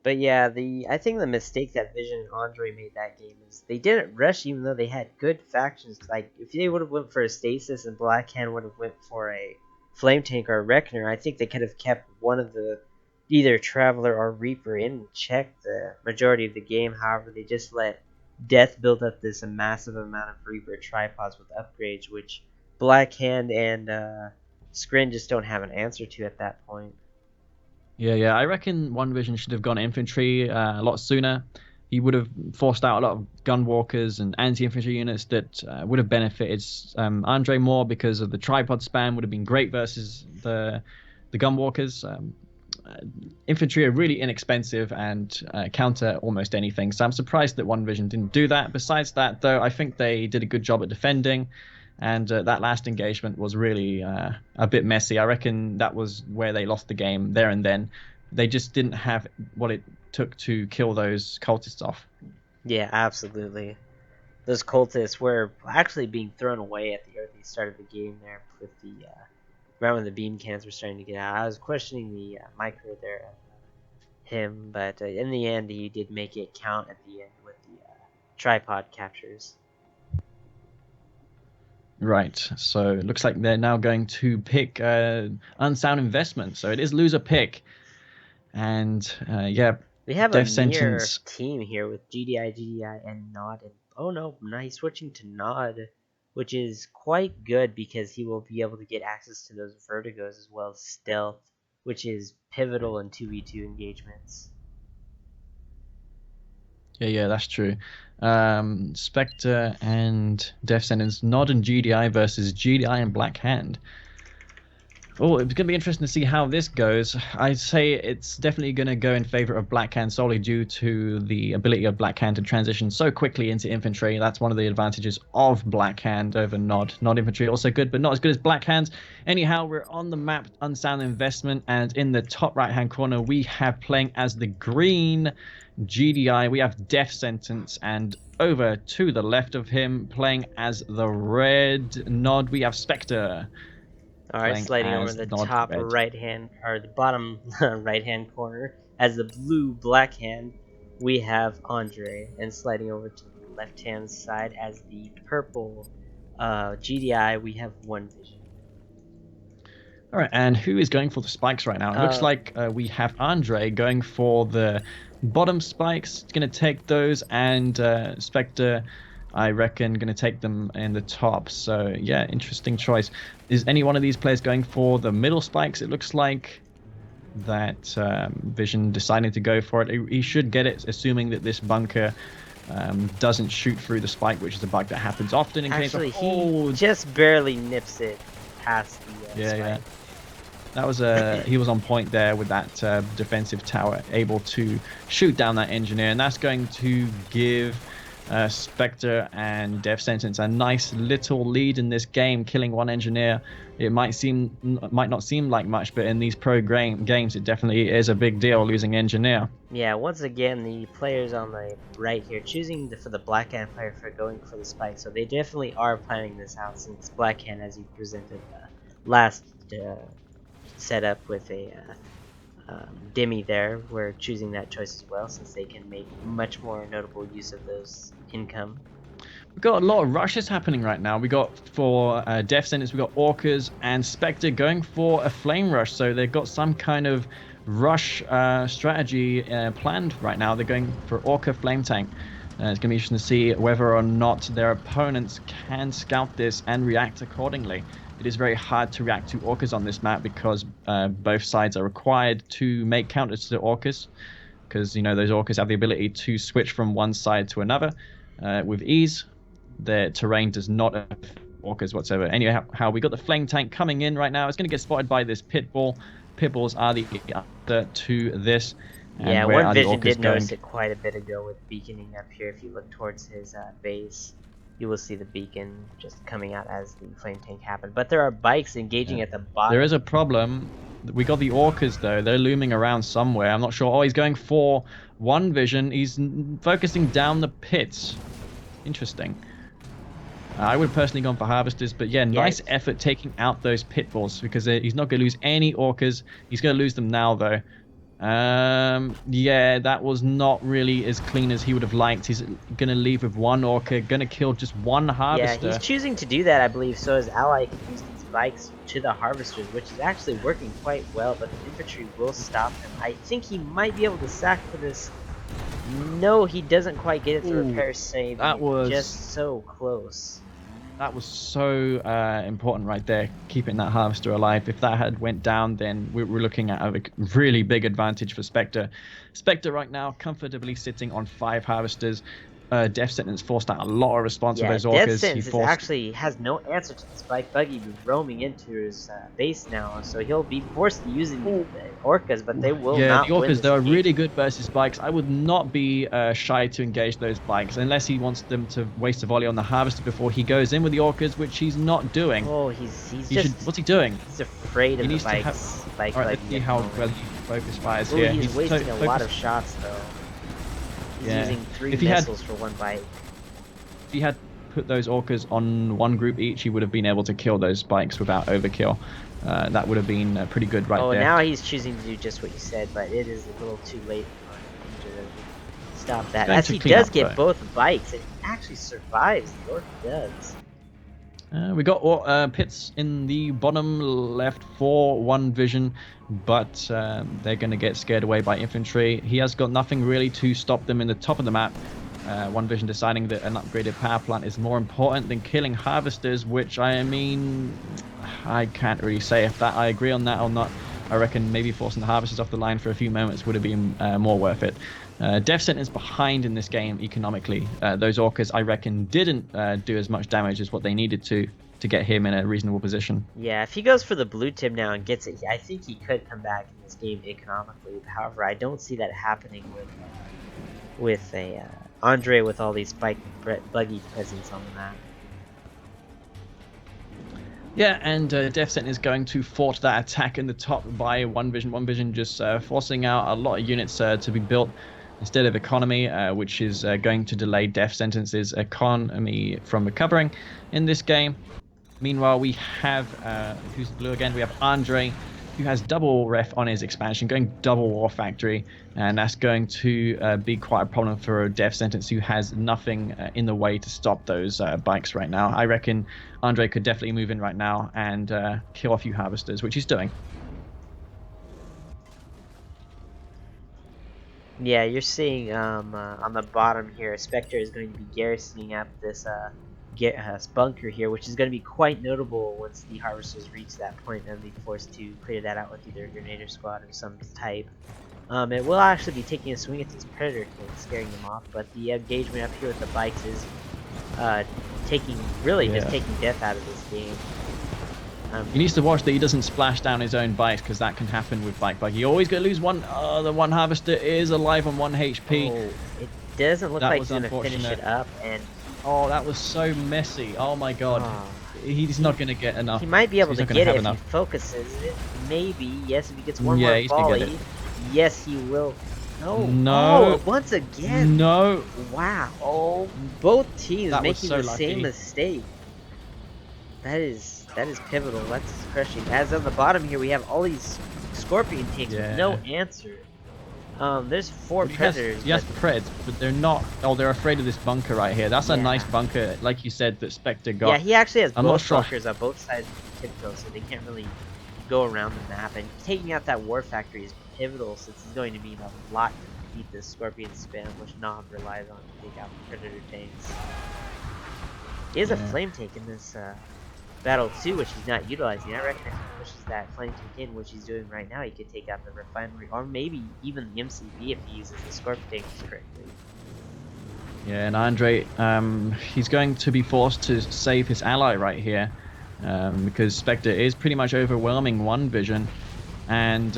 But yeah, I think the mistake that Vision and Andre made that game is they didn't rush even though they had good factions. Like if they would have went for a Stasis and Blackhand would have went for a Flame Tank or a Reckoner, I think they could have kept one of the either Traveler or Reaper in check the majority of the game. However, they just let Death build up this massive amount of Reaper tripods with upgrades, which Blackhand and Scrin just don't have an answer to at that point. Yeah. I reckon One Vision should have gone infantry a lot sooner. He would have forced out a lot of gunwalkers and anti-infantry units that would have benefited Andre more because of the tripod spam. Would have been great versus the gunwalkers. Infantry are really inexpensive and counter almost anything. So I'm surprised that One Vision didn't do that. Besides that, though, I think they did a good job at defending. And that last engagement was really a bit messy. I reckon that was where they lost the game there and then. They just didn't have what it took to kill those cultists off. Yeah, absolutely. Those cultists were actually being thrown away at the early start of the game there with the right when the beam cans were starting to get out. I was questioning the micro there of him, but in the end he did make it count at the end with the tripod captures. Right. So it looks like they're now going to pick Unsound Investment. So it is loser pick. And yeah, We have a Death mirror Sentence. team here with GDI, and Nod. And oh no, now he's switching to Nod, which is quite good because he will be able to get access to those vertigos as well as stealth, which is pivotal in 2v2 engagements. Yeah, that's true. Spectre and Death Sentence, Nod and GDI versus GDI and Black Hand. Oh, it's going to be interesting to see how this goes. I'd say it's definitely going to go in favor of Black Hand solely due to the ability of Black Hand to transition so quickly into infantry. That's one of the advantages of Black Hand over Nod. Nod infantry also good, but not as good as Black Hands. Anyhow, we're on the map, Unsound Investment, and in the top right-hand corner, we have playing as the green GDI. We have Death Sentence, and over to the left of him, playing as the red Nod, we have Spectre. Alright, sliding over the top red. right hand, or the bottom right hand corner, as the blue black hand, we have Andre, and sliding over to the left hand side as the purple GDI, we have One Vision. All right, and who is going for the spikes right now? It looks like we have Andre going for the bottom spikes. He's going to take those, and Spectre, I reckon, going to take them in the top. So, yeah, interesting choice. Is any one of these players going for the middle spikes? It looks like that Vision decided to go for it. He should get it, assuming that this bunker doesn't shoot through the spike, which is a bug that happens often in case of... He just barely nips it past the spike. Yeah. That was he was on point there with that defensive tower, able to shoot down that engineer, and that's going to give Spectre and Death Sentence a nice little lead in this game, killing one engineer. It might not seem like much, but in these pro games, it definitely is a big deal losing engineer. Yeah, once again, the players on the right here choosing for the Black Hand player for going for the spike, so they definitely are planning this out since Black Hand, as you presented last setup with a Demi there, we're choosing that choice as well since they can make much more notable use of those income. We've got a lot of rushes happening right now. We got for Death Sentence, we got Orcas and Spectre going for a flame rush, so they've got some kind of rush strategy planned right now. They're going for Orca flame tank. It's going to be interesting to see whether or not their opponents can scout this and react accordingly. It is very hard to react to orcas on this map because both sides are required to make counters to the orcas, because those orcas have the ability to switch from one side to another with ease. Their terrain does not affect orcas whatsoever. Anyway, how we got the flame tank coming in right now. It's going to get spotted by this pit bull. Pit bulls are the answer to this. Yeah, and where One are the Vision orcas did going? notice it quite a bit ago with beaconing up here. If you look towards his base, you will see the beacon just coming out as the flame tank happened. But there are bikes engaging at the bottom. There is a problem. We got the orcas though. They're looming around somewhere. I'm not sure. Oh, he's going for One Vision. He's focusing down the pits. Interesting. I would have personally gone for harvesters, but yeah, nice effort taking out those pit bulls, because he's not going to lose any orcas. He's going to lose them now though. Yeah, that was not really as clean as he would have liked. He's gonna leave with one orca, gonna kill just one harvester. Yeah, he's choosing to do that, I believe, so his ally can use these bikes to the harvesters, which is actually working quite well, but the infantry will stop him. I think he might be able to sack for this. No, he doesn't quite get it to repair save. That was just so close. That was so important right there, keeping that harvester alive. If that had went down, then we're looking at a really big advantage for Spectre. Spectre right now comfortably sitting on 5 harvesters. Death Sentence forced out a lot of response with those orcas. Death Sentence actually has no answer to this bike buggy roaming into his base now, so he'll be forced to use the orcas, but they will not the orcas, win they are really good versus bikes. I would not be shy to engage those bikes, unless he wants them to waste a volley on the harvester before he goes in with the orcas, which he's not doing. Oh, he's just... what's he doing? He's afraid of the bikes. Alright, let's see how well he focus fires here. He's wasting a lot of shots, though. He's using 3 missiles for one bike. If he had put those orcas on one group each, he would have been able to kill those bikes without overkill. That would have been pretty good right there. Oh, now he's choosing to do just what you said, but it is a little too late for him to stop that. As he does get both bikes, and he actually survives. The orc does. We got pits in the bottom left for One Vision, but they're going to get scared away by infantry. He has got nothing really to stop them in the top of the map. One Vision deciding that an upgraded power plant is more important than killing harvesters, which I can't really say if I agree on that or not. I reckon maybe forcing the harvesters off the line for a few moments would have been more worth it. Death Sentence behind in this game economically. Those orcas, I reckon, didn't do as much damage as what they needed to get him in a reasonable position. Yeah, if he goes for the blue tip now and gets it, I think he could come back in this game economically. However, I don't see that happening with a Andre with all these buggy presence on the map. Yeah, and Death Sentence is going to force that attack in the top by One Vision. One Vision just forcing out a lot of units to be built instead of economy, which is going to delay Death Sentence's economy from recovering in this game. Meanwhile, we have, who's blue again? We have Andre, who has double ref on his expansion, going double War Factory, and that's going to be quite a problem for Death Sentence, who has nothing in the way to stop those bikes right now. I reckon Andre could definitely move in right now and kill a few harvesters, which he's doing. Yeah, you're seeing on the bottom here, Spectre is going to be garrisoning up this bunker here, which is going to be quite notable once the harvesters reach that point and be forced to clear that out with either a Grenadier squad of some type. It will actually be taking a swing at these Predator tanks, scaring them off, but the engagement up here with the bikes is just taking death out of this game. He needs to watch that he doesn't splash down his own bikes, because that can happen with bike bug. You always going to lose one. The one harvester is alive on 1 HP. Oh, it doesn't look like he's going to finish it up, and oh, that was so messy. Oh my god. He's not going to get enough. He might be able to get it if he focuses it. Maybe. Yes, if he gets one more volley. Yes, he will. No. Oh, once again. No. Wow. Oh, both teams making the lucky. same mistake. That is pivotal. That's crushing. As on the bottom here, we have all these Scorpion tanks with no answer. There's 4 Predators. Yes, Preds, but they're not. Oh, they're afraid of this bunker right here. That's a nice bunker, like you said, that Spectre got. Yeah, he actually has both bunkers on both sides of the tiptoe, so they can't really go around the map. And taking out that War Factory is pivotal, since he's going to need a lot beat the Scorpion spam, which Nob relies on to take out Predator tanks. He has a flame tank in this battle too, which he's not utilizing. I reckon if he pushes that flame tank in, which he's doing right now, he could take out the refinery, or maybe even the MCB if he uses the Scorpion tanks correctly. Yeah, and Andre, he's going to be forced to save his ally right here, because Spectre is pretty much overwhelming One Vision. And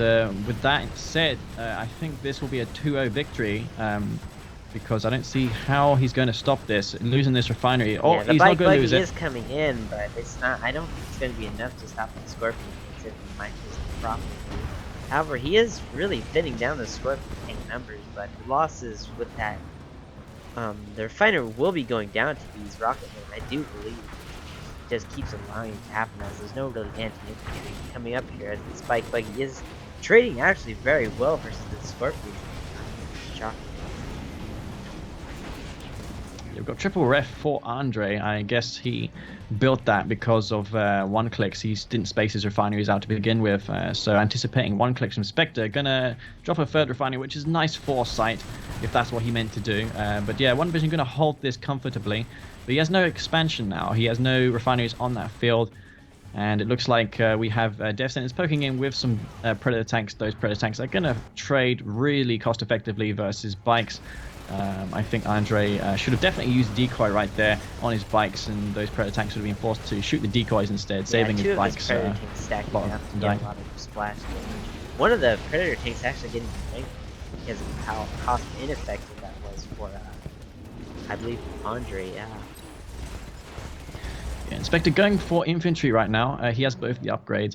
with that said, I think this will be a 2-0 victory, because I don't see how he's going to stop this, losing this refinery. Oh, Yeah, the he's bike not going to lose buggy it. is coming in, but it's not. I don't think it's going to be enough to stop the Scorpion tanks if he might just properly. However, he is really thinning down the Scorpion tank numbers, but the losses with that, the refiner will be going down to these rocket men. I do believe it just keeps allowing it to happen as there's no really anti-infantry coming up here, as this bike buggy is trading actually very well versus the Scorpion. Shocking. We've got triple ref for Andre. I guess he built that because of one clicks. He didn't space his refineries out to begin with. So anticipating one clicks from Spectre, gonna drop a third refinery, which is nice foresight if that's what he meant to do. But yeah, One Vision gonna hold this comfortably. But he has no expansion now. He has no refineries on that field. And it looks like we have Death Sentence poking in with some Predator tanks. Those Predator tanks are gonna trade really cost effectively versus bikes. I think Andre should have definitely used decoy right there on his bikes, and those Predator tanks would have been forced to shoot the decoys instead, saving his bikes. Predator tanks stacking up to get a lot of splash damage. One of the Predator tanks actually getting blanked because of how cost ineffective that was for, I believe, Andre. Yeah. Inspector going for infantry right now. He has both the upgrades.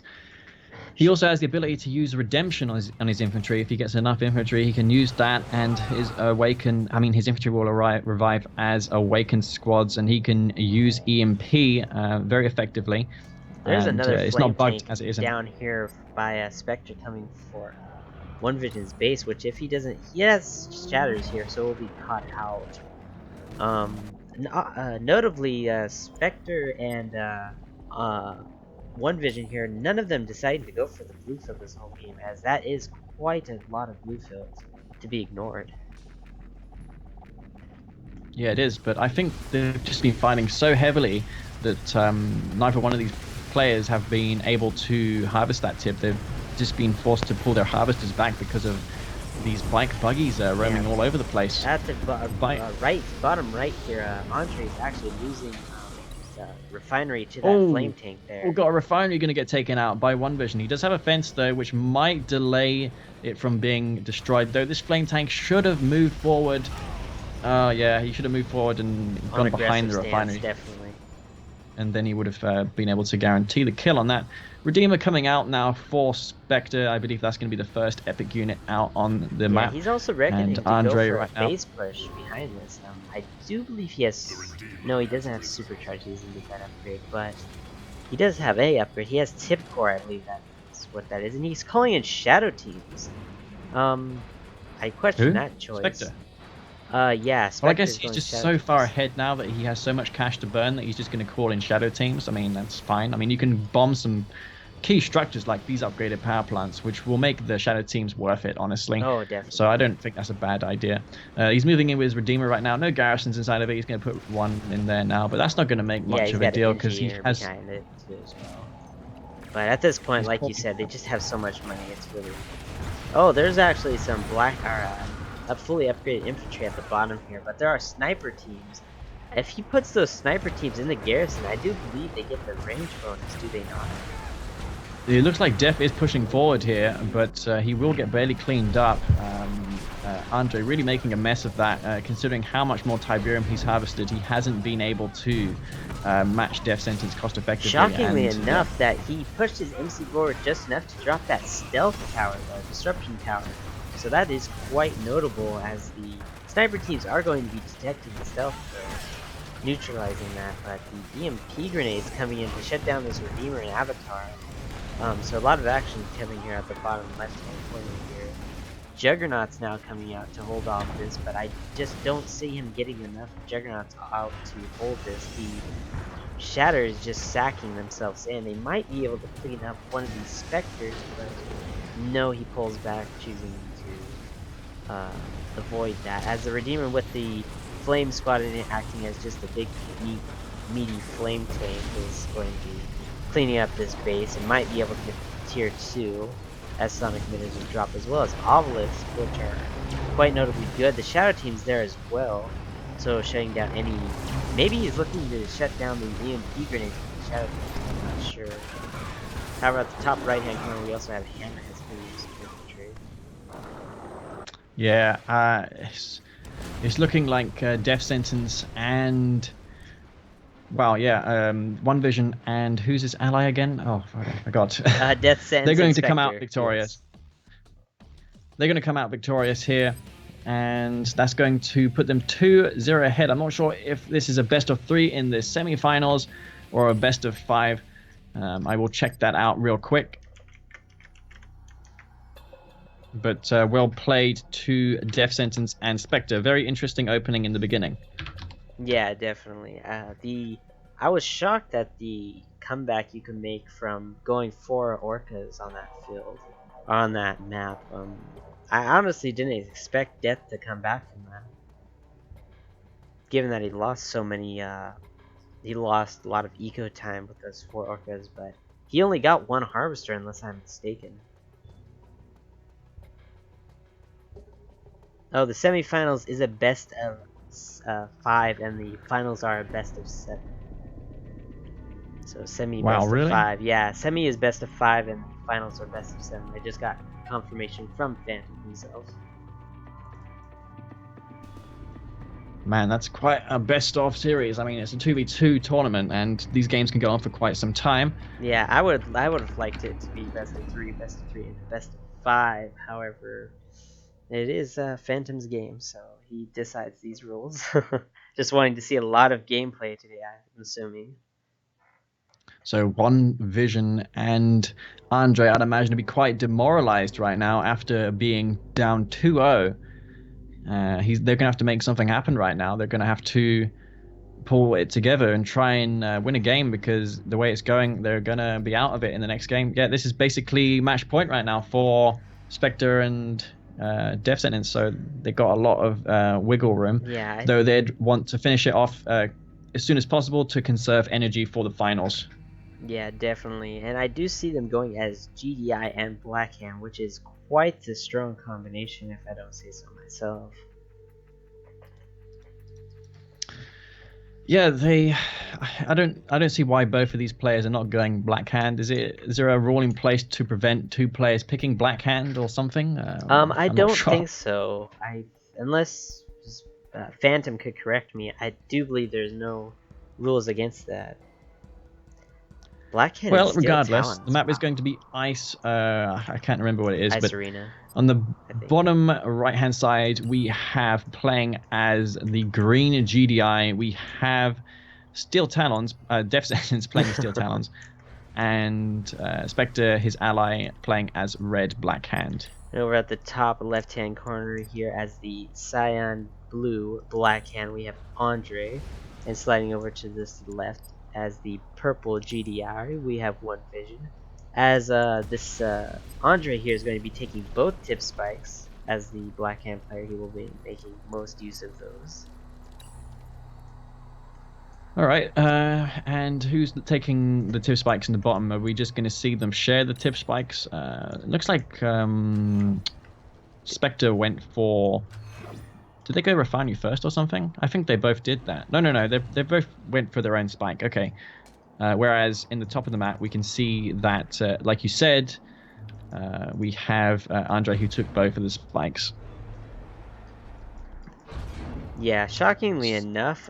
He also has the ability to use redemption on his infantry. If he gets enough infantry, he can use that, and his his infantry will revive as awakened squads, and he can use EMP very effectively. There's and, another it's flame not bugged tank as it is. down here by Spectre coming for One Vision's base, which if he doesn't, he has shatters here, so it will be caught out. Notably, Spectre and One Vision here, none of them decided to go for the blue field this whole game, as that is quite a lot of blue fields to be ignored. Yeah, it is, but I think they've just been fighting so heavily that neither one of these players have been able to harvest that tip. They've just been forced to pull their harvesters back because of these bike buggies roaming all over the place. At the bottom right here, Andre is actually losing refinery to that flame tank there. We've got a refinery going to get taken out by One Vision. He does have a fence though, which might delay it from being destroyed. Though this flame tank should have moved forward. Yeah, he should have moved forward and gone behind the refinery. Definitely. And then he would have been able to guarantee the kill on that. Redeemer coming out now for Spectre. I believe that's going to be the first epic unit out on the map. He's also reckoning to Andre go for right a base push behind this. I do believe he has... No, he doesn't have supercharge. He doesn't get that upgrade, but he does have a upgrade. He has tip core, I believe that's what that is. And he's calling in shadow teams. I question that choice. Spectre. Yeah, well, I guess he's just so far ahead now that he has so much cash to burn that he's just going to call in shadow teams. I mean, that's fine. I mean, you can bomb some key structures like these upgraded power plants, which will make the shadow teams worth it, honestly. Oh, definitely. So I don't think that's a bad idea. He's moving in with his Redeemer right now. No garrisons inside of it. He's going to put one in there now, but that's not going to make much of a deal because he has... behind it too as well. But at this point, like you said, they just have so much money. It's really... Oh, there's actually some fully upgraded infantry at the bottom here, but there are sniper teams. If he puts those sniper teams in the garrison, I do believe they get the range bonus, do they not? It looks like Def is pushing forward here, but he will get barely cleaned up. Andre really making a mess of that, considering how much more Tiberium he's harvested. He hasn't been able to match Death Sentence cost effectively. Shockingly enough, that he pushed his MC forward just enough to drop that stealth tower, the disruption tower. So that is quite notable, as the sniper teams are going to be detecting the stealth, neutralizing that. But the EMP grenades coming in to shut down this Redeemer and Avatar. So a lot of action coming here at the bottom left-hand corner here. Juggernaut's now coming out to hold off this, but I just don't see him getting enough Juggernauts out to hold this. The Shatter is just sacking themselves in. They might be able to clean up one of these Spectres, but no, he pulls back, choosing to avoid that, as the Redeemer with the Flame Squad in it acting as just a big meaty flame tank is going to be cleaning up this base and might be able to get tier 2 as Sonic Mitters will drop, as well as Obelisks, which are quite notably good. The Shadow Team's there as well, so shutting down any... Maybe he's looking to shut down the EMP grenades with the Shadow Team, I'm not sure. However, at the top right hand corner we also have Hammerhead's infantry. Yeah, it's looking like Death Sentence and... Well, yeah, One Vision and who's his ally again? Oh, I forgot. Death Sentence. They're going Inspector. to come out victorious. Yes. They're going to come out victorious here, and that's going to put them 2-0 ahead. I'm not sure if this is a best of 3 in the semi-finals or a best of 5. I will check that out real quick. But well played to Death Sentence and Spectre. Very interesting opening in the beginning. Yeah, definitely. I was shocked at the comeback you can make from going 4 orcas on that field, on that map. I honestly didn't expect Death to come back from that, given that he lost so many. He lost a lot of eco time with those 4 orcas, but he only got 1 harvester, unless I'm mistaken. Oh, the semifinals is a best of 5, and the finals are a best of 7. So semi best of 5. Yeah, semi is best of 5, and finals are best of 7. I just got confirmation from Phantom himself. Man, that's quite a best of series. I mean, it's a 2v2 tournament, and these games can go on for quite some time. Yeah, I would have liked it to be best of 3, and best of 5. However, it is Phantom's game, so he decides these rules. Just wanting to see a lot of gameplay today, I'm assuming. So One Vision and Andre, I'd imagine, to be quite demoralized right now after being down 2-0. They're going to have to make something happen right now. They're going to have to pull it together and try and win a game, because the way it's going, they're going to be out of it in the next game. Yeah, this is basically match point right now for Spectre and Death Sentence, so they got a lot of wiggle room. Yeah, though they'd want to finish it off as soon as possible to conserve energy for the finals. Yeah, definitely. And I do see them going as GDI and Blackhand, which is quite a strong combination, if I don't say so myself. Yeah, I don't see why both of these players are not going Blackhand. Is there a rule in place to prevent 2 players picking Blackhand or something? I don't think so. Unless Phantom could correct me, I do believe there's no rules against that. Blackhand. Well, regardless, the map is going to be Ice. I can't remember what it is, Ice but Arena. On the bottom right-hand side, we have playing as the green GDI. We have Steel Talons, Death Sentence playing Steel Talons, and Spectre, his ally, playing as red Blackhand. And over at the top left-hand corner here, as the cyan blue Blackhand, we have Andre, and sliding over to this left as the purple GDI, we have One Vision. As this Andre here is going to be taking both tip spikes. As the Blackhand player, he will be making most use of those. All right, and who's taking the tip spikes in the bottom? Are we just going to see them share the tip spikes? It looks like Spectre went for... Did they go Refinery first or something? I think they both did that. No. They both went for their own spike. Okay. Whereas in the top of the map, we can see that, like you said, we have Andre who took both of the spikes. Yeah, shockingly enough,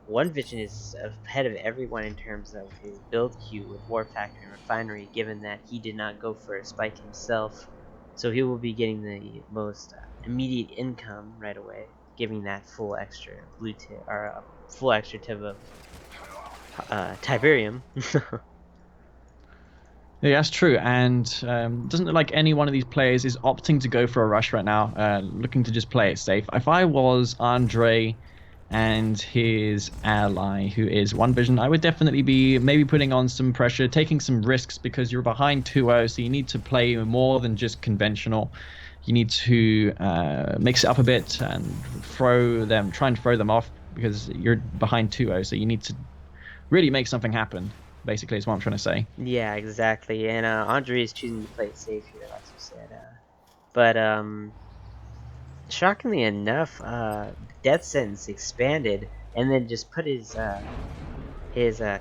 One Vision is ahead of everyone in terms of his build queue with War Factory and Refinery, given that he did not go for a spike himself. So he will be getting the most immediate income right away, giving that full extra blue tip, or full extra tip of Tiberium. Yeah, that's true, and doesn't look like any one of these players is opting to go for a rush right now, looking to just play it safe. If I was Andre and his ally, who is One Vision, I would definitely be maybe putting on some pressure, taking some risks, because you're behind 2-0, so you need to play more than just conventional. you need to mix it up a bit and try and throw them off because you're behind 2-0. So you need to really make something happen. Basically, is what I'm trying to say. Yeah, exactly. And Andre is choosing to play it safe here, like you said. But shockingly enough, Death Sentence expanded and then just put his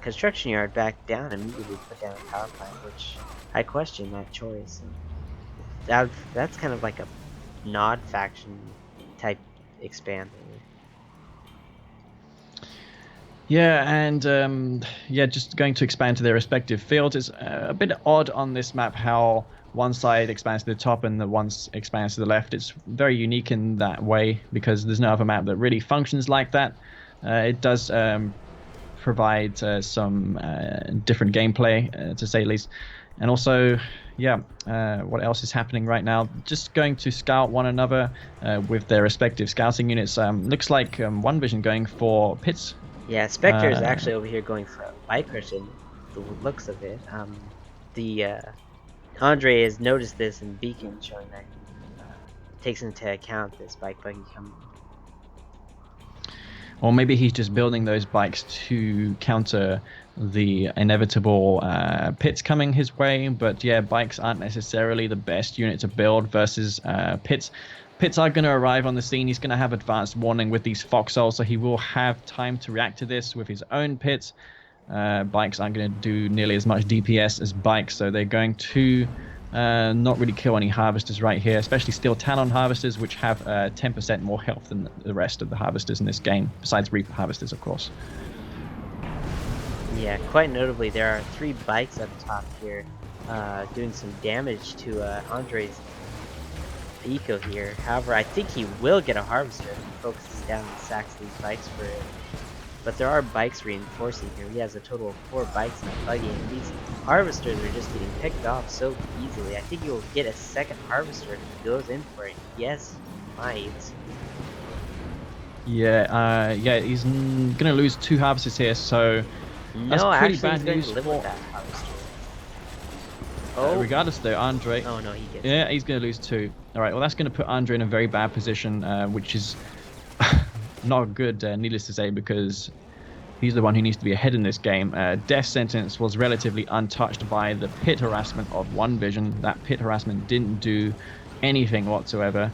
construction yard back down and immediately put down a power plant, which I question that choice. That's kind of like a nod faction type expand. Yeah, and yeah, just going to expand to their respective fields. It's a bit odd on this map how one side expands to the top and the one expands to the left. It's very unique in that way because there's no other map that really functions like that. It does provide some different gameplay, to say the least. And also, yeah, what else is happening right now? Just going to scout one another with their respective scouting units. Looks like One Vision going for pits. Yeah, Spectre is actually over here going for a bike rush in the looks of it. The Andre has noticed this in Beacon, showing that he takes into account this bike buggy coming. Or maybe he's just building those bikes to counter the inevitable pits coming his way. But yeah, bikes aren't necessarily the best unit to build versus pits. Pits are going to arrive on the scene. He's going to have advanced warning with these foxholes, so he will have time to react to this with his own pits. Bikes aren't going to do nearly as much DPS as bikes, so they're going to not really kill any harvesters right here, especially Steel Talon harvesters, which have 10% more health than the rest of the harvesters in this game, besides Reaper harvesters, of course. Yeah, quite notably, there are 3 bikes up top here, doing some damage to Andre's eco here. However, I think he will get a harvester if he focuses down and sacks these bikes for it. But there are bikes reinforcing here. He has a total of 4 bikes in a buggy, and these harvesters are just getting picked off so easily. I think he will get a second harvester if he goes in for it. Yes, he might. Yeah, yeah, he's gonna lose 2 harvesters here, so that's no, pretty actually, bad he's going news to live for. with that harvester. Oh. Regardless, though, Andre. Oh no, he gets. Yeah, he's gonna lose 2. All right, well, that's gonna put Andre in a very bad position, which is not good, needless to say, because he's the one who needs to be ahead in this game. Death Sentence was relatively untouched by the pit harassment of One Vision. That pit harassment didn't do anything whatsoever.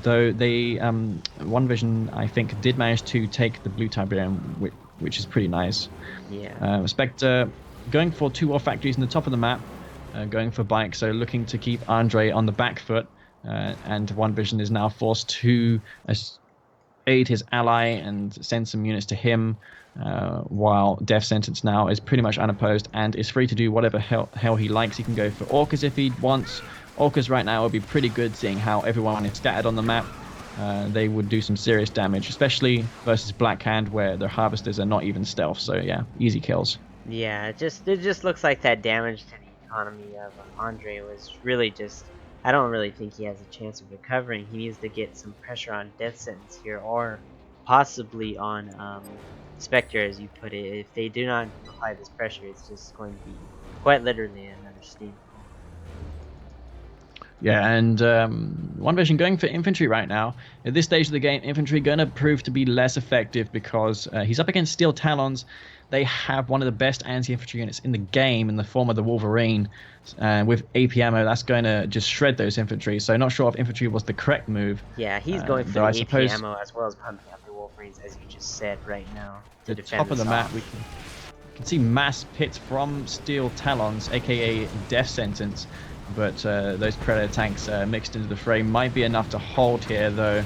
Though they, One Vision, I think, did manage to take the blue Tiberium, which is pretty nice. Yeah. Spectre going for 2 war factories in the top of the map, going for bikes, so looking to keep Andre on the back foot. And One Vision is now forced to aid his ally and send some units to him, while Death Sentence now is pretty much unopposed and is free to do whatever hell he likes. He can go for Orcas if he wants. Orcas right now would be pretty good, seeing how everyone is scattered on the map. They would do some serious damage, especially versus Black Hand, where their harvesters are not even stealth. So yeah, easy kills. Yeah, it just looks like that damage to the economy of Andre was really just. I don't really think he has a chance of recovering. He needs to get some pressure on Death Sentence here, or possibly on Spectre, as you put it. If they do not apply this pressure, it's just going to be quite literally another steam. Yeah, and One Vision going for infantry right now. At this stage of the game, infantry going to prove to be less effective because he's up against Steel Talons. They have one of the best anti-infantry units in the game in the form of the Wolverine. With AP ammo, that's going to just shred those infantry. So not sure if infantry was the correct move. Yeah, he's going for the I AP suppose ammo as well as pumping out the Wolverines, as you just said right now. To the top of the map, we can see mass pits from Steel Talons, aka Death Sentence. But those Predator tanks mixed into the fray might be enough to hold here, though.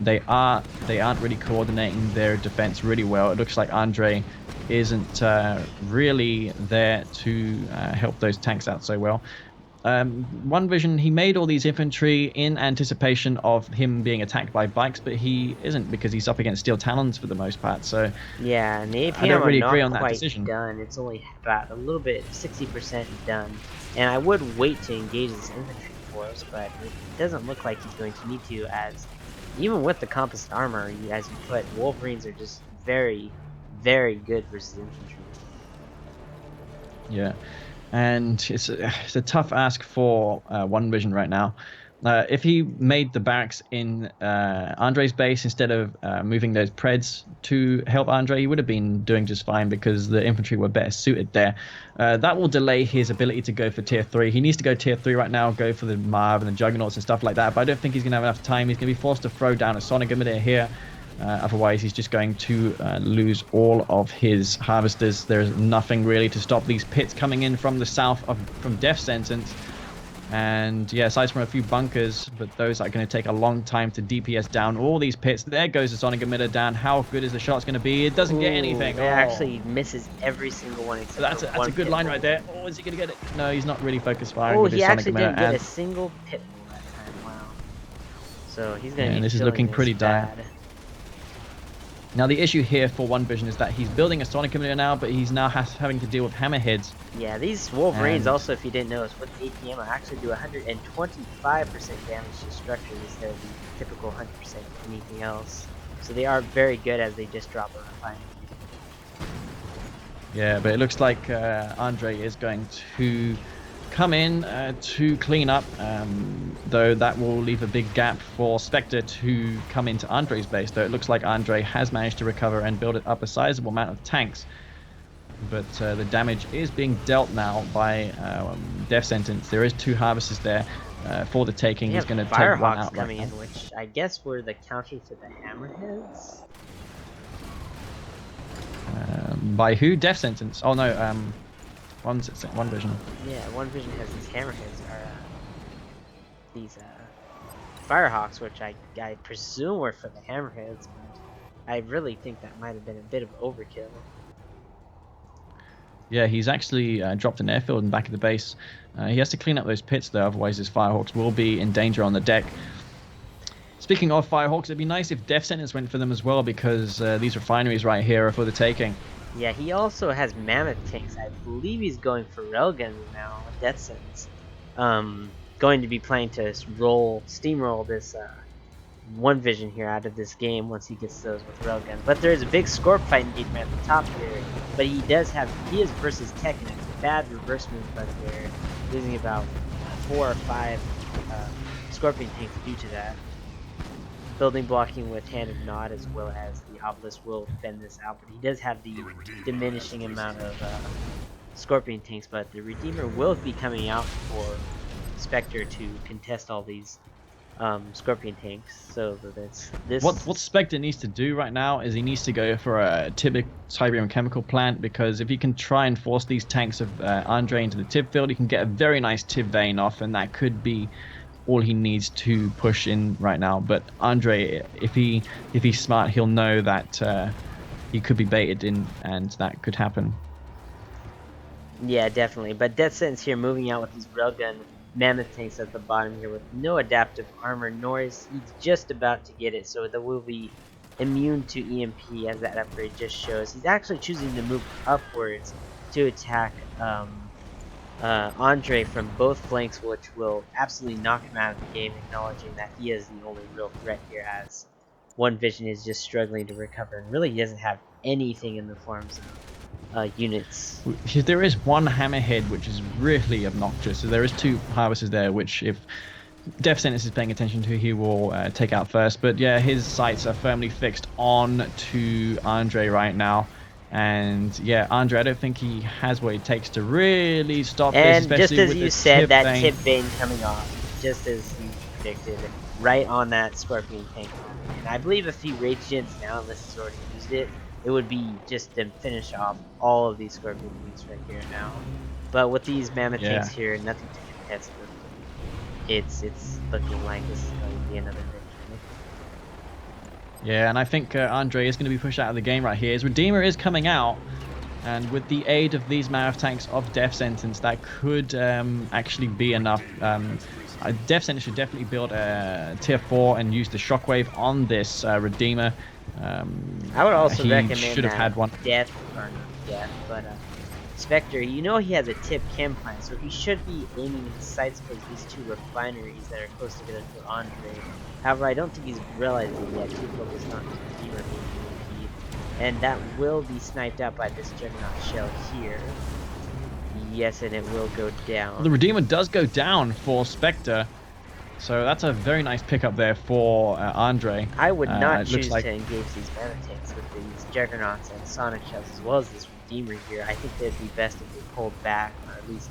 They aren't really coordinating their defense really well. It looks like Andre isn't really there to help those tanks out so well. One Vision, he made all these infantry in anticipation of him being attacked by bikes, but he isn't, because he's up against Steel Talons for the most part. So yeah, and the AP I don't really agree on not that quite decision. done. It's only about a little bit, 60% done. And I would wait to engage this infantry force, but it doesn't look like he's going to need to, as even with the composite armor, as you put, Wolverines are just very, very good versus infantry. Yeah, and it's a tough ask for One Vision right now. If he made the barracks in Andre's base instead of moving those Preds to help Andre, he would have been doing just fine because the infantry were better suited there. That will delay his ability to go for tier 3. He needs to go tier 3 right now, go for the Marv and the Juggernauts and stuff like that, but I don't think he's going to have enough time. He's going to be forced to throw down a Sonic Emitter here. Otherwise, he's just going to lose all of his harvesters. There's nothing really to stop these pits coming in from the south from Death Sentence. And yeah, aside from a few bunkers, but those are going to take a long time to DPS down all these pits. There goes the Sonic Emitter down. How good is the shot's going to be? It doesn't get anything. It actually misses every single one except that's a good line right there. Oh, is he going to get it? No, he's not really focused firing with his he Sonic actually Emitter. didn't get a single pit that time. Wow. So he's going to be this is looking pretty dire. Now the issue here for One Vision is that he's building a Sonic Emitter now, but he's now having to deal with hammerheads. Yeah, these Wolverines also, if you didn't notice, with APM actually do 125% damage to structures instead of the typical 100% anything else. So they are very good as they just drop a refinery. Yeah, but it looks like Andre is going to come in to clean up, though that will leave a big gap for Spectre to come into Andre's base, though it looks like Andre has managed to recover and build up a sizable amount of tanks. But the damage is being dealt now by Death Sentence. There is 2 harvesters there for the taking. He's going to take one out coming in, which I guess were the counter to the hammerheads. By who? Death Sentence. Oh no, One Vision. Yeah, One Vision has these hammerheads, or these firehawks, which I presume were for the hammerheads, but I really think that might have been a bit of overkill. Yeah, he's actually dropped an airfield in the back of the base. He has to clean up those pits though, otherwise his firehawks will be in danger on the deck. Speaking of firehawks, it'd be nice if Death Sentence went for them as well, because these refineries right here are for the taking. Yeah, he also has mammoth tanks. I believe he's going for railguns now. Death Sentence. Going to be planning to steamroll this One Vision here out of this game once he gets those with railguns. But there's a big Scorp fight engagement at the top here. But he is versus Tech, and it's a bad reverse move, but they're losing about 4 or 5 Scorpion tanks due to that. Building blocking with Hand of Nod as well as the Obelisk will fend this out, but he does have the diminishing amount of Scorpion tanks, but the Redeemer will be coming out for Spectre to contest all these Scorpion tanks. So that's this. What Spectre needs to do right now is he needs to go for a Tib Tiberium chemical plant, because if he can try and force these tanks of Andre into the Tib field, he can get a very nice Tib vein off, and that could be all he needs to push in right now. But Andre, if he's smart, he'll know that he could be baited in, and that could happen. Yeah, definitely. But Death Sentence here moving out with these railgun mammoth tanks at the bottom here with no adaptive armor, nor is he just about to get it, so that will be immune to EMP, as that upgrade just shows. He's actually choosing to move upwards to attack Andre from both flanks, which will absolutely knock him out of the game, acknowledging that he is the only real threat here, as One Vision is just struggling to recover, and really he doesn't have anything in the forms of units. There is one hammerhead which is really obnoxious, so there is 2 harvesters there, which if Death Sentence is paying attention to, he will take out first. But yeah, his sights are firmly fixed on to Andre right now. And yeah, Andre, I don't think he has what it takes to really stop this. And just as you said, that tip vein coming off, just as you predicted, right on that Scorpion tank. And I believe if he rage gens now, unless he's already used it, it would be just to finish off all of these Scorpion tanks right here now. But with these mammoth tanks here, nothing to contest with. It's looking like this is going to be another victory. Yeah, and I think Andre is going to be pushed out of the game right here. His Redeemer is coming out, and with the aid of these mammoth tanks of Death Sentence, that could actually be enough. Death Sentence should definitely build a tier 4 and use the shockwave on this Redeemer. I would also recommend should have had one. Death, or not Death, but Spectre, you know he has a tip chem plant, so he should be aiming his sights towards these 2 refineries that are close together for Andre. However, I don't think he's realized it yet, too focused on his Redeemer being EMP'd. And that will be sniped out by this Juggernaut shell here. Yes, and it will go down. The Redeemer does go down for Spectre. So that's a very nice pickup there for Andre. I would not It looks choose like to engage these mana tanks with these Juggernauts and Sonic Shells, as well as this Redeemer here. I think they'd be best if they pulled back, or at least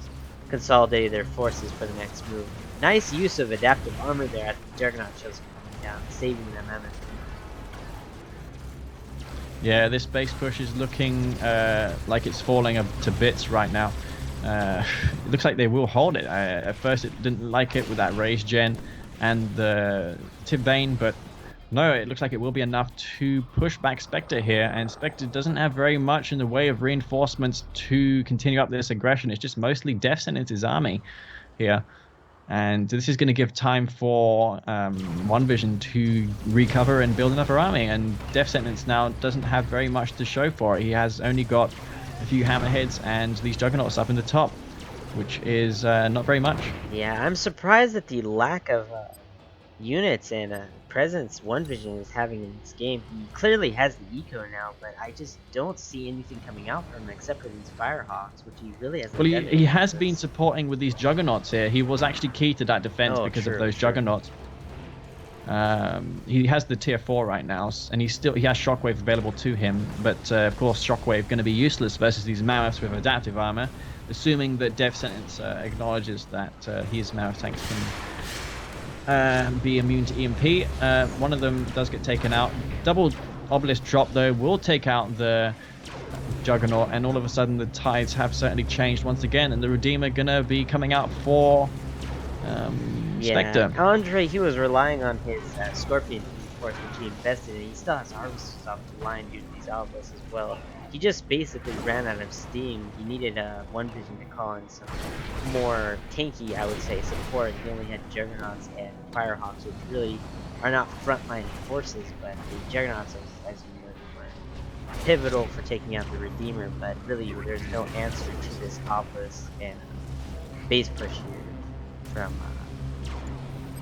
consolidated their forces for the next move. Nice use of adaptive armor there as the Juggernaut Shells are coming down, saving them mana. yeah, this base push is looking like it's falling to bits right now. It looks like they will hold it. At first, it didn't like it with that raise gen and the tip vein, but no, it looks like it will be enough to push back Spectre here. And Spectre doesn't have very much in the way of reinforcements to continue up this aggression. It's just mostly Death Sentence army here. And this is going to give time for One Vision to recover and build another army. And Death Sentence now doesn't have very much to show for it. He has only got a few hammerheads and these juggernauts up in the top, which is not very much. Yeah, I'm surprised at the lack of units and presence One Vision is having in this game. He clearly has the eco now, but I just don't see anything coming out from him except for these Firehawks, which he really hasn't Well, done he anything has with. been supporting with these juggernauts here. He was actually key to that defense because of those juggernauts. He has the tier 4 right now, and he has Shockwave available to him, but of course Shockwave going to be useless versus these Mammoths with adaptive armor, assuming that Death Sentence acknowledges that his Mammoth tanks can be immune to EMP. One of them does get taken out. Double Obelisk drop though will take out the Juggernaut, and all of a sudden the tides have certainly changed once again, and the Redeemer gonna be coming out for Spectre. Andre, he was relying on his Scorpion force, which he invested in. He still has Harvesters off the line due to these Outlaws as well. He just basically ran out of steam. He needed One Vision to call in some more tanky, I would say, support. He only had Juggernauts and Firehawks, which really are not frontline forces, but the Juggernauts, as you know, were pivotal for taking out the Redeemer, but really there's no answer to this Obelisk and base push here from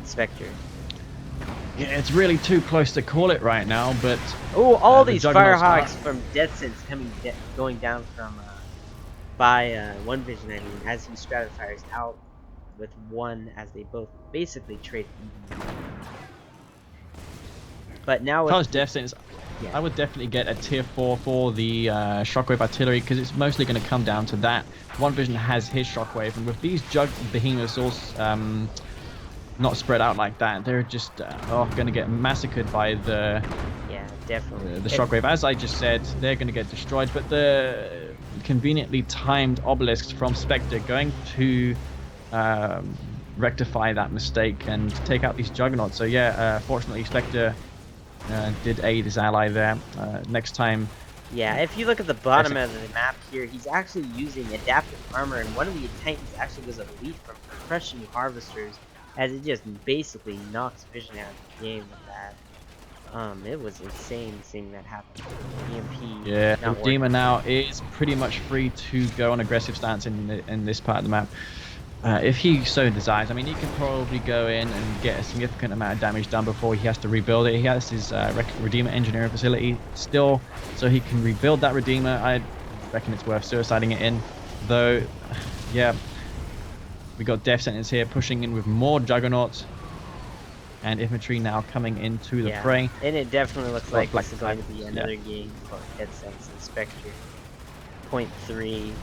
Spectre. Yeah, it's really too close to call it right now, but oh, all these Juggernauts Firehawks from Death Sense going down from by One Vision. I mean, as he stratifires out with one, as they both basically trade even. But now if I was Death Sentence, yeah. I would definitely get a tier 4 for the Shockwave Artillery, because it's mostly going to come down to that. One Vision has his Shockwave, and with these Behemoths also not spread out like that, they're just going to get massacred by the definitely the Shockwave. As I just said, they're going to get destroyed, but the conveniently timed obelisks from Spectre going to rectify that mistake and take out these Juggernauts. So yeah, fortunately Spectre did aid his ally there. Next time. Yeah, if you look at the bottom of the map here, he's actually using adaptive armor, and one of the Titans actually was elite from crushing Harvesters, as it just basically knocks Vision out of the game with that. It was insane seeing that happen. EMP. Yeah, the Redeemer now is pretty much free to go on aggressive stance in this part of the map. If he so desires, I mean, he can probably go in and get a significant amount of damage done before he has to rebuild it. He has his Redeemer engineering facility still, so he can rebuild that Redeemer. I reckon it's worth suiciding it in, though. Yeah, we got Death Sentence here pushing in with more Juggernauts, and infantry now coming into the fray. And it definitely looks like this is going to be another game for Death Sentence and Spectre. 0.3 to nil,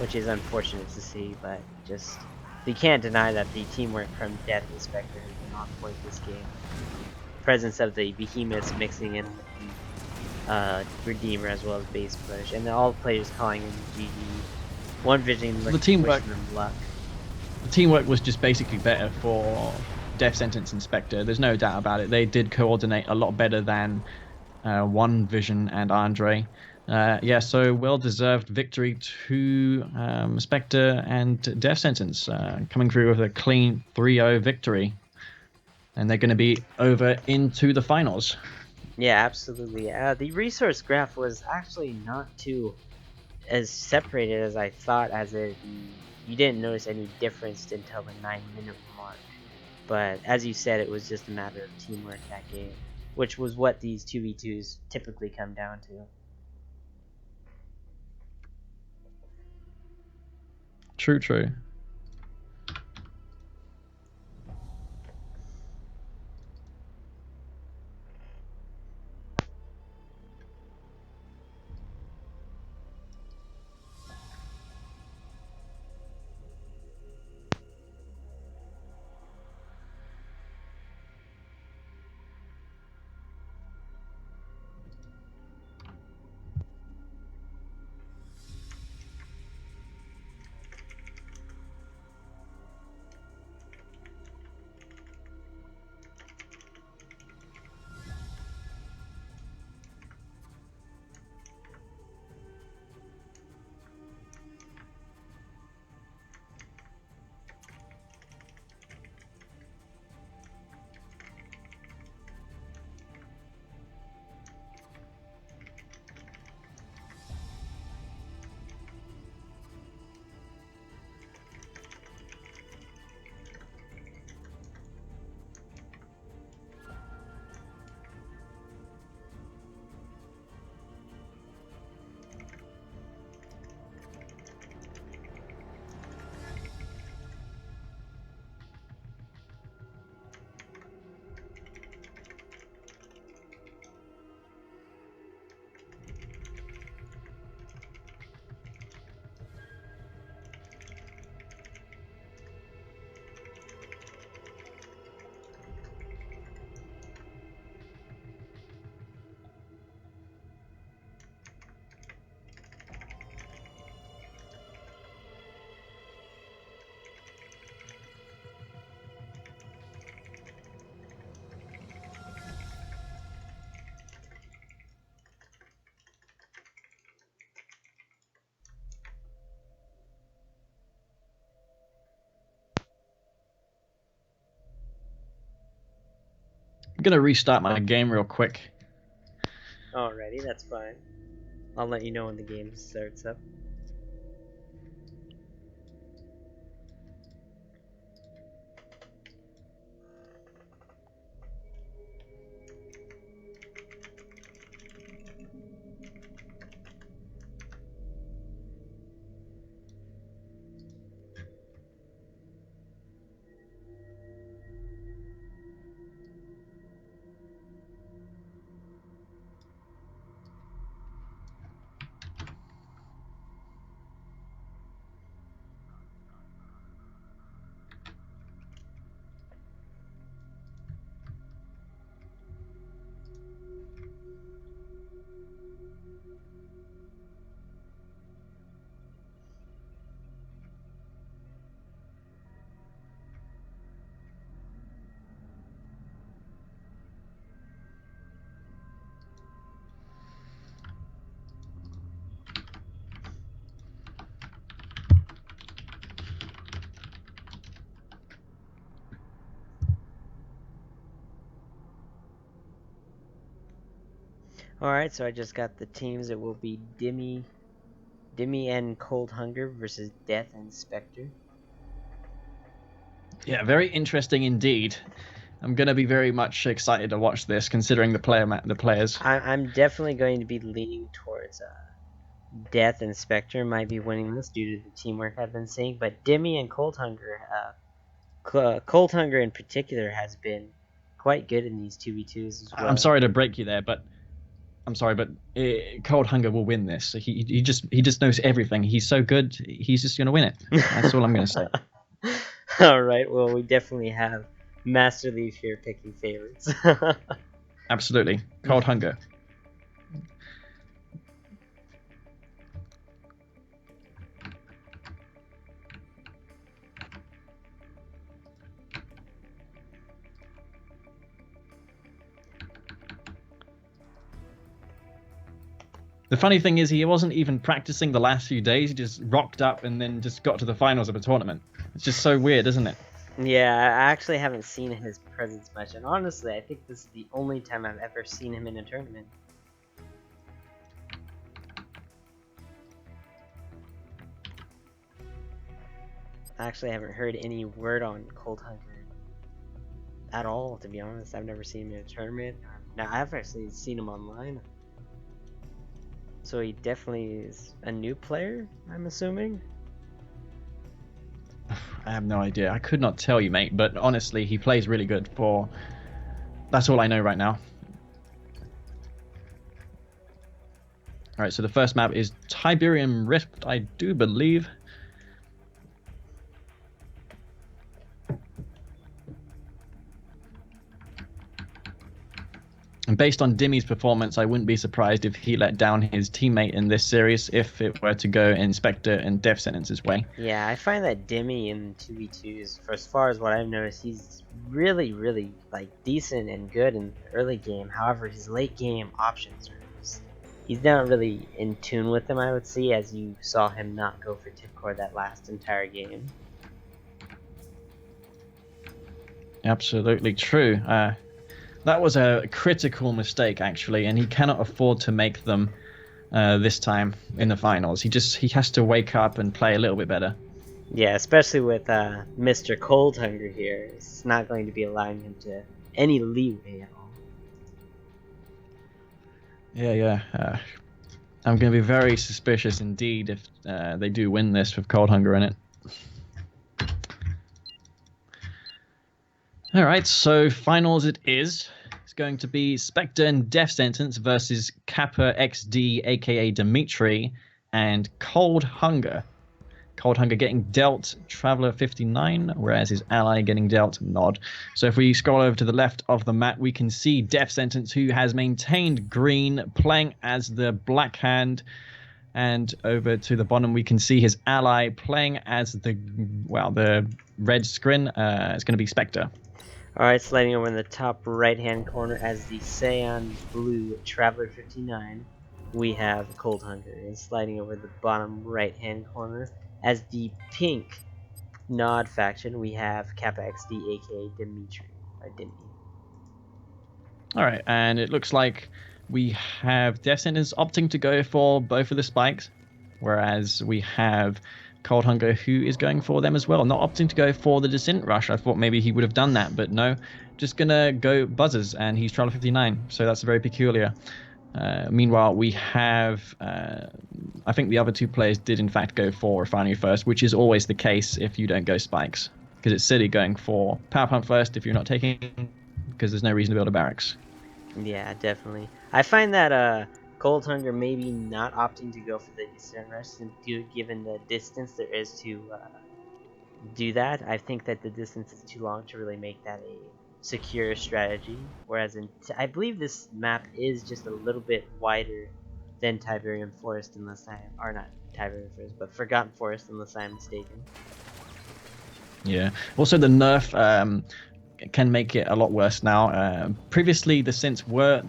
which is unfortunate to see, but just you can't deny that the teamwork from Death and Spectre has been on point this game. Presence of the Behemoths mixing in with the Redeemer as well as base push, and all the players calling in GG. One Vision the teamwork. Them luck. The teamwork was just basically better for Death Sentence and Spectre. There's no doubt about it. They did coordinate a lot better than One Vision and Andre. Yeah, so well-deserved victory to Spectre and Death Sentence, coming through with a clean 3-0 victory. And they're going to be over into the finals. Yeah, absolutely. The resource graph was actually not too as separated as I thought, as you didn't notice any difference until the 9-minute mark. But as you said, it was just a matter of teamwork that game, which was what these 2v2s typically come down to. True. I'm gonna restart my game real quick. Alrighty, that's fine. I'll let you know when the game starts up. Alright, so I just got the teams. It will be Dimmy and Cold Hunger versus Death and Spectre. Yeah, very interesting indeed. I'm gonna be very much excited to watch this, considering the players. I'm definitely going to be leaning towards Death and Spectre might be winning this due to the teamwork I've been seeing, but Dimmy and Cold Hunger, Cold Hunger in particular, has been quite good in these 2v2s as well. I'm sorry to break you there, but Cold Hunger will win this. He just knows everything. He's so good. He's just gonna win it. That's all I'm gonna say. All right. Well, we definitely have MasterLeaf here picking favorites. Absolutely, Cold Hunger. The funny thing is, he wasn't even practicing the last few days. He just rocked up and then just got to the finals of a tournament. It's just so weird, isn't it? Yeah, I actually haven't seen his presence much, and honestly, I think this is the only time I've ever seen him in a tournament. I actually haven't heard any word on Cold Hunger at all, to be honest. I've never seen him in a tournament. Now, I've actually seen him online. So he definitely is a new player, I'm assuming? I have no idea. I could not tell you, mate, but honestly, he plays really good for... That's all I know right now. Alright, so the first map is Tiberium Rift, I do believe. And based on Dimmy's performance, I wouldn't be surprised if he let down his teammate in this series if it were to go in Spectre and Death Sentence's way. Yeah, I find that Dimmy in 2v2s, for as far as what I've noticed, he's really, really like decent and good in the early game. However, his late game options are just, he's not really in tune with them, I would say, as you saw him not go for tip core that last entire game. Absolutely true. That was a critical mistake, actually, and he cannot afford to make them this time in the finals. He has to wake up and play a little bit better. Yeah, especially with Mr. Cold Hunger here. It's not going to be allowing him to any leeway at all. Yeah. I'm going to be very suspicious indeed if they do win this with Cold Hunger in it. Alright, so finals it is. It's going to be Spectre and Death Sentence versus Kappa XD, aka Dimitri, and Cold Hunger. Cold Hunger getting dealt Traveler 59, whereas his ally getting dealt Nod. So if we scroll over to the left of the map, we can see Death Sentence, who has maintained green, playing as the Black Hand. And over to the bottom, we can see his ally playing as the red screen. It's going to be Spectre. Alright, sliding over in the top right hand corner as the Cyan Blue Traveler 59, we have Cold Hunger. And sliding over the bottom right hand corner as the pink Nod faction, we have Kappa XD, aka Dimitri, or Dimmy. All right, and it looks like we have Death Sentence opting to go for both of the spikes, whereas we have Cold Hunger who is going for them as well, not opting to go for the Descent Rush. I thought maybe he would have done that, but no, just gonna go buzzers, and he's Traveler 59, so that's very peculiar. Meanwhile, we have, I think the other two players did in fact go for Refinery first, which is always the case if you don't go spikes, because it's silly going for Power Plant first if you're not taking, because there's no reason to build a barracks. Yeah, definitely. I find that Cold Hunger maybe not opting to go for the Descent Rush, given the distance there is to do that. I think that the distance is too long to really make that a secure strategy. Whereas I believe this map is just a little bit wider than Tiberium Forest, or not Tiberium Forest, but Forgotten Forest, unless I'm mistaken. Yeah. Also, the nerf can make it a lot worse now. Previously, the synths were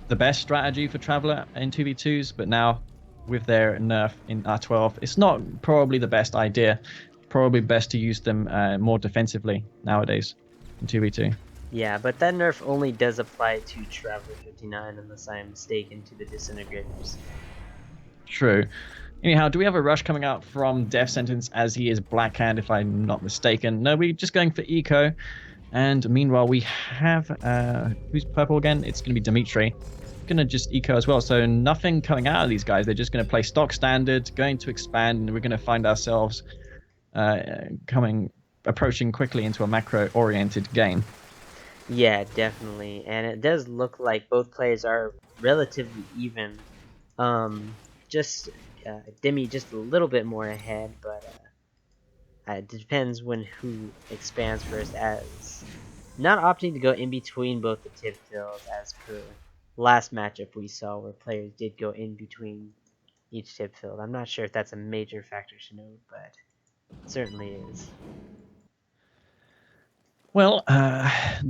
the best strategy for Traveler in 2v2s, but now with their nerf in R12, it's not probably the best idea. Probably best to use them more defensively nowadays in 2v2. Yeah, but that nerf only does apply to Traveler 59, unless I'm mistaken, to the Disintegrators. True. Anyhow, do we have a rush coming out from Death Sentence as he is Blackhand, if I'm not mistaken? No, we're just going for Eco. And meanwhile, we have, who's purple again? It's going to be Dimitri. Going to just Eco as well. So nothing coming out of these guys. They're just going to play stock standard, going to expand, and we're going to find ourselves approaching quickly into a macro-oriented game. Yeah, definitely. And it does look like both players are relatively even. Just Demi just a little bit more ahead, but it depends who expands first, as not opting to go in between both the tip fills as per last matchup we saw where players did go in between each tip field. I'm not sure if that's a major factor to note, but it certainly is. Well,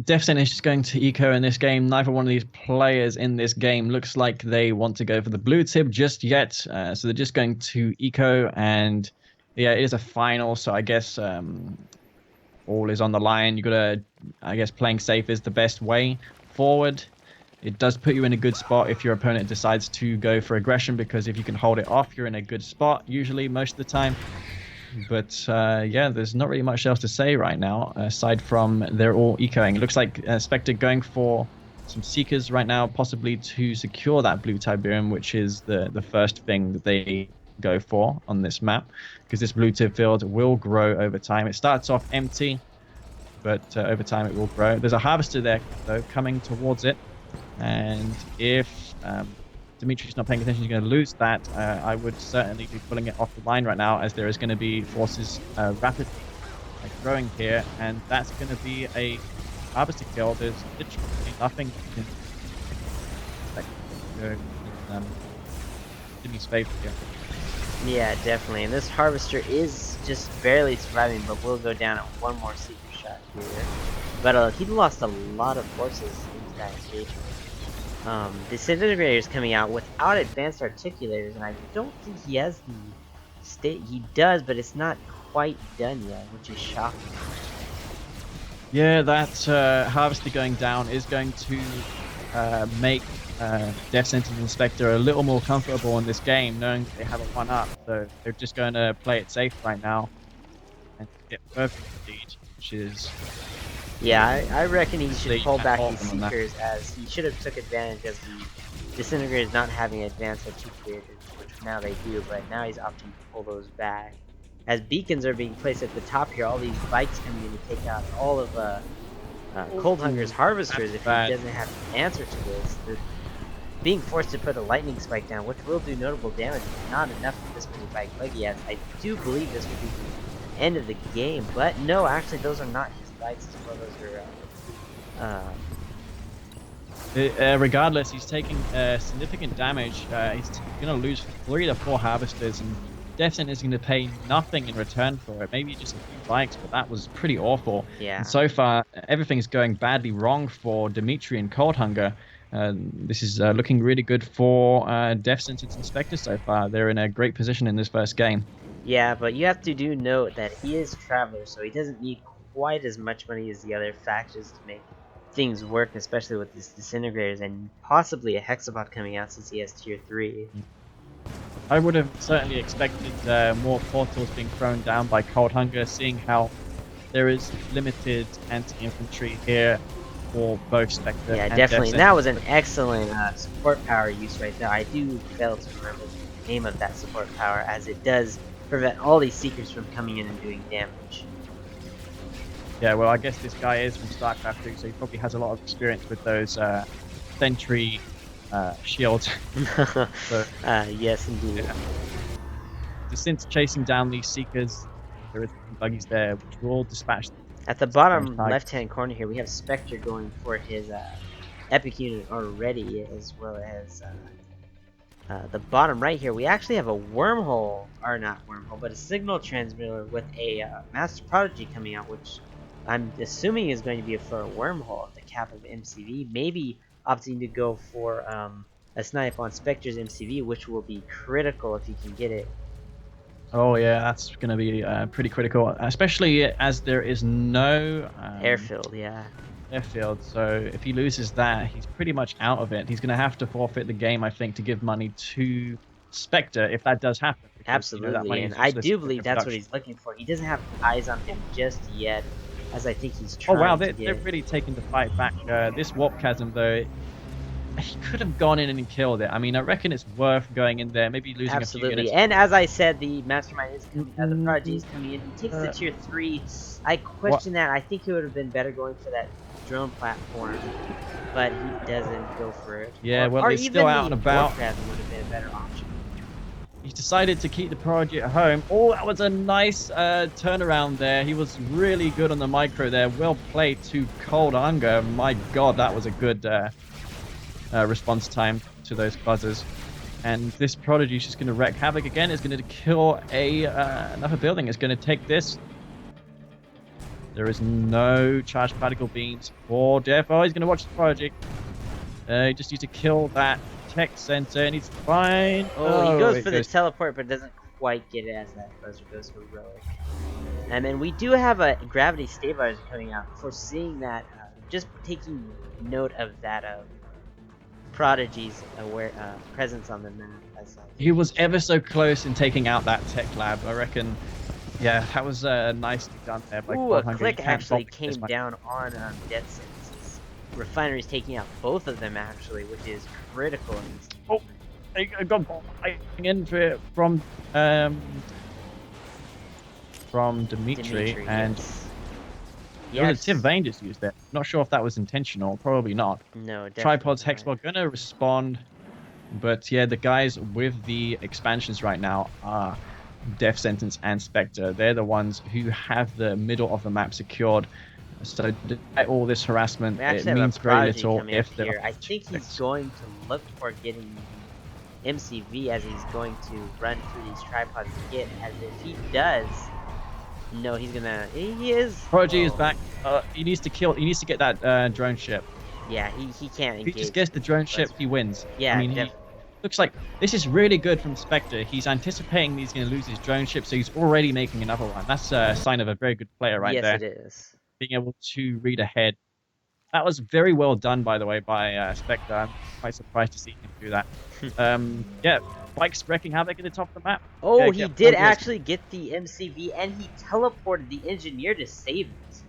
Death Sentence is going to Eco in this game. Neither one of these players in this game looks like they want to go for the blue tip just yet. So they're just going to Eco, and yeah, it is a final, so I guess all is on the line. You gotta, I guess, playing safe is the best way forward. It does put you in a good spot if your opponent decides to go for aggression, because if you can hold it off, you're in a good spot, usually, most of the time. But yeah, there's not really much else to say right now, aside from they're all ecoing. It looks like Spectre going for some Seekers right now, possibly to secure that blue Tiberium, which is the first thing that they go for on this map, because this blue tip field will grow over time. It starts off empty, but over time it will grow. There's a Harvester there, though, coming towards it, and if Dimitri's not paying attention, he's going to lose that. I would certainly be pulling it off the line right now, as there is going to be forces rapidly growing here, and that's going to be a harvester kill. There's literally nothing you can go in Jimmy's favor here. Yeah, definitely. And this harvester is just barely surviving, but will go down at one more seeker shot here. But he lost a lot of forces into that engagement. Disintegrators coming out without advanced articulators, and I don't think he has the state. He does, but it's not quite done yet, which is shocking. Yeah, that harvester going down is going to make Death Sentence and Spectre a little more comfortable in this game, knowing they have a 1-up. So they're just going to play it safe right now and get perfect lead, which is... Yeah, I reckon he should pull back these Seekers, as he should have took advantage of the Disintegrators not having advanced articulators, which now they do, but now he's opting to pull those back. As beacons are being placed at the top here, all these bikes coming in to take out all of Cold Hunger's harvesters if he doesn't have an answer to this. Being forced to put a lightning spike down, which will do notable damage, but not enough for this many bike leggy, as I do believe this will be the end of the game, but no, actually those are not his bikes as well. Those are regardless, he's taking significant damage. He's going to lose 3 to 4 harvesters, and Death Sentence is going to pay nothing in return for it. Maybe just a few bikes, but that was pretty awful. Yeah. And so far, everything is going badly wrong for Dimitri and Cold Hunger. This is looking really good for Death Sentence and Spectre so far. They're in a great position in this first game. Yeah, but you have to note that he is Traveler, so he doesn't need quite as much money as the other factions to make things work, especially with these disintegrators and possibly a hexabot coming out since he has tier 3. I would have certainly expected more portals being thrown down by Cold Hunger, seeing how there is limited anti-infantry here for both Spectre Yeah, and definitely. Death And that was an Sentence. excellent support power use right there. I do fail to remember the name of that support power, as it does prevent all these Seekers from coming in and doing damage. Yeah, well, I guess this guy is from StarCraft 2, so he probably has a lot of experience with those sentry shields. So, Yes, indeed. yeah. Since chasing down these Seekers, there is buggies there, which will all dispatch. At the bottom left-hand corner here, we have Spectre going for his Epic unit already, as well as the bottom right here, we actually have a wormhole, or not wormhole, but a signal transmitter with a Master Prodigy coming out, which I'm assuming is going to be for a wormhole at the cap of MCV. Maybe opting to go for a snipe on Spectre's MCV, which will be critical if you can get it. Oh yeah, that's going to be pretty critical, especially as there is no Airfield, yeah. airfield. So if he loses that, he's pretty much out of it. He's going to have to forfeit the game, I think, to give money to Spectre if that does happen. Because, Absolutely, that money and is I useless do in believe that's what production. he's looking for. He doesn't have eyes on him just yet, as I think he's Oh trying wow, to they're get. really taking the fight back. This warp chasm, though, he could have gone in and killed it. I mean, I reckon it's worth going in there, maybe losing a few Absolutely, units. and as I said, the Mastermind is coming, the Prodigy is coming in. He takes the tier 3. I question that. I think it would have been better going for that drone platform, but he doesn't go for it. Yeah, well, or he's even still out and the about. warp chasm would have been a better option. He's decided to keep the Prodigy at home. Oh, that was a nice turnaround there. He was really good on the micro there. Well played to Cold Hunger. My God, that was a good response time to those buzzers. And this Prodigy is just going to wreak havoc again. It's going to kill another building. It's going to take this. There is no charged particle beams for Jeff. Oh, he's going to watch the Prodigy. He just needs to kill that tech center, and he's fine. Oh, he goes for the teleport, but doesn't quite get it as that buzzer goes heroic. And then we do have a gravity stabilizer coming out. Foreseeing that, just taking note of that Prodigy's presence on the map. He was ever so close in taking out that tech lab. I reckon. Yeah, that was nicely done there by Ooh, a 400. click actually came down on Dead Sentence's refineries, taking out both of them actually, which is critical. Oh, I got in from Dimitri, and yes. Tim Vane just used it. Not sure if that was intentional. Probably not. No, definitely Tripods not. Hexbot gonna respond, but yeah, the guys with the expansions right now are Death Sentence and Spectre. They're the ones who have the middle of the map secured. So despite all this harassment, it means very little if they're. I think he's going to look for getting MCV as he's going to run through these tripods to get. As if he does, no, he's gonna. He is. Prodigy is back. He needs to kill. He needs to get that drone ship. Yeah, he can't. If he just gets the drone ship, he wins. Yeah, I mean, he looks like this is really good from Spectre. He's anticipating he's going to lose his drone ship, so he's already making another one. That's a sign of a very good player right there. Yes, it is. Being able to read ahead. That was very well done, by the way, by Spectre. I'm quite surprised to see him do that. Yeah, Spike's wrecking havoc at the top of the map. Oh, yeah, he did actually get the MCV, and he teleported the engineer to save it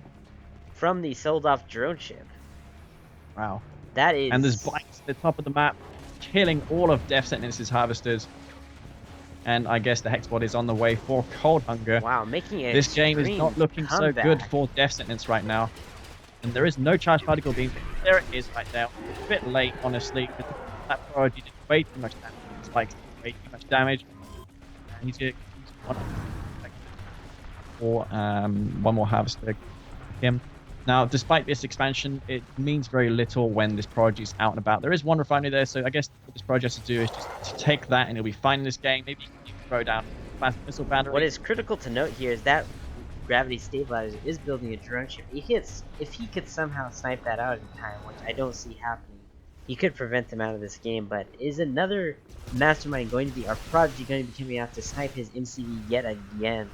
from the sold-off drone ship. Wow. That is. And there's Spikes at the top of the map, killing all of Death Sentence's harvesters. And I guess the Hexbot is on the way for Cold Hunger. Wow, making it. This game is not looking so good for Death Sentence right now. And there is no charged particle beam. There it is right there. It's a bit late, honestly. That Prodigy did way too much damage. Spikes did way too much damage. And he's going to use one more harvester. Him. Now, despite this expansion, it means very little when this Prodigy is out and about. There is one refinery there, so I guess what this Prodigy has to do is just to take that, and he'll be fine in this game. Maybe you can throw down a missile battery. What is critical to note here is that gravity stabilizer is building a drone ship. If he could somehow snipe that out in time, which I don't see happening, he could prevent them out of this game. But is another Mastermind going to be, our Prodigy going to be coming out to snipe his MCV yet again?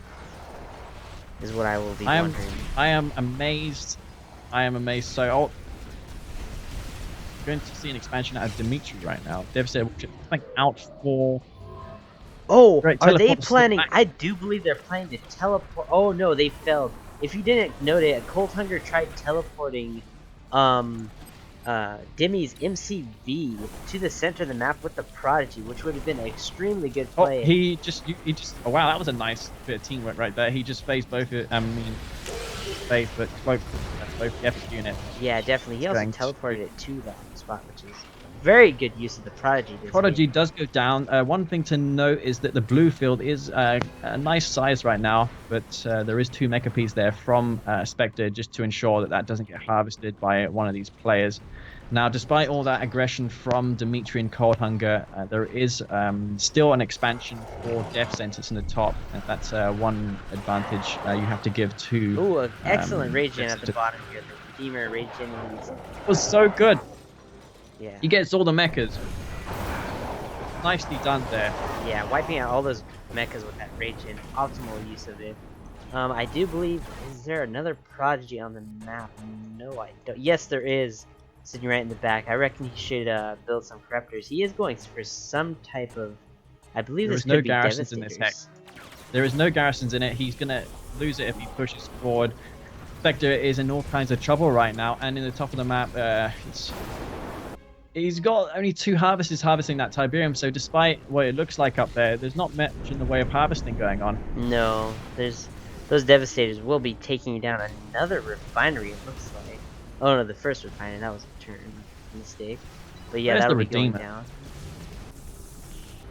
Is what I will be wondering. I am amazed. I am amazed. So going to see an expansion out of Dimitri right now. Devastator like out for Oh, great are they teleport to the planning? back. I do believe they're planning to teleport. Oh no, they failed. If you didn't note it, Cold Hunger tried teleporting, um, Demi's MCV to the center of the map with the Prodigy, which would have been an extremely good Oh, play. he just oh wow, that was a nice bit of teamwork right there. He just phased both phased but both the Epic unit. Yeah, definitely. He also Going teleported to it to that spot, which is very good use of the Prodigy this Prodigy game. does go down. One thing to note is that the blue field is a nice size right now, but there is 2 Mecha Ps there from Spectre just to ensure that that doesn't get harvested by one of these players. Now, despite all that aggression from Dimitri and Cold Hunger, there is still an expansion for Death Sentence in the top, and that's one advantage you have to give to. Ooh, an excellent rage gen Death at the Sentence. bottom here. The Redeemer rage gen. It was so good. Yeah. He gets all the mechas. Nicely done there. Yeah, wiping out all those mechas with that rage gen. Optimal use of it. I do believe, is there another Prodigy on the map? No, I don't. Yes, there is, sitting right in the back. I reckon he should build some Corruptors. He is going for some type of, I believe There this is no could be garrisons in this hex. Devastators. There is no garrisons in it. He's going to lose it if he pushes forward. Spectre is in all kinds of trouble right now, and in the top of the map, he's got only 2 harvesters harvesting that Tiberium, so despite what it looks like up there, there's not much in the way of harvesting going on. No, those Devastators will be taking down another refinery, it looks like. Oh no, the first refinery, that was a turn mistake. But yeah, Where's that'll the be going Redeemer? down.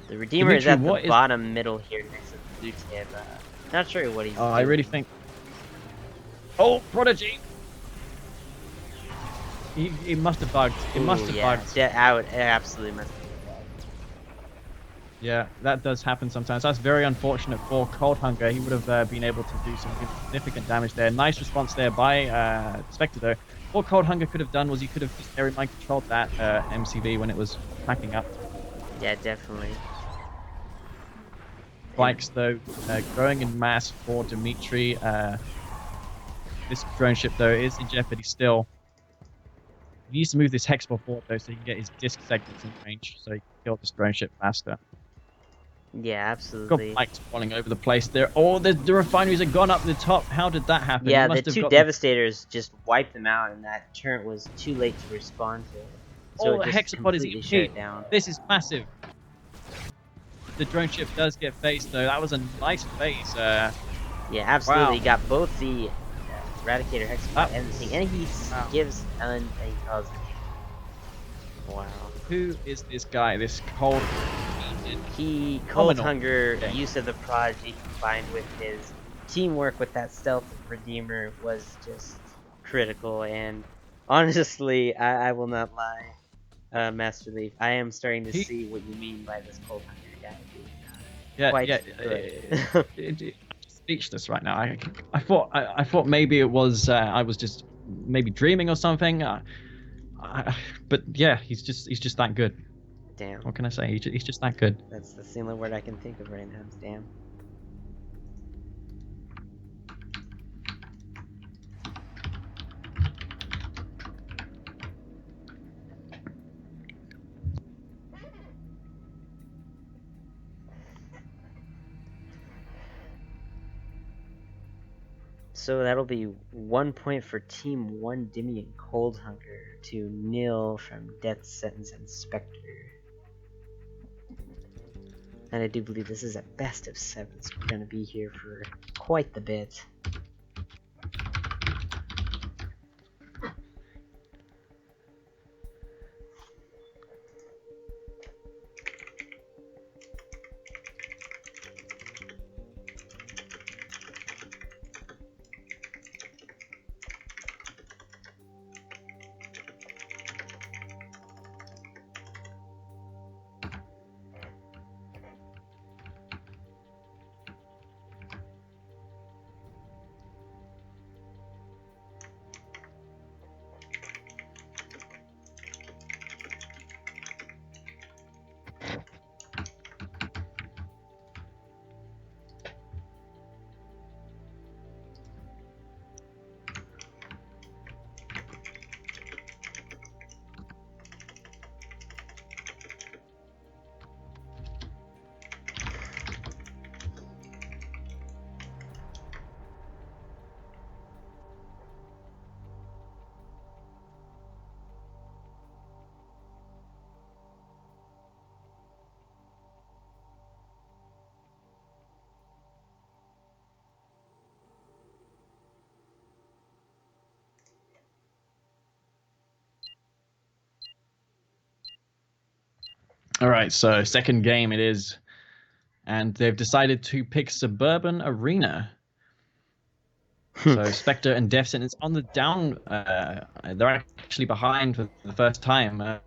The Redeemer is Dimitri, at the bottom middle here next to the blue tab. Not sure what he's doing. I really think... Oh, Prodigy! He must have bugged. He must have bugged. I would absolutely must have bugged. Yeah, that does happen sometimes. That's very unfortunate for Cold Hunger. He would have been able to do some significant damage there. Nice response there by Spectre, though. What Cold Hunger could have done was he could have just area mind controlled that MCV when it was packing up. Yeah, definitely. Spikes, though, growing in mass for Dimitri. This drone ship, though, is in jeopardy still. He needs to move this Hexball forward, though, so he can get his disc segments in range, so he can kill this drone ship faster. Yeah, Got absolutely. bikes falling over the place there. Oh, the refineries have gone up the top. How did that happen? Yeah, the 2 Devastators just wiped them out, and that turret was too late to respond to. So Oh, it the just Hexapod is completely shut EP. it down. This is massive. The drone ship does get phased, though. That was a nice phase. Yeah, absolutely. Wow. Got both the Eradicator Hexapod and the thing, and he gives and he calls it. Wow. Who is this guy? This cold. Cold Hunger use of the Prodigy combined with his teamwork with that stealth Redeemer was just critical. And honestly, I will not lie, MasterLeaf, I am starting to see what you mean by this Cold Hunger guy being I'm speechless right now. I thought maybe it was I was just maybe dreaming or something. But yeah, he's just that good. Damn. What can I say? He's just that good. That's the only word I can think of right now. Is damn. So that'll be 1 point for Team 1 Demi and Cold Hunger to 0 from Death Sentence and Spectre. And I do believe this is a best of 7, so we're going to be here for quite the bit. All right, so second game it is, and they've decided to pick Suburban Arena. So Spectre and Death Sentence on the down. They're actually behind for the first time.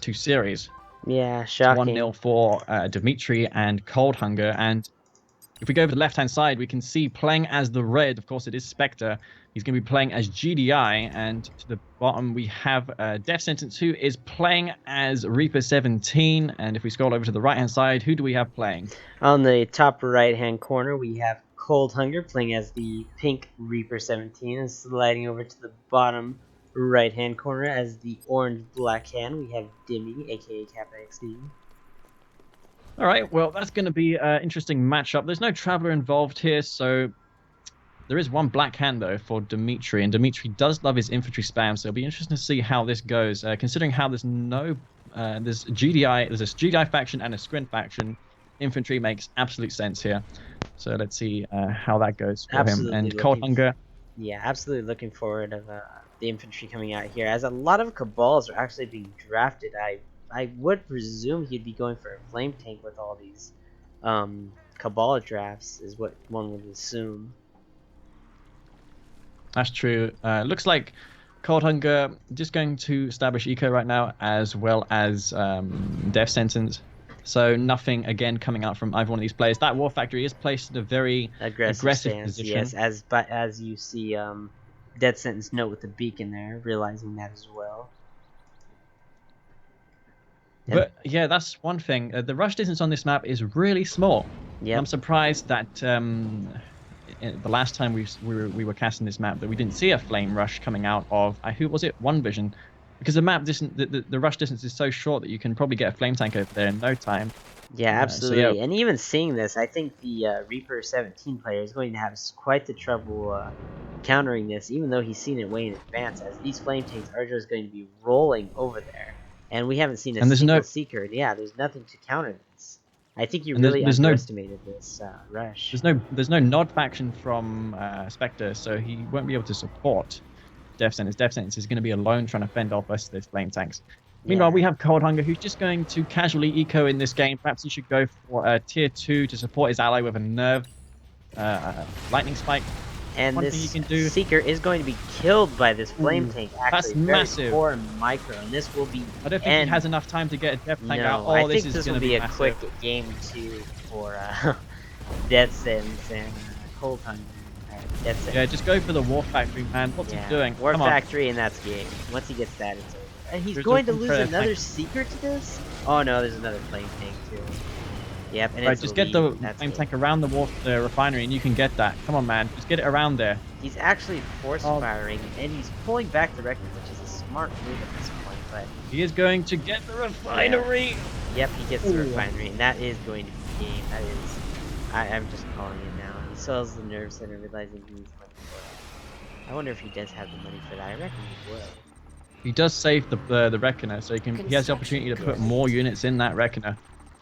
Two series. Yeah, It's 1-0 shocking. for Dimitri and Cold Hunger. And if we go over the left-hand side, we can see playing as the red. Of course, it is Spectre. He's going to be playing as GDI. And to the bottom, we have Death Sentence, who is playing as Reaper 17. And if we scroll over to the right-hand side, who do we have playing? On the top right-hand corner, we have Cold Hunger playing as the pink Reaper 17, and sliding over to the bottom right-hand corner as the orange Black Hand, we have Dimmy, aka Kappa XD. All right, well, that's going to be an interesting matchup. There's no Traveler involved here, so there is one Black Hand, though, for Dimitri, and Dimitri does love his infantry spam, so it'll be interesting to see how this goes, considering how there's no... there's a GDI faction and a Scrin faction. Infantry makes absolute sense here. So let's see how that goes for him. And Cold Hunger... Yeah, absolutely looking forward of the infantry coming out here, as a lot of Cabals are actually being drafted. I would presume he'd be going for a flame tank with all these Cabal drafts, is what one would assume. That's true. Looks like Cold Hunger just going to establish eco right now, as well as Death Sentence. So nothing again coming out from either one of these players. That War Factory is placed in a very aggressive stance, position. Yes, as you see, Death Sentence note with the beacon there, realizing that as well. But yeah, that's one thing. The rush distance on this map is really small. Yeah, I'm surprised that the last time we were casting this map that we didn't see a flame rush coming out of who was it? One Vision, because the map distance, the rush distance is so short that you can probably get a flame tank over there in no time. Yeah, absolutely. So, yeah. And even seeing this, I think the Reaper 17 player is going to have quite the trouble countering this, even though he's seen it way in advance, as these flame tanks are just going to be rolling over there. And we haven't seen a single Seeker. Yeah, there's nothing to counter this. I think you really underestimated this rush. There's no Nod faction from Spectre, so he won't be able to support Death Sentence. Death Sentence is going to be alone trying to fend off us these flame tanks. Meanwhile, we have Cold Hunger, who's just going to casually eco in this game. Perhaps he should go for tier 2 to support his ally with a nerve lightning spike. And this Seeker is going to be killed by this flame tank. Actually, that's massive. Poor and micro, and this will be. I don't think he has enough time to get a Death Tank out. I think this will be a quick game 2 for Death Sentence and Cold Hunger. Death Sentence. Yeah, just go for the War Factory, man. What's he doing? War Factory, and that's game. Once he gets that, it's over. And he's going to lose another Seeker to this? Oh no, there's another flame tank too. Yep, and just get the flame tank around the refinery and you can get that. Come on, man. Just get it around there. He's actually force firing, and he's pulling back the Reckoner, which is a smart move at this point, but... He is going to get the refinery! Yep, he gets the refinery, and that is going to be game. That is... I'm just calling it now. He sells the nerve center, realizing he needs money for it. I wonder if he does have the money for that. I reckon he will. He does save the Reckoner, so he has the opportunity to put more units in that Reckoner.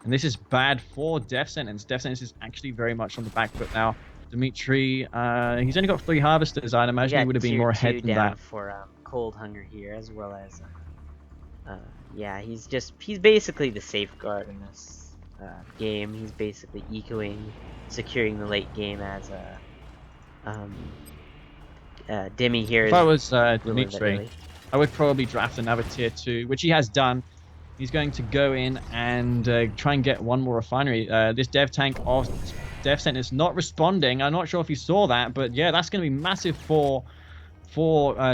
And this is bad for Death Sentence. Death Sentence is actually very much on the back foot now. Dimitri, he's only got 3 harvesters. I'd imagine he would have been more ahead than that. For Cold Hunger here, as well as, yeah, he's basically the safeguard in this game. He's basically ecoing, securing the late game as Dimmy here. If I was Dimitri, I would probably draft another tier 2, which he has done. He's going to go in and try and get one more refinery. This dev tank of Death Sentence not responding. I'm not sure if you saw that, but yeah, that's going to be massive for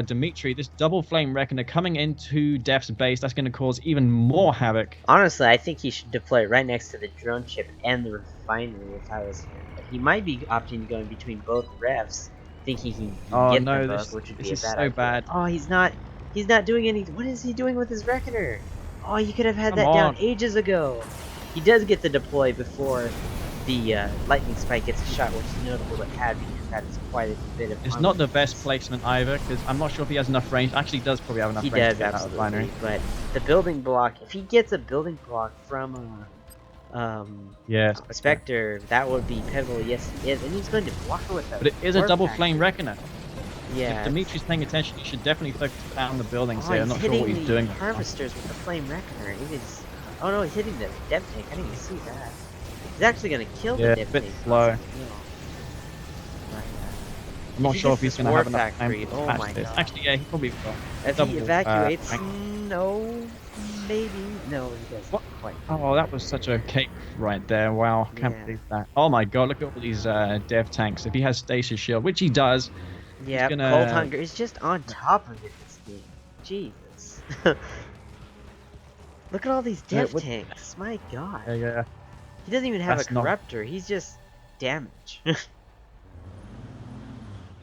Dimitri. This double flame Reckoner coming into Death's base, that's going to cause even more havoc. Honestly, I think he should deploy right next to the drone chip and the refinery if I was here. But he might be opting to go in between both revs, thinking he can get them both, which would be a bad idea. Bad. Oh, he's not doing anything. What is he doing with his Reckoner? Oh, you could have had that down ages ago. He does get the deploy before the lightning spike gets shot, which is notable to add because that is quite a bit of. It's not the best placement either, because I'm not sure if he has enough range. Actually, he does probably have enough range to get out of the refinery. But the building block, if he gets a building block from Spectre, that would be pivotal. Yes, he is, and he's going to block her with that. But it is a double flame Reckoner. Yeah. If Dimitri's paying attention, he should definitely focus down the buildings here. I'm not sure what he's doing. Harvesters with the flame Reckoner. It is Oh no, he's hitting the dev tank. I didn't even see that. He's actually gonna kill the Yeah, dev a bit tank. slow. No. I'm not sure if he's going to have enough time Factory, to oh patch my this. god. Actually, yeah, he probably will. If Double, he evacuates, rank. no, maybe. No, he doesn't What? quite. Oh, that was such a cake right there. Wow, can't Yeah. believe that. Oh my god, look at all these dev tanks. If he has stasis shield, which he does, he's Yeah, Cold gonna. Hunger is just on top of it this game. Jesus. Look at all these dev What? tanks. My god. Yeah, He doesn't even have a that's not. corruptor. He's just damage.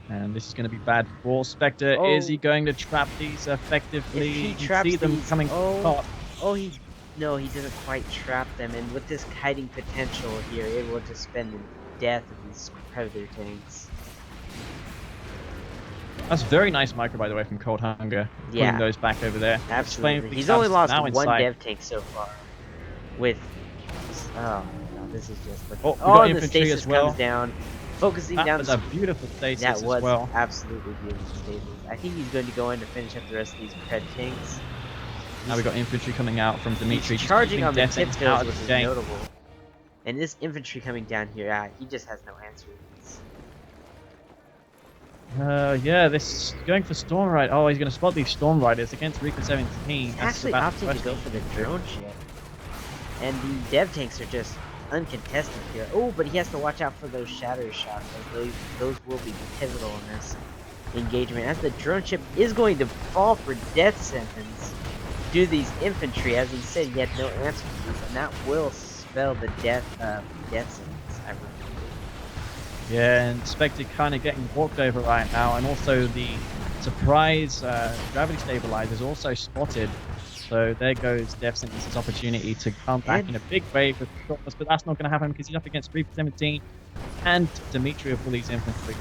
And this is going to be bad for Spectre. Oh. Is he going to trap these effectively? If he You can traps see them these, coming top. no, he doesn't quite trap them. And with this kiting potential here, it will just spend the death of these predator tanks. That's very nice micro, by the way, from Cold Hunger. Yeah. Pulling those back over there. Absolutely. Flame He's only lost now one inside. dev tank so far. With oh no, this is just Oh, we got and the infantry stasis as well. comes down, focusing That down. was a beautiful stasis That as was well. absolutely beautiful stasis. I think he's going to go in to finish up the rest of these pred tanks. Now we got infantry coming out from Dimitri. He's charging on the tip out hills, of which the is game. notable. And this infantry coming down here, he just has no answer. Yeah, this going for Storm Rider. Oh, he's going to spot these Storm Riders against Reaper 17. He's That's actually about opting to go for the drone ship. And the dev tanks are just uncontested here. Oh, but he has to watch out for those shatter shots, as those will be pivotal in this engagement. As the drone ship is going to fall for death sentence due to these infantry, as he said, he had no answer to these, and that will spell the death sentence, I believe. Yeah, and Spectre kind of getting walked over right now, and also the surprise gravity stabilizer is also spotted. So there goes Death Sentence's opportunity to come back in a big wave with Shortness, but that's not going to happen because he's up against Reaper 17 and Dimitri of all these infantry.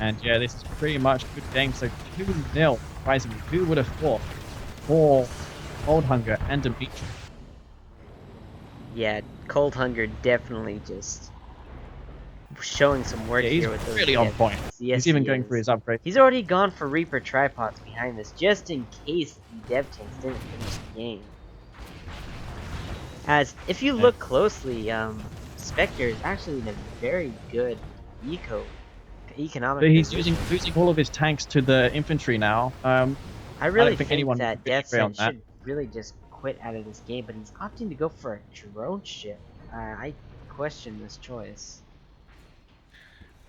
And yeah, this is pretty much a good game. So 2-0, surprisingly. Who would have thought for Cold Hunger and Dimitri? Yeah, Cold Hunger definitely just showing some work here with those. Really on point. Yes, he's even going for his upgrade. He's already gone for Reaper tripods behind this, just in case the dev tanks didn't finish the game. As if you look closely, Spectre is actually in a very good economic. But he's losing all of his tanks to the infantry now. I really think think anyone that would agree on Death that. should really just quit out of this game, but he's opting to go for a drone ship. I question this choice.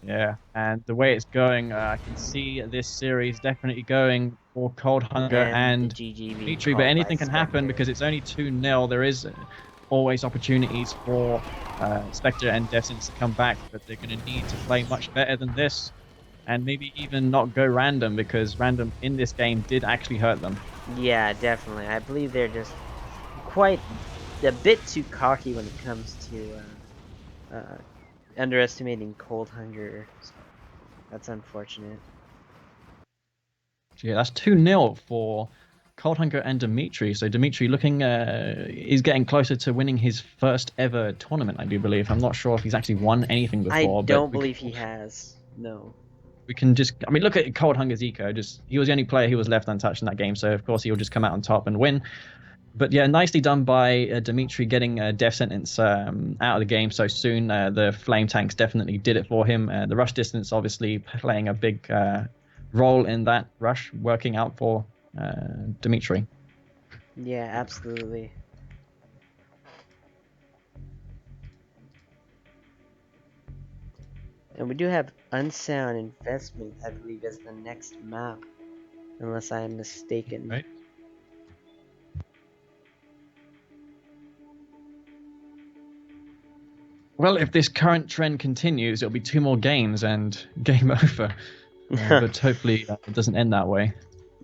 Yeah, and the way it's going, I can see this series definitely going for Cold Hunger and Dimitri, but anything can happen because it's only 2-0. There is always opportunities for Spectre and Death Sentence to come back, but they're going to need to play much better than this, and maybe even not go random, because random in this game did actually hurt them. Yeah, definitely. I believe they're just quite a bit too cocky when it comes to underestimating Cold Hunger. So that's unfortunate. Yeah, that's 2-0 for Cold Hunger and Dimitri. So Dimitri looking, is getting closer to winning his first ever tournament, I do believe. I'm not sure if he's actually won anything before. I don't believe he has. No. We can just, I mean, look at Cold Hunger's eco. He was the only player who was left untouched in that game. So of course he'll just come out on top and win. But yeah, nicely done by Dimitri getting Death Sentence out of the game so soon. The Flame Tanks definitely did it for him. The rush distance obviously playing a big role in that rush, working out for Dimitri. Yeah, absolutely. And we do have Unsound Investment, I believe, as the next map, unless I am mistaken. Right. Well, if this current trend continues, it'll be 2 more games and game over. But hopefully it doesn't end that way.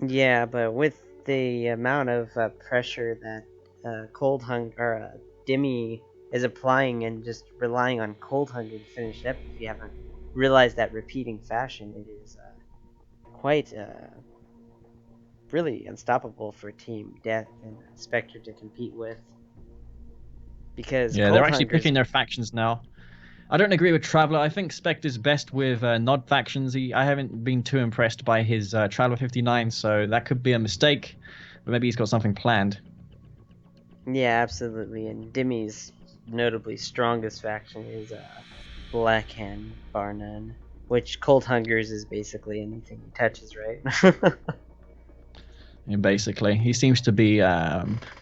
Yeah, but with the amount of pressure that Cold Hunger, Dimmy is applying and just relying on Cold Hunger to finish it up, if you haven't realized that repeating fashion, it is quite really unstoppable for Team Death and Spectre to compete with. Because yeah, they're actually picking their factions now. I don't agree with Traveler. I think Spectre's best with Nod factions. I haven't been too impressed by his Traveler 59, so that could be a mistake. But maybe he's got something planned. Yeah, absolutely. And Dimmy's notably strongest faction is Black Hand, bar none. Which Cold Hungers is basically anything he touches, right? Yeah, basically, he seems to be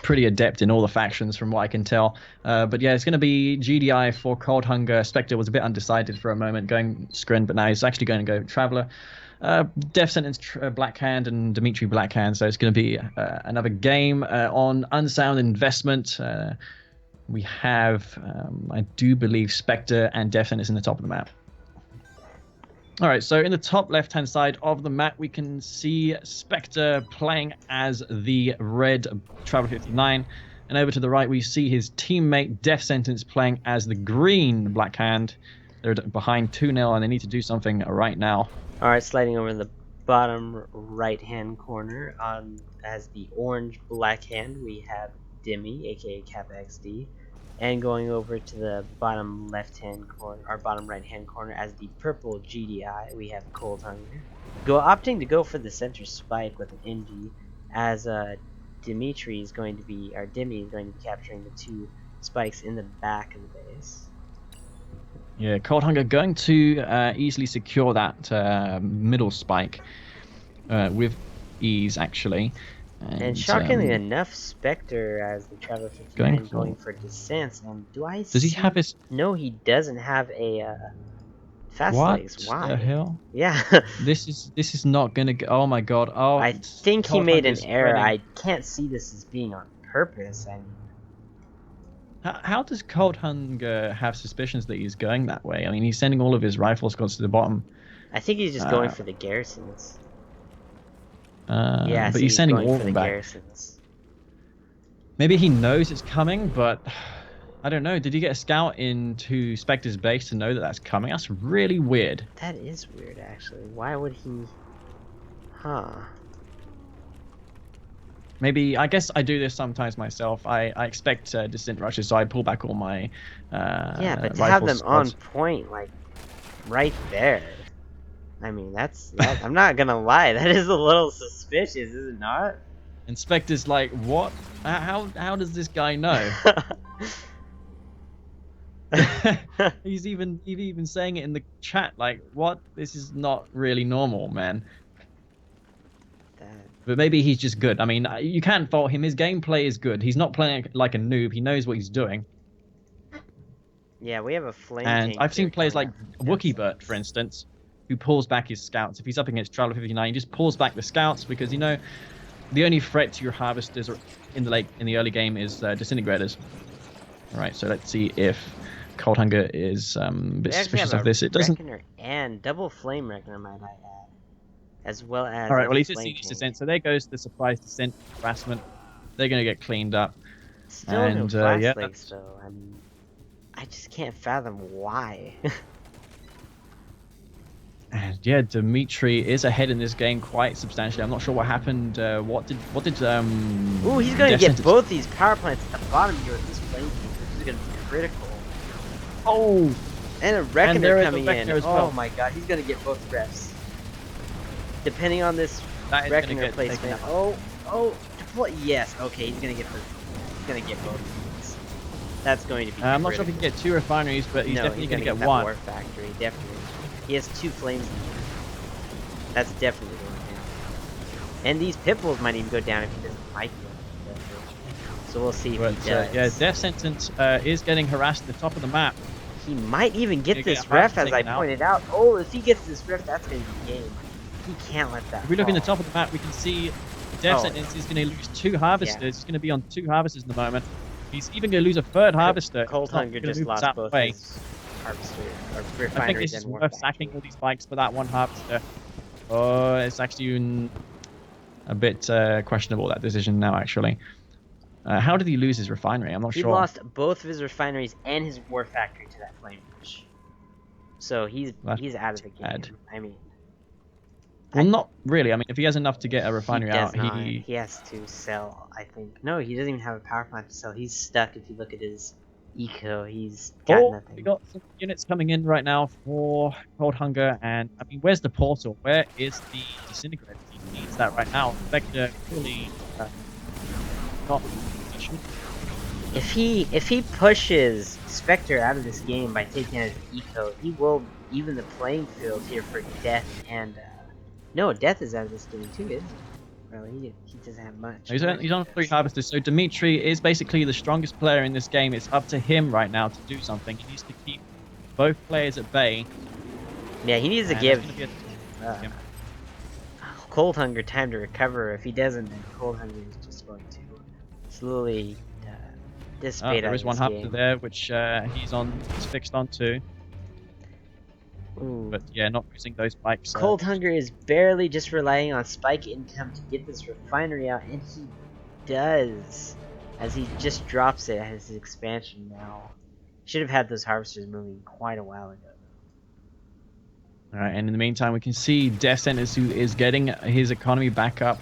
pretty adept in all the factions, from what I can tell. But yeah, it's going to be GDI for Cold Hunger. Spectre was a bit undecided for a moment, going Scrin, but now he's actually going to go Traveler. Death Sentence Blackhand and Dimitri Blackhand. So it's going to be another game on Unsound Investment. We have, I do believe, Spectre and Death Sentence in the top of the map. All right, so in the top left-hand side of the map, we can see Spectre playing as the red Traveler 59. And over to the right, we see his teammate Death Sentence playing as the green Blackhand. They're behind 2-0, and they need to do something right now. All right, sliding over in the bottom right-hand corner as the orange Blackhand, we have Dimmy, aka Kappa XD. And going over to the bottom left-hand corner, or bottom right-hand corner, as the purple GDI, we have Cold Hunger. Opting to go for the center spike with an NG, as Dimmy is going to be capturing the 2 spikes in the back of the base. Yeah, Cold Hunger going to easily secure that middle spike with ease, actually. And shockingly enough, Spectre as the Traveler 59 going for descents. And does he have his? No, he doesn't have a fast legs. Why? What the hell? Yeah. This is not gonna go. Oh my god. Oh. I think he made an error. I can't see this as being on purpose. I mean, how does Cold Hunger have suspicions that he's going that way? I mean, he's sending all of his rifle squads to the bottom. I think he's just going for the garrisons. Yeah, but he's sending all of them back. Garrisons. Maybe he knows it's coming, but I don't know. Did he get a scout into Spectre's base to know that that's coming? That's really weird. That is weird, actually. Why would he? Huh. Maybe, I guess I do this sometimes myself. I expect distant rushes, so I pull back all my yeah, but to have them squads on point, like, right there. I mean, that's I'm not gonna lie, that is a little suspicious, is it not? And Spectre's like, what? How does this guy know? He's even saying it in the chat, like, what? This is not really normal, man. But maybe he's just good. I mean, you can't fault him. His gameplay is good. He's not playing like a noob. He knows what he's doing. Yeah, we have a flame. And I've seen players like WookieBert, for instance, who pulls back his scouts. If he's up against Traveler 59, he just pulls back the scouts because, you know, the only threat to your harvesters in the early game is disintegrators. All right, so let's see if Cold Hunger is a bit suspicious of this. It doesn't. And double flame reckoner, might I add, as well as. All right, well, he's just seen his descent, so there goes the surprise descent harassment. They're going to get cleaned up. Still and, no flash legs, though. I mean, I just can't fathom why. And yeah, Dimitri is ahead in this game quite substantially. I'm not sure what happened. What did Ooh, he's gonna get both these power plants at the bottom here with this flame king, which is gonna be critical. Oh, and a reckoner coming in. As well. Oh my god, he's gonna get both refs. Depending on this reckoner placement. Yes. Okay, he's gonna get both of these. That's going to be. I'm not sure if he can get 2 refineries, but he's definitely gonna get 1. War factory, definitely. He has 2 flames in here. That's definitely going down. And these pitfalls might even go down if he doesn't fight them. So we'll see if he does. Yeah, Death Sentence is getting harassed at the top of the map. He might even get this ref, as I pointed out. Oh, if he gets this ref, that's going to be game. He can't let that If we look in the top of the map, we can see Death Sentence is going to lose 2 harvesters. He's going to be on 2 harvesters in the moment. He's even going to lose a 3rd harvester. Cold Hunger just lost both his I think it's worth sacking all these bikes for that 1 harvester. Oh, it's actually a bit questionable, that decision now, actually. How did he lose his refinery? I'm not sure. He lost both of his refineries and his war factory to that flame rush. So he's out of the game. I mean, well, not really. I mean, if he has enough to get a refinery out, he has to sell, I think. No, he doesn't even have a power plant to sell. He's stuck. If you look at his eco, he's got nothing. We got some units coming in right now for Cold Hunger, and I mean, where's the portal? Where is the disintegrator? He needs that right now. Vector clearly not in position. if he pushes Spectre out of this game by taking out his eco, he will even the playing field here for Death and no, Death is out of this game too, isn't he? Well, he doesn't have much. He's on 3 harvesters, so Dimitri is basically the strongest player in this game. It's up to him right now to do something. He needs to keep both players at bay. Yeah, he needs to give Cold Hunger time to recover. If he doesn't, then Cold Hunger is just going to slowly dissipate. There is one harvester there, which he's fixed onto. Ooh. But yeah, not using those spikes. Cold Hunger is barely just relying on spike income to get this refinery out, and he does, as he just drops it as his expansion now. Should have had those harvesters moving quite a while ago. All right, and in the meantime, we can see Death Sentence, who is getting his economy back up.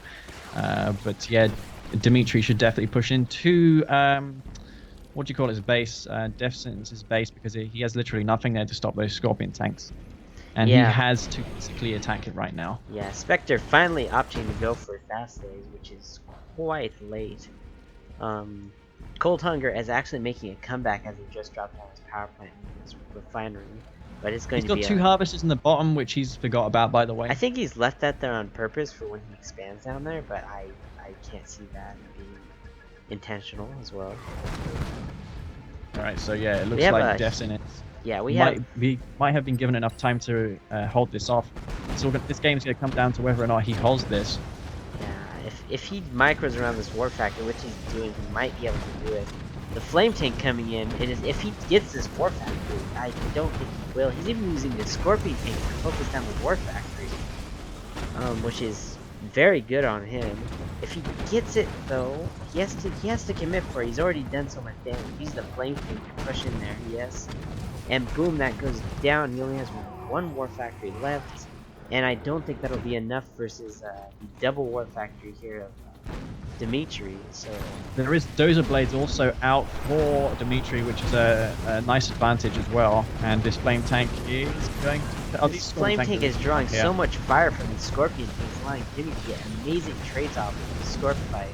But yeah, Dimitri should definitely push into what do you call his base? Death Sentence's base, because he has literally nothing there to stop those Scorpion tanks. And he has to physically attack it right now. Yeah, Spectre finally opting to go for fast days, which is quite late. Cold Hunger is actually making a comeback as he just dropped out his power plant in his refinery. But it's going to be He's got 2 harvesters in the bottom, which he's forgot about, by the way. I think he's left that there on purpose for when he expands down there, but I can't see that being intentional as well. Alright, so yeah, it looks like Death's in it. Yeah, we might have been given enough time to hold this off. So this game's going to come down to whether or not he holds this. Yeah, if he micros around this war factory, which he's doing, he might be able to do it. The flame tank coming in, if he gets this war factory, I don't think he will. He's even using the scorpion tank to focus down the war factory, which is very good on him. If he gets it though, he has to commit for it. He's already done so much damage. Use the flame tank to push in there, yes. And boom, that goes down. He only has 1 war factory left, and I don't think that'll be enough versus the double war factory here of Dimitri. So there is Dozer Blades also out for Dimitri, which is a nice advantage as well. And this flame tank is going to... this flame tank is drawing so much fire from the scorpion tanks, allowing Jimmy to get amazing trades off with the Scorp fight,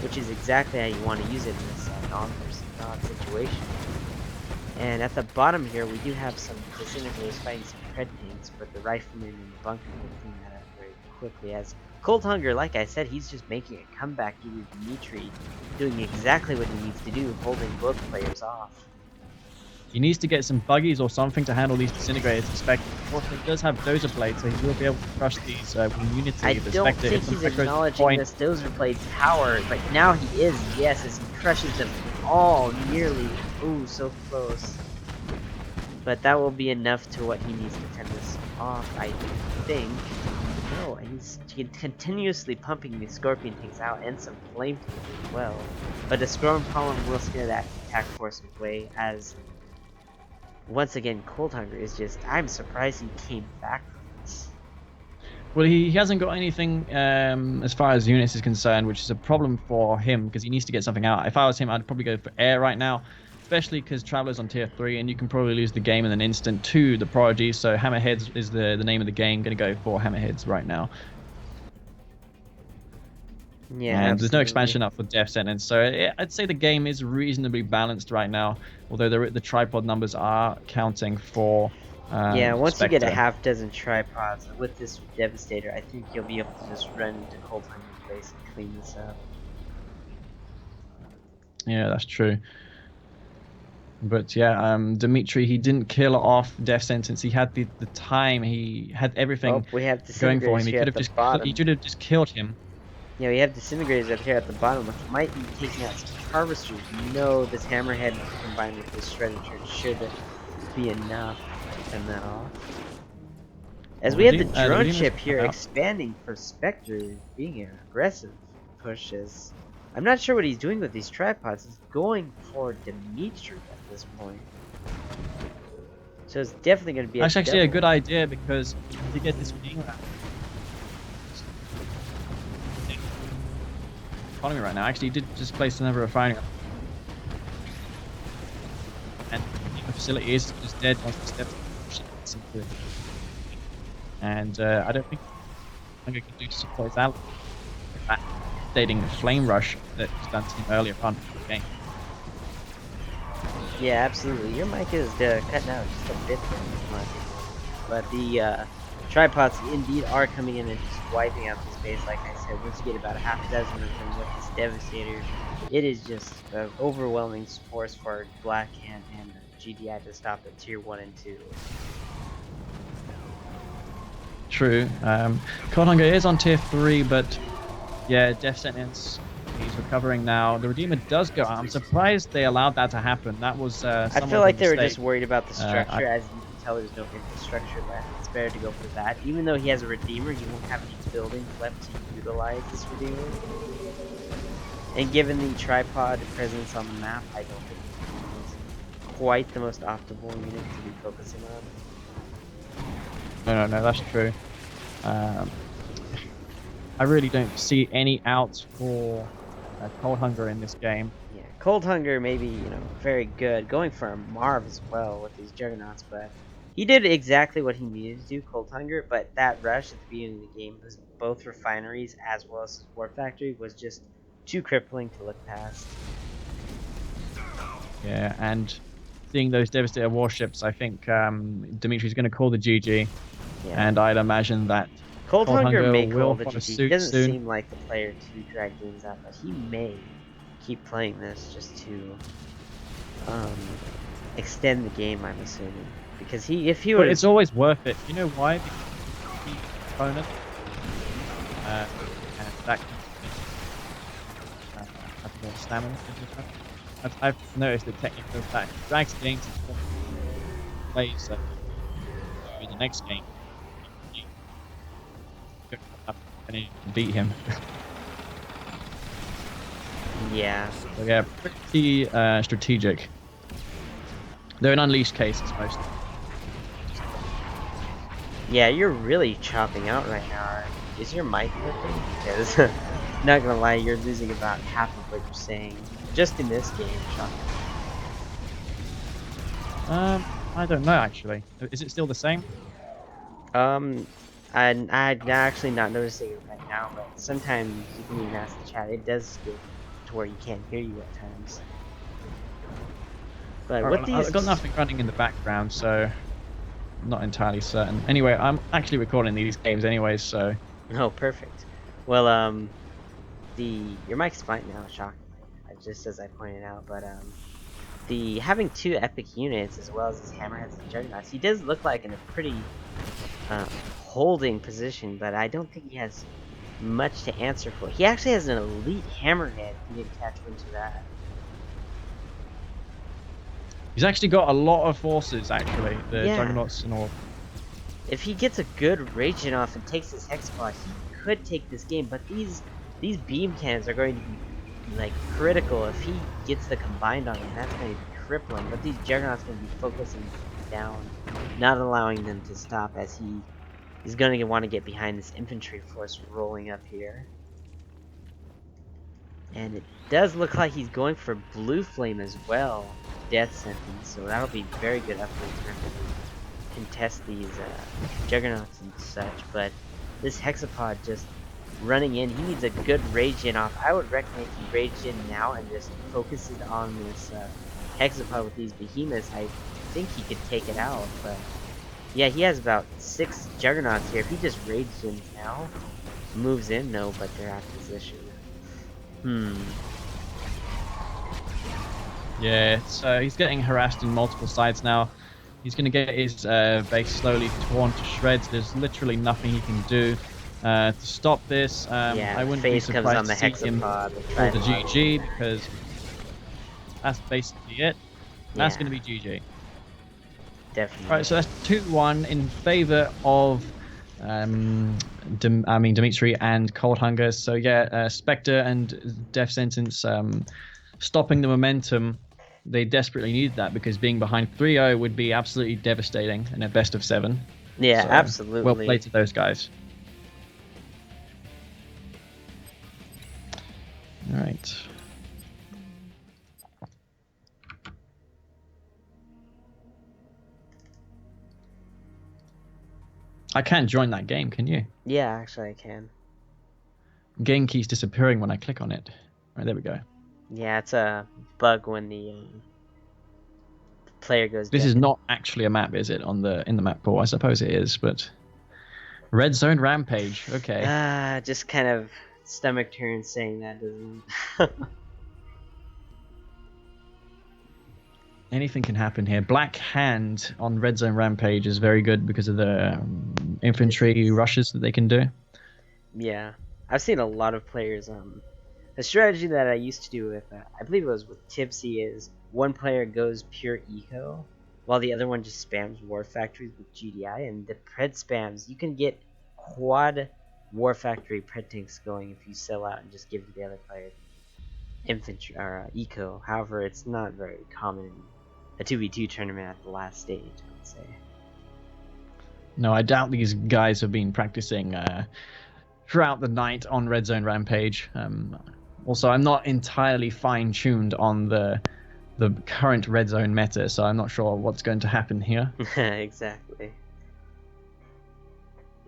which is exactly how you want to use it in this non situation. And at the bottom here, we do have some disintegrators fighting some Pred tanks, but the riflemen in the bunker will clean that up very quickly. As Cold Hunger, like I said, he's just making a comeback due to Dimitri doing exactly what he needs to do, holding both players off. He needs to get some buggies or something to handle these disintegrators. Spectre, of course, he does have Dozer Blades, so he will be able to crush these immunity. I don't think he's acknowledging this Dozer Blade's power, but now he is, yes, as he crushes them all nearly. Ooh, so close. But that will be enough to what he needs to turn this off, I think. No, he's continuously pumping the Scorpion tanks out and some Flame tanks as well. But the Storm Column will scare that attack force away, as once again Cold Hunger is just... I'm surprised he came back from this. Well, he hasn't got anything as far as units is concerned, which is a problem for him because he needs to get something out. If I was him, I'd probably go for air right now, especially because Traveler's on tier 3 and you can probably lose the game in an instant to the Prodigy. So Hammerheads is the name of the game. Going to go for Hammerheads right now. Yeah, and there's no expansion up for Death Sentence, so I'd say the game is reasonably balanced right now. Although the tripod numbers are counting for. Yeah, once Spectre. you get a half dozen tripods with this Devastator, I think you'll be able to just run into Cold Hunger's base and clean this up. Yeah, that's true. But yeah, Dimitri, he didn't kill off Death Sentence. He had the time. He had everything we have going for him. He should have just killed him. Yeah, we have Disintegrators up here at the bottom, which might be taking out some Harvesters. No, this Hammerhead combined with this Shredder Turret should be enough to turn that off. As we have the drone ship here expanding for Spectre, being an aggressive push. As I'm not sure what he's doing with these tripods. He's going for Dimitri at this point. So it's definitely going to be That's actually a good idea because to get this thing economy right now. Actually, he did just place another refinery. And the facility is just dead once the steps. And I don't think I can do support that. Stating the flame rush that was done to him earlier on in the game. Yeah, absolutely. Your mic is cutting out just a bit there, in my opinion. But the tripods indeed are coming in and just wiping out this base. Like I said, once you get about a half dozen of them with this Devastator, it is just an overwhelming force for Black Hand and GDI to stop at tier 1 and 2. True. Cold Hunger is on tier 3, but yeah, Death Sentence. He's recovering now. The Redeemer does go out. I'm surprised they allowed that to happen. That was I somewhat feel of a like they were mistake. just worried about the Uh, I, structure. As you can tell, there's no infrastructure left. It's better to go for that. Even though he has a Redeemer, he won't have any buildings left to utilize this Redeemer. And given the tripod presence on the map, I don't think it's quite the most optimal unit to be focusing on. no, that's true. Um, I really don't see any outs for Cold Hunger in this game. Yeah, Cold Hunger maybe, very good. Going for a Marv as well with these Juggernauts, but he did exactly what he needed to do, Cold Hunger, but that rush at the beginning of the game was both refineries as well as his war factory was just too crippling to look past. Yeah, and seeing those Devastator warships, I think Dimitri's going to call the GG, Yeah. and I'd imagine that Cold Cold Hunger Hunger may call will the follow GG. He suit doesn't soon. seem like the player to drag games out, but he may keep playing this just to extend the game, I'm assuming. Because if he But was... it's always worth it. You know why? Because the opponent, and that can have more stamina. I've noticed that technically that drags games and plays in the next game. You don't have to beat him. Yeah. So yeah, pretty strategic. They're in unleashed cases mostly. Yeah, you're really chopping out right now. Is your mic working? Because, not gonna lie, you're losing about half of what you're saying. Just in this game, shocking. I don't know actually. Is it still the same? I'm actually not noticing it right now, but sometimes you can even ask the chat. It does get to where you can't hear you at times. But with these... I've got nothing running in the background, so I'm not entirely certain. Anyway, I'm actually recording these games anyways, so... Oh, perfect. Well, your mic's fine now, shockingly, just as I pointed out, but the having two epic units as well as his hammerheads and juggernauts, he does look like in a pretty holding position, but I don't think he has much to answer for. He actually has an elite hammerhead. He didn't catch wind to that. He's actually got a lot of forces, actually, the Yeah. Juggernauts and all. If he gets a good raging off and takes his hexapod, he could take this game, but these beam cannons are going to be like critical. If he gets the combined on them, that's going to be crippling. But these juggernauts going to be focusing down, not allowing them to stop, as he is going to want to get behind this infantry force rolling up here. And it does look like he's going for blue flame as well, death sentence. So that'll be very good upgrade for him to contest these juggernauts and such. But this hexapod just running in, he needs a good rage in off. I would recommend he rage in now and just focuses on this hexapod with these behemoths. I think he could take it out, but yeah, he has about 6 juggernauts here. If he just rages in now, moves in, no, but they're out of position. Yeah, so he's getting harassed on multiple sides now. He's going to get his base slowly torn to shreds. There's literally nothing he can do to stop this. Yeah, I wouldn't be face comes on surprised the to see him hexapod. pull the GG, because that's basically it. That's going to be GG. Definitely. Right, so that's 2-1 in favor of Dimitri and Cold Hunger. So yeah, Spectre and Death Sentence stopping the momentum. They desperately needed that, because being behind 3-0 would be absolutely devastating in a best of 7. Yeah, So, absolutely. well played to those guys. All right. I can't join that game, can you? Yeah, actually I can. Game key's disappearing when I click on it. Right, there we go. Yeah, it's a bug when the player goes This dead. is not actually a map, is it? In the map pool, I suppose it is, but Red Zone Rampage. Okay. Just kind of stomach turn saying that, doesn't it? Anything can happen here. Black Hand on Red Zone Rampage is very good because of the infantry rushes that they can do. Yeah, I've seen a lot of players. A strategy that I used to do with, I believe it was with Tipsy, is one player goes pure eco, while the other one just spams war factories with GDI, and the pred spams. You can get quad war factory pred tanks going if you sell out and just give the other player infantry or eco. However, it's not very common in a 2v2 tournament at the last stage, I would say. No, I doubt these guys have been practicing throughout the night on Red Zone Rampage. Also, I'm not entirely fine-tuned on the current Red Zone meta, so I'm not sure what's going to happen here. Exactly.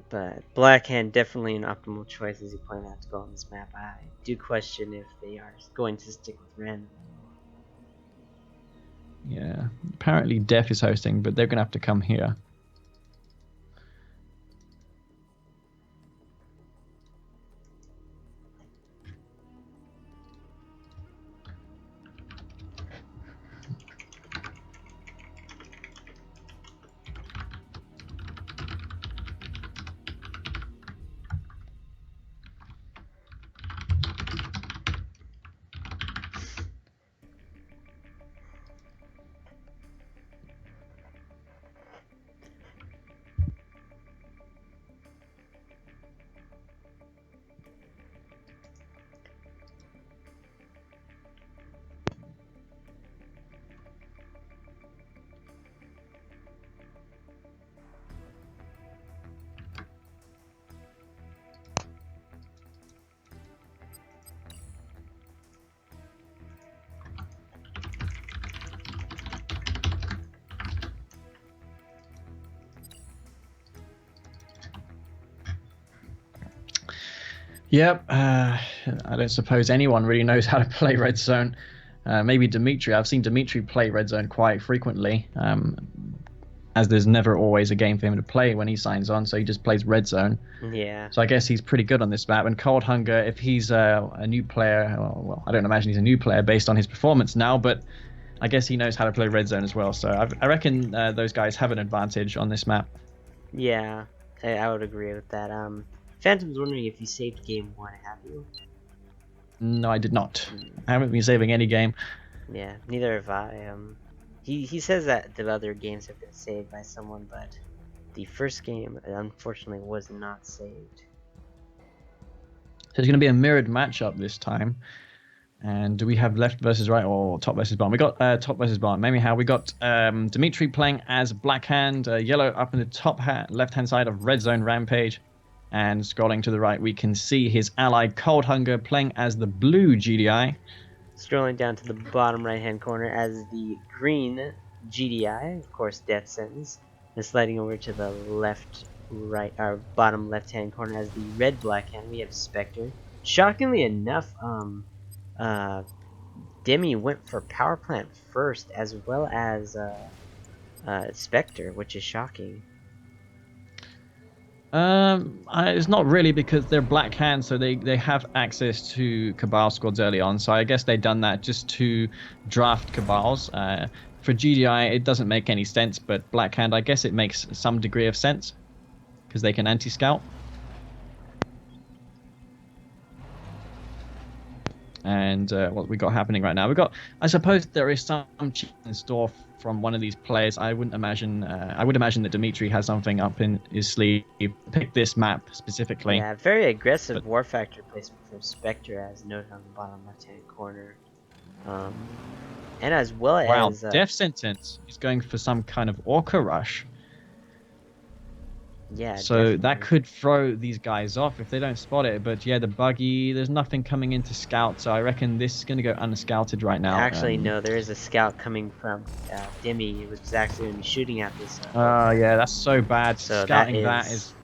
But Blackhand definitely an optimal choice, as you point out, to go on this map. I do question if they are going to stick with random. Yeah, apparently Def is hosting, but they're going to have to come here. Yep, I don't suppose anyone really knows how to play Red Zone. Maybe Dimitri. I've seen Dimitri play Red Zone quite frequently, as there's never always a game for him to play when he signs on, so he just plays Red Zone. Yeah. So I guess he's pretty good on this map. And Cold Hunger, if he's a new player, well, I don't imagine he's a new player based on his performance now, but I guess he knows how to play Red Zone as well. So I reckon those guys have an advantage on this map. Yeah, I would agree with that. Phantom's wondering if you saved game 1, have you? No, I did not. I haven't been saving any game. Yeah, neither have I. He says that the other games have been saved by someone, but the first game, unfortunately, was not saved. So it's going to be a mirrored matchup this time. And do we have left versus right or top versus bottom? We got top versus bottom. Maybe how we got Dimitri playing as Blackhand, yellow up in the top left-hand side of Red Zone Rampage. And scrolling to the right, we can see his ally Cold Hunger playing as the blue GDI. Scrolling down to the bottom right-hand corner as the green GDI, of course, Death Sentence. And sliding over to the bottom left-hand corner as the red Blackhand, we have Spectre. Shockingly enough, Demi went for Power Plant first, as well as Spectre, which is shocking. It's not really, because they're Black Hands, so they have access to Cabal squads early on. So I guess they've done that just to draft Cabals. For GDI, it doesn't make any sense, but Black Hand, I guess it makes some degree of sense because they can anti-scout. And what we got happening right now, I suppose there is some cheat in store from one of these players. I would imagine that Dimitri has something up in his sleeve. Pick this map specifically. Yeah, very aggressive War Factor placement from Spectre, as noted on the bottom left-hand corner. And as well as... Wow, Death Sentence is going for some kind of Orca Rush. Yeah, so definitely. That could throw these guys off if they don't spot it. But yeah, the buggy, there's nothing coming into scout, so I reckon this is going to go unscouted right now. Actually, no, there is a scout coming from Demi, which is actually going to be shooting at this. Yeah, that's so bad. So Scouting that is...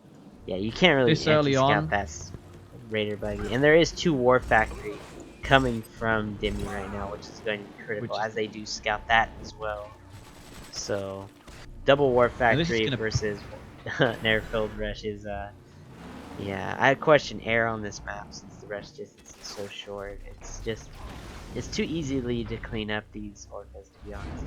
Yeah, you can't really this early on. That Raider buggy. And there is 2 War Factory coming from Demi right now, which is going to be critical, as they do scout that as well. So double War this is Factory gonna versus an airfield rush is yeah, I question air on this map since the rush distance is so short. It's too easily to clean up these orcas, to be honest.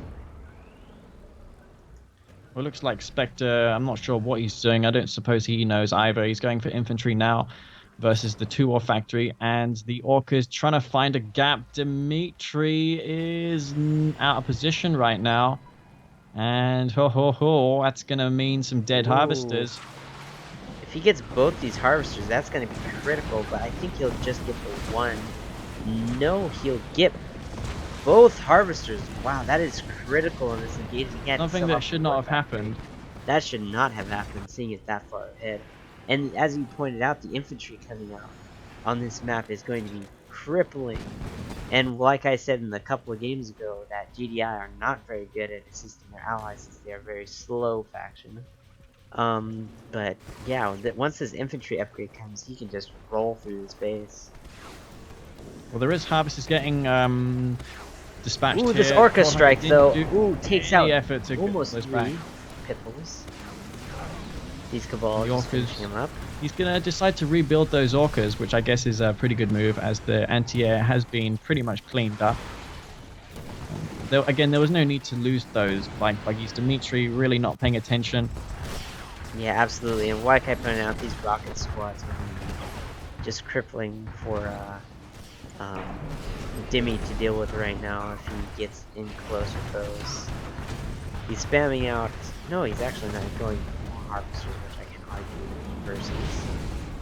Well, it looks like Spectre, I'm not sure what he's doing. I don't suppose he knows either. He's going for infantry now versus the 2-War Factory, and the Orca's trying to find a gap. Dimitri is out of position right now. And that's going to mean some dead Ooh. harvesters. If he gets both these harvesters, that's going to be critical, but I think he'll just get the one. No, he'll get both harvesters. Wow, that is critical in this engagement. Something that should not have happened. That should not have happened, seeing it that far ahead. And as you pointed out, the infantry coming out on this map is going to be crippling. And like I said in a couple of games ago, that GDI are not very good at assisting their allies since they are a very slow faction. But yeah, once this infantry upgrade comes, he can just roll through this base. Well, there is harvesters getting dispatched. Ooh, this Orca strike though. Ooh, takes out effort to almost those 3 back. Pitbulls. These Cabals just finishing him up. He's going to decide to rebuild those Orcas, which I guess is a pretty good move, as the anti-air has been pretty much cleaned up. Again, there was no need to lose those flying buggies. Dimitri really not paying attention. Yeah, absolutely. And like I pointed out, these rocket squads are going to be just crippling for Dimmy to deal with right now if he gets in close with those. He's spamming out. No, he's actually not going for harvesters, which I can argue versus.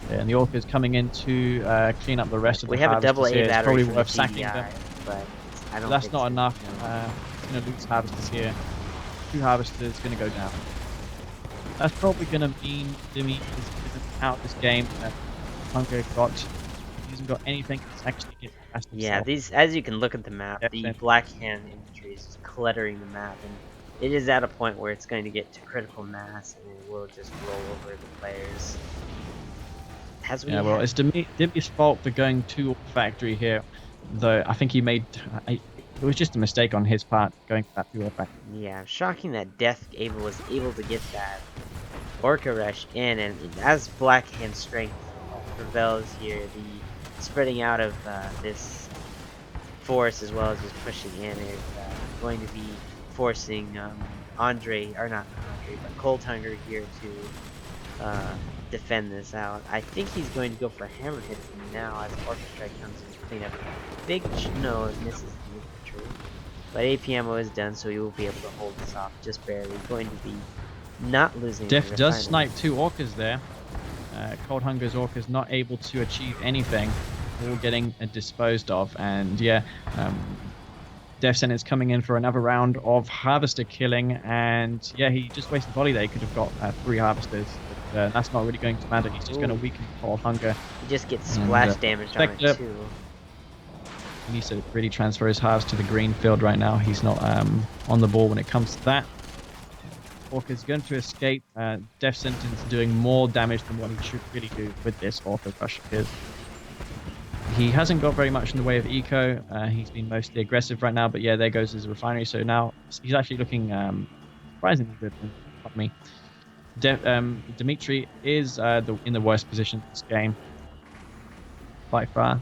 Yeah, and the Orca's coming in to clean up the rest of the harvesters. We have a double A here. battery It's probably for worth the sacking CDI, them. but I don't. That's not enough. No. He's going to lose harvesters here. 2 harvesters going to go down. That's probably going to mean Dimmy is out this game. Hunger he hasn't got anything to actually get past himself. Yeah, these, as you can look at the map, the Black Hand infantry is just cluttering the map, and it is at a point where it's going to get to critical mass, and it will just roll over the players. Well, it's Dimmy's fault for going to factory here, though I think he made. It was just a mistake on his part going for that 2-War factory. Yeah, shocking that Death was able to get that Orca rush in, and as Black Hand strength prevails here, the spreading out of this force as well as just pushing in is going to be forcing Cold Hunger here to defend this out. I think he's going to go for hammerheads now as Orca Strike comes in to clean up. No, it misses the infantry. But APMO is done, so he will be able to hold this off just barely. Going to be not losing. Def does snipe 2 Orcas there. Cold Hunger's Orca's not able to achieve anything. All getting disposed of, and yeah, Def Sentence coming in for another round of harvester killing, and yeah, he just wasted body there. He could have got 3 harvesters, but that's not really going to matter. He's just going to weaken Cold Hunger. He just gets splash damage on it too. He needs to really transfer his harvest to the green field right now. He's not on the ball when it comes to that. Orca's going to escape. Death Sentence doing more damage than what he should really do with this Orca rush. He hasn't got very much in the way of eco. He's been mostly aggressive right now, but yeah, there goes his refinery. So now he's actually looking surprisingly good. Pardon me. Dimitri is in the worst position in this game by far.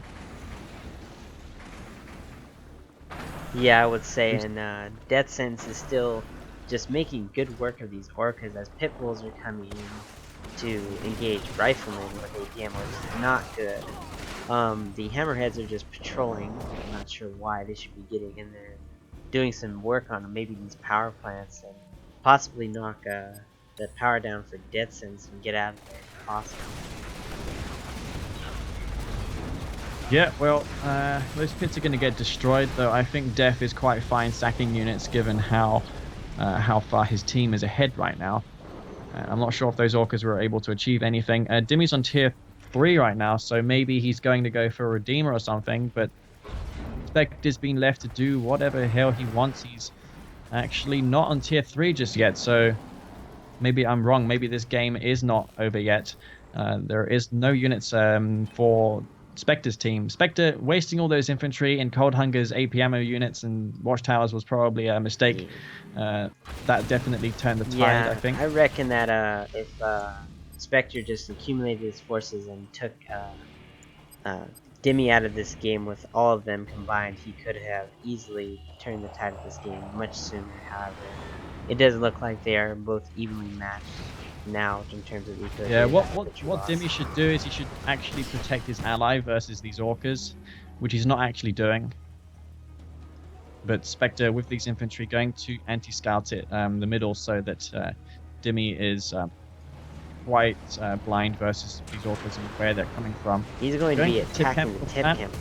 Yeah, I would say, and Death Sentence is still just making good work of these Orcas as Pitbulls are coming in to engage Riflemen with APM, which is not good. The Hammerheads are just patrolling. I'm not sure why. They should be getting in there, doing some work on maybe these power plants, and possibly knock the power down for Death Sentence and get out of there if possible. Yeah, well, those pits are going to get destroyed, though I think Def is quite fine sacking units given how far his team is ahead right now. I'm not sure if those Orcas were able to achieve anything. Dimmy's on tier 3 right now, so maybe he's going to go for a Redeemer or something, but Spectre's been left to do whatever the hell he wants. He's actually not on tier 3 just yet, so maybe I'm wrong. Maybe this game is not over yet. There is no units for Spectre's team. Spectre wasting all those infantry in Cold Hunger's AP ammo units and watchtowers was probably a mistake. That definitely turned the tide, I think. I reckon that if Spectre just accumulated his forces and took Dimmy out of this game with all of them combined, he could have easily turned the tide of this game much sooner. However, it doesn't look like they are both evenly matched now in terms of eco. Yeah, what Dimmy should do is he should actually protect his ally versus these orcas, which he's not actually doing. But Spectre, with these infantry, going to anti-scout it the middle so that Dimmy is quite blind versus these orcas and where they're coming from. He's going to be attacking the tip camp.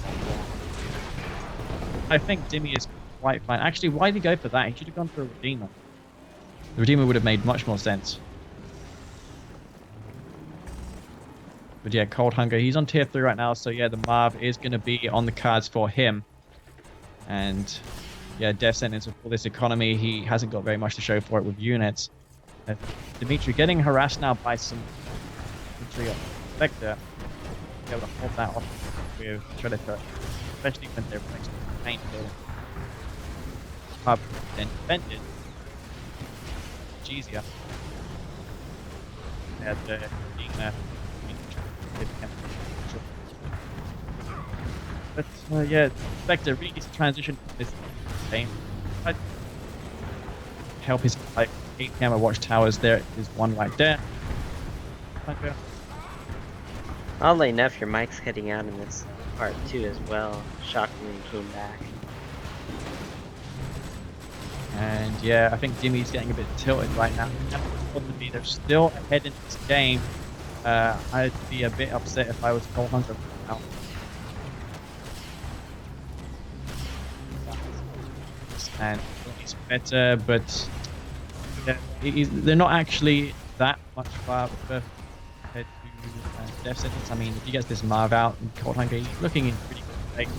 I think Dimmy is quite fine. Actually, why did he go for that? He should have gone for a Redeemer. The Redeemer would have made much more sense. But yeah, Cold Hunger, he's on tier 3 right now, so yeah, the Marv is going to be on the cards for him. And yeah, Death Sentence with all this economy, he hasn't got very much to show for it with units. Dimitri getting harassed now by some infantry of Spectre. Be able to hold that off with Shredder, especially when they're next to the painful. Then defended. It's easier. Yeah, the being but yeah, Spectre really needs to transition from this game. Help his like 8 camera watchtowers. There is one right there. Oddly enough, your mic's cutting out in this part too as well. Shockingly came back. And yeah, I think Dimmy's getting a bit tilted right now. They're still ahead in this game. I'd be a bit upset if I was Cold Hunter now. And he's better, but yeah, they're not actually that much far compared to Death Sentence. I mean, if he gets this Marv out and Cold Hunger, he's looking in pretty good shape.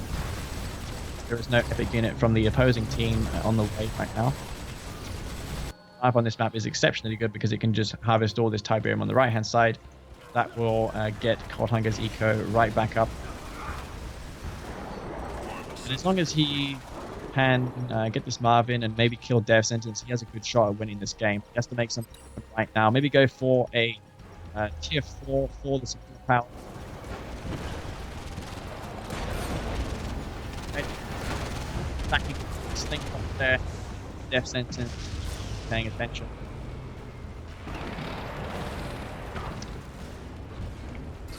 There is no epic unit from the opposing team on the way right now. Marv on this map is exceptionally good because it can just harvest all this Tiberium on the right hand side. That will get Cold Hunger's eco right back up. And as long as he can get this Marv in and maybe kill Death Sentence, he has a good shot at winning this game. He has to make something right now. Maybe go for a tier 4 for the support power. Attacking this thing up there. Death Sentence paying attention.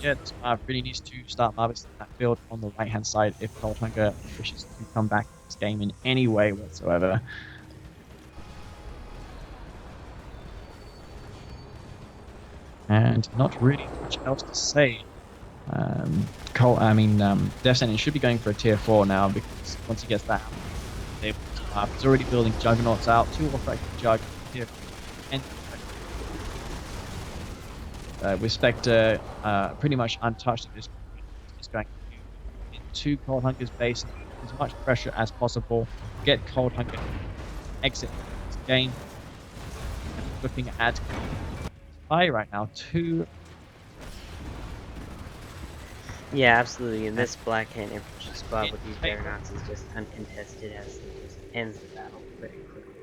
Yeah, this Marv really needs to start harvesting that field on the right hand side if Cold Hunger wishes to come back in this game in any way whatsoever. And not really much else to say. Death Sentence should be going for a tier 4 now because once he gets that, he's already building Juggernauts out, 2 effective Jug, tier 4, with Spectre pretty much untouched at this point. He's going into Cold Hunger's base as much pressure as possible, get Cold Hunger exit this game. And looking at high right now, 2. Yeah, absolutely. And this Black Hand infantry squad with these Juggernauts is just uncontested as it just ends the battle very quickly.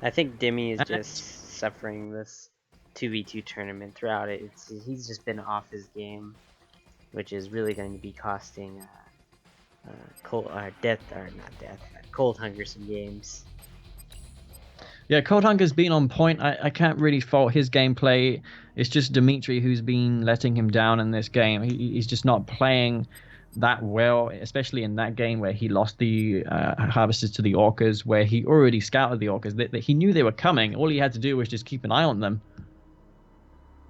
I think Dimmy is just suffering this 2v2 tournament throughout it. He's just been off his game, which is really going to be costing Cold Hunger some games. Yeah, Cold Hunger's been on point. I can't really fault his gameplay. It's just Dimitri who's been letting him down in this game. He's just not playing that well, especially in that game where he lost the harvesters to the orcas, where he already scouted the orcas. He knew they were coming. All he had to do was just keep an eye on them.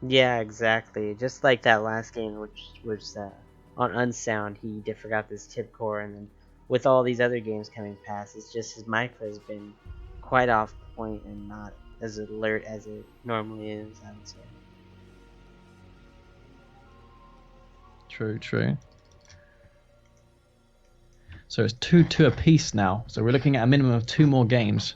Yeah, exactly. Just like that last game, which was on Unsound, he forgot this tip core, and then with all these other games coming past, it's just his mic has been quite off point and not as alert as it normally is, I would say. True. So it's 2-2 apiece now. So we're looking at a minimum of 2 more games.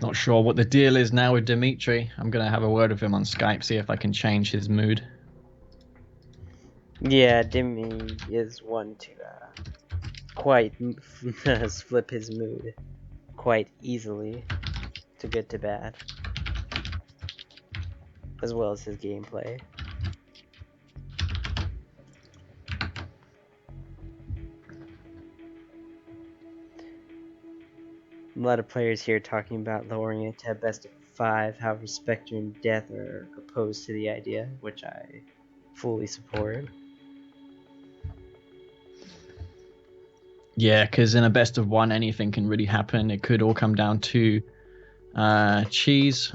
Not sure what the deal is now with Dimitri. I'm gonna have a word with him on Skype, see if I can change his mood. Yeah, Dimmy is one to quite flip his mood quite easily to good to bad, as well as his gameplay. A lot of players here talking about lowering it to a best of 5, however Spectre and Death are opposed to the idea, which I fully support. Yeah, because in a best of 1, anything can really happen. It could all come down to cheese.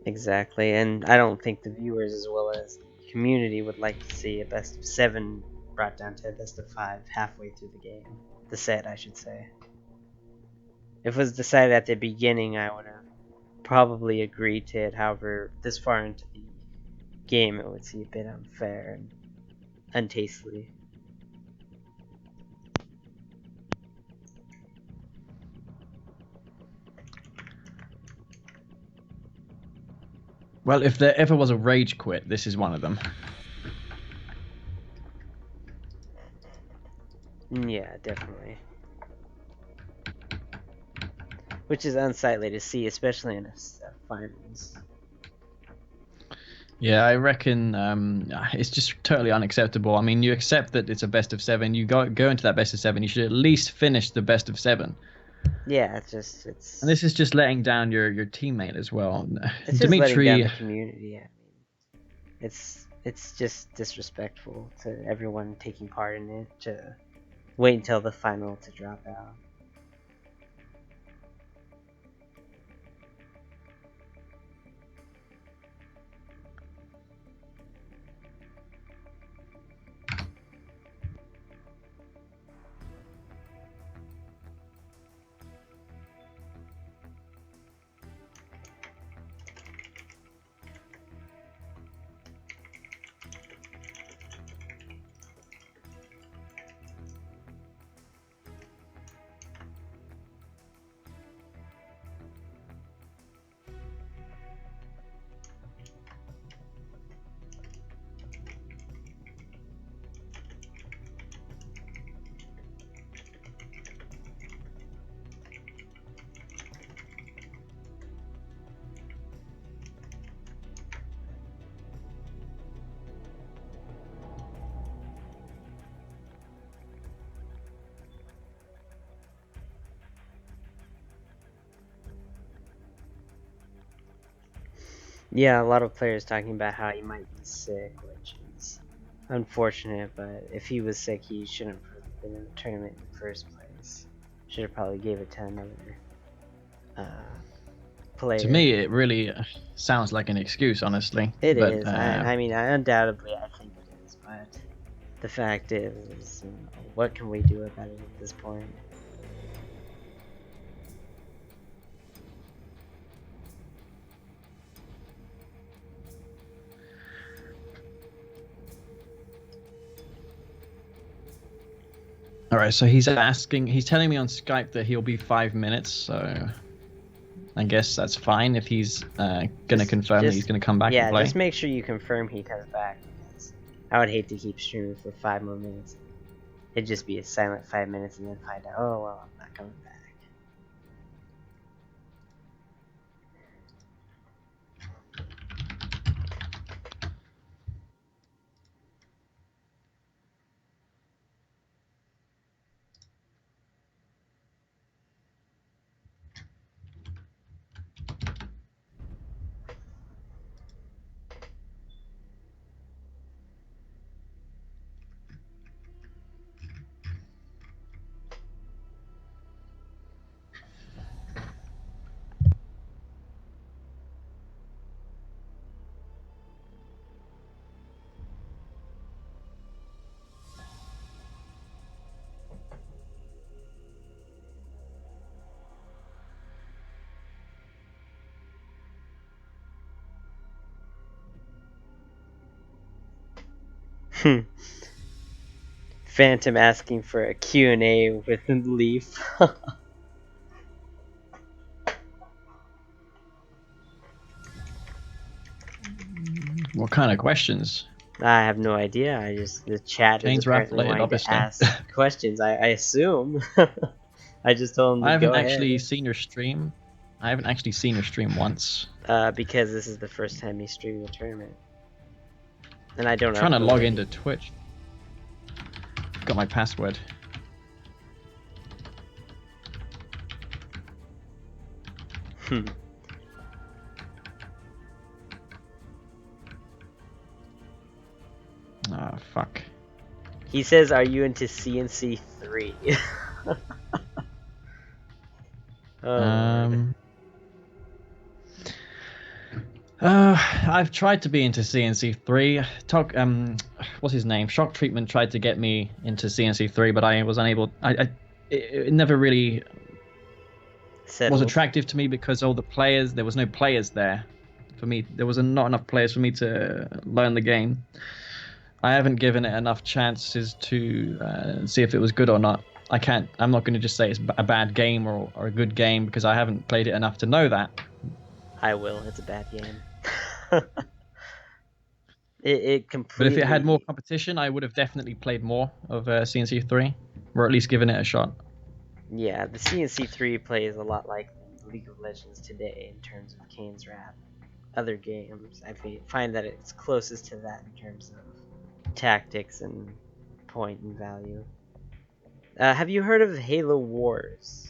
Exactly, and I don't think the viewers as well as the community would like to see a best of 7 brought down to a best of 5 halfway through the game. The set, I should say. If it was decided at the beginning, I would have probably agreed to it. However, this far into the game, it would seem a bit unfair and untastely. Well, if there ever was a rage quit, this is one of them. Yeah, definitely. Which is unsightly to see, especially in a finals. Yeah, I reckon it's just totally unacceptable. I mean, you accept that it's a best of 7. You go into that best of 7. You should at least finish the best of 7. Yeah, it's And this is just letting down your teammate as well. it's just letting down the community. I mean, it's just disrespectful to everyone taking part in it to wait until the final to drop out. Yeah, a lot of players talking about how he might be sick, which is unfortunate, but if he was sick, he shouldn't have been in the tournament in the first place. Should have probably gave it to another player. To me, it really sounds like an excuse, honestly. It but, is. I mean, undoubtedly, I think it is, but the fact is, what can we do about it at this point? All right, so he's telling me on Skype that he'll be 5 minutes, so I guess that's fine if he's gonna confirm that he's gonna come back and play. Yeah, just make sure you confirm he comes back, because I would hate to keep streaming for 5 more minutes. It'd just be a silent 5 minutes and then find out, oh well, I'm not coming back. Phantom asking for a Q&A with Leaf. What kind of questions? I have no idea. The chat is Chains were apparently activated, wanting to obviously. ask questions. I assume. I just told him I to haven't go actually ahead. seen your stream. I haven't actually seen your stream once. Because this is the first time he's streaming a tournament, and I don't I'm trying to log upload into any. Twitch. Got my password. Hmm. Ah, fuck. He says, "Are you into CNC 3?" Oh Lord. I've tried to be into CNC3. What's his name? Shock Treatment tried to get me into CNC3, but I was unable. It never really was Settled. attractive to me because all the players, there was no players there for me. There was not enough players for me to learn the game. I haven't given it enough chances to see if it was good or not. I'm not going to just say it's a bad game or a good game because I haven't played it enough to know that. I will. It's a bad game. it But if it had more completely. competition, I would have definitely played more of CNC3, or at least given it a shot. Yeah, the CNC 3 plays a lot like League of Legends today in terms of Kane's Wrath. Other games, I find that it's closest to that in terms of tactics and point and value. Have you heard of Halo Wars?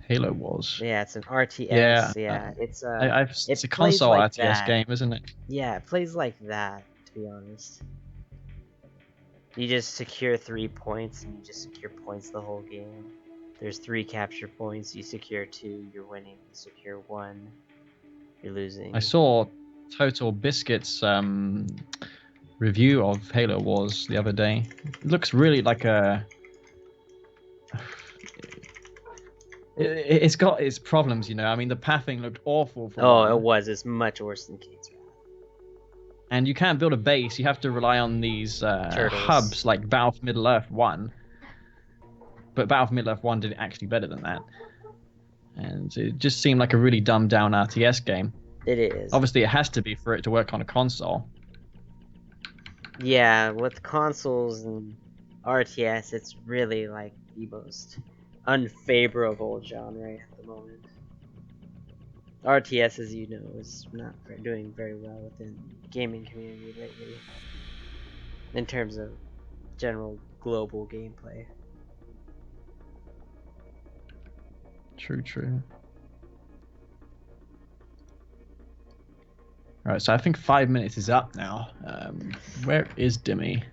Halo Wars. Yeah, it's an RTS. Yeah, Yeah, it's a it plays console like RTS that. game, isn't it? Yeah, it plays like that, to be honest. You just secure 3 points, and you just secure points the whole game. There's 3 capture points. You secure 2, you're winning. You secure 1, you're losing. I saw Total Biscuits review of Halo Wars the other day. It looks really like a. It's got its problems, you know. I mean, the pathing looked awful for Oh, it one, was. It's much worse than Kane's Wrath. and you can't build a base. You have to rely on these Turtles. hubs like Battle for Middle Earth 1. But Battle for Middle Earth 1 did it actually better than that. And it just seemed like a really dumbed down RTS game. It is. Obviously, it has to be for it to work on a console. Yeah, with consoles and RTS, it's really like the most unfavorable genre at the moment. RTS, as you know, is not doing very well within the gaming community lately in terms of general global gameplay. True, true. All right, so I think 5 minutes is up now. Where is Dimmy?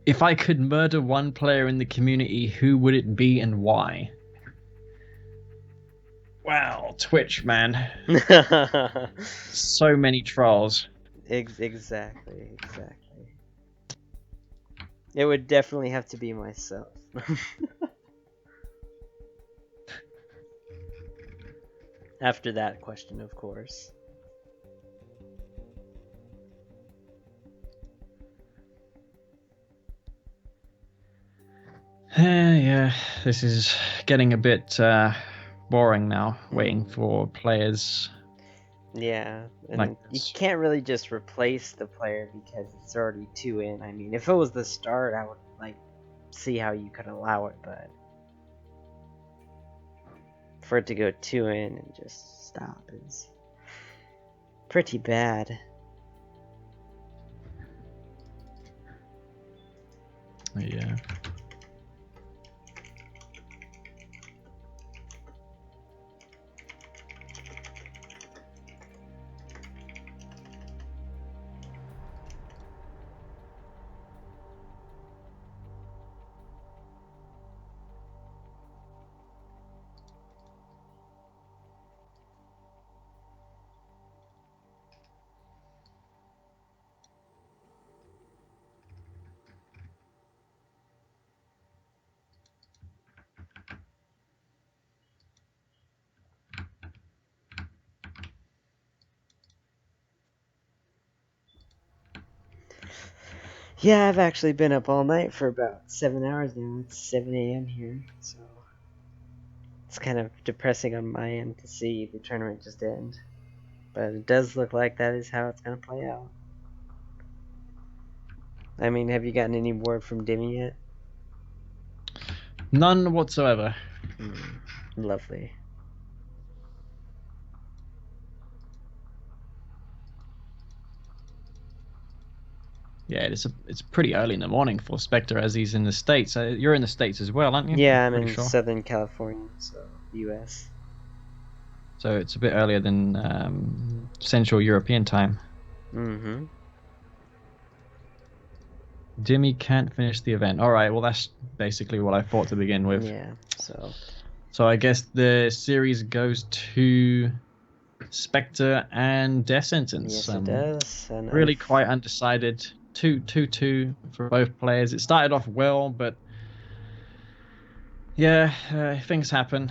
If I could murder one player in the community, who would it be and why? Wow, Twitch, man. So many trolls. Exactly. It would definitely have to be myself. After that question, of course. Yeah, this is getting a bit boring now, waiting for players. Yeah, and Like you this. can't really just replace the player because it's already 2 in. I mean, if it was the start, I would like see how you could allow it, but for it to go 2 in and just stop is pretty bad. Yeah. Yeah, I've actually been up all night for about 7 hours now. It's 7 a.m. here, so it's kind of depressing on my end to see the tournament just end. But it does look like that is how it's going to play out. I mean, have you gotten any word from Dimmy yet? None whatsoever. Lovely. Yeah, it's pretty early in the morning for Spectre as he's in the States. You're in the States as well, aren't you? Yeah, I'm pretty in sure. Southern California, so U.S. So it's a bit earlier than Central European time. Mm-hmm. Dimmy can't finish the event. All right, well that's basically what I thought to begin with. Yeah, so I guess the series goes to Spectre and Death Sentence. yes, it does. And Really quite undecided. 2-2-2 for both players. It started off well, but yeah, things happen.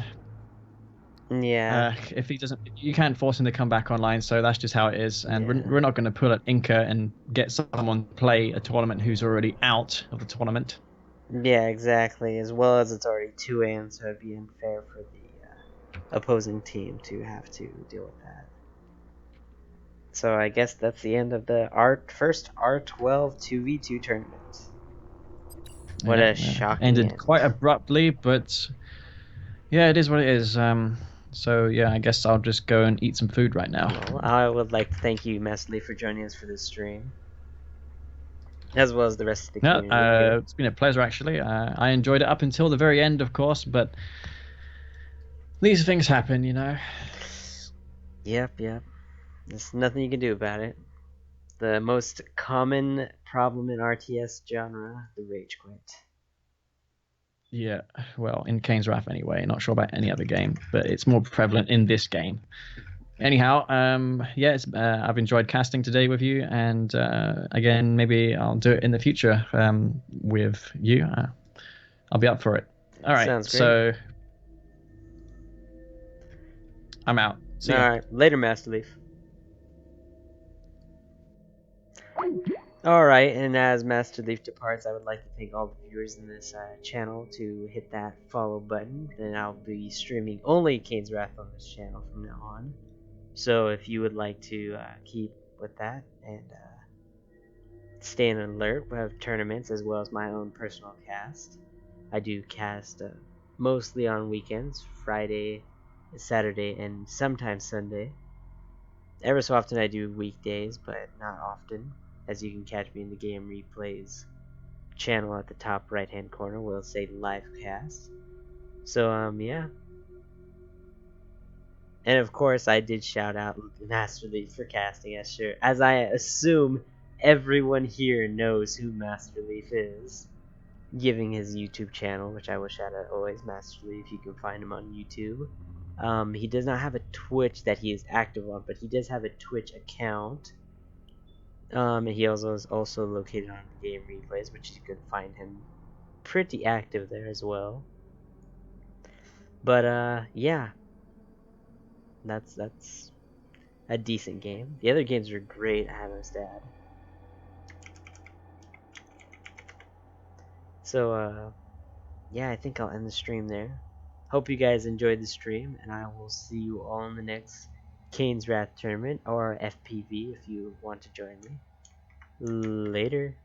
yeah, If he doesn't, you can't force him to come back online, so that's just how it is. And yeah. we're not going to pull an Inca and get someone to play a tournament who's already out of the tournament. Yeah, exactly. As well as it's already 2 a.m., so it'd be unfair for the opposing team to have to deal with that. So I guess that's the end of the first R12 2v2 tournament. What a shocking Ended end. quite abruptly, but yeah, it is what it is. So yeah, I guess I'll just go and eat some food right now. Well, I would like to thank you, MasterLeaf, for joining us for this stream, as well as the rest of the No, community here. it's been a pleasure actually. I enjoyed it up until the very end, of course, but these things happen, you know. Yep. There's nothing you can do about it. The most common problem in RTS genre, the rage quit. Yeah, well, in Kane's Wrath anyway. Not sure about any other game, but it's more prevalent in this game. Anyhow, I've enjoyed casting today with you, and again, maybe I'll do it in the future with you. I'll be up for it. All right, Sounds great. so I'm out. See ya. Alright, later, MasterLeaf. Alright, and as MasterLeaf departs, I would like to thank all the viewers in this channel to hit that follow button. And I'll be streaming only Kane's Wrath on this channel from now on. So if you would like to keep with that and stay in alert, we have tournaments as well as my own personal cast. I do cast mostly on weekends, Friday, Saturday, and sometimes Sunday. Ever so often I do weekdays, but not often, as you can catch me in the game replays channel at the top right hand corner will say live cast. So yeah. And of course I did shout out MasterLeaf for casting as I assume everyone here knows who MasterLeaf is, giving his YouTube channel, which I will shout out always, MasterLeaf. You can find him on YouTube. He does not have a Twitch that he is active on, but he does have a Twitch account. And he also is also located on Game Replays, which you can find him pretty active there as well. But yeah, that's a decent game. The other games are great, I must add. So yeah, I think I'll end the stream there. Hope you guys enjoyed the stream, and I will see you all in the next Kane's Wrath tournament, or FPV if you want to join me. Later.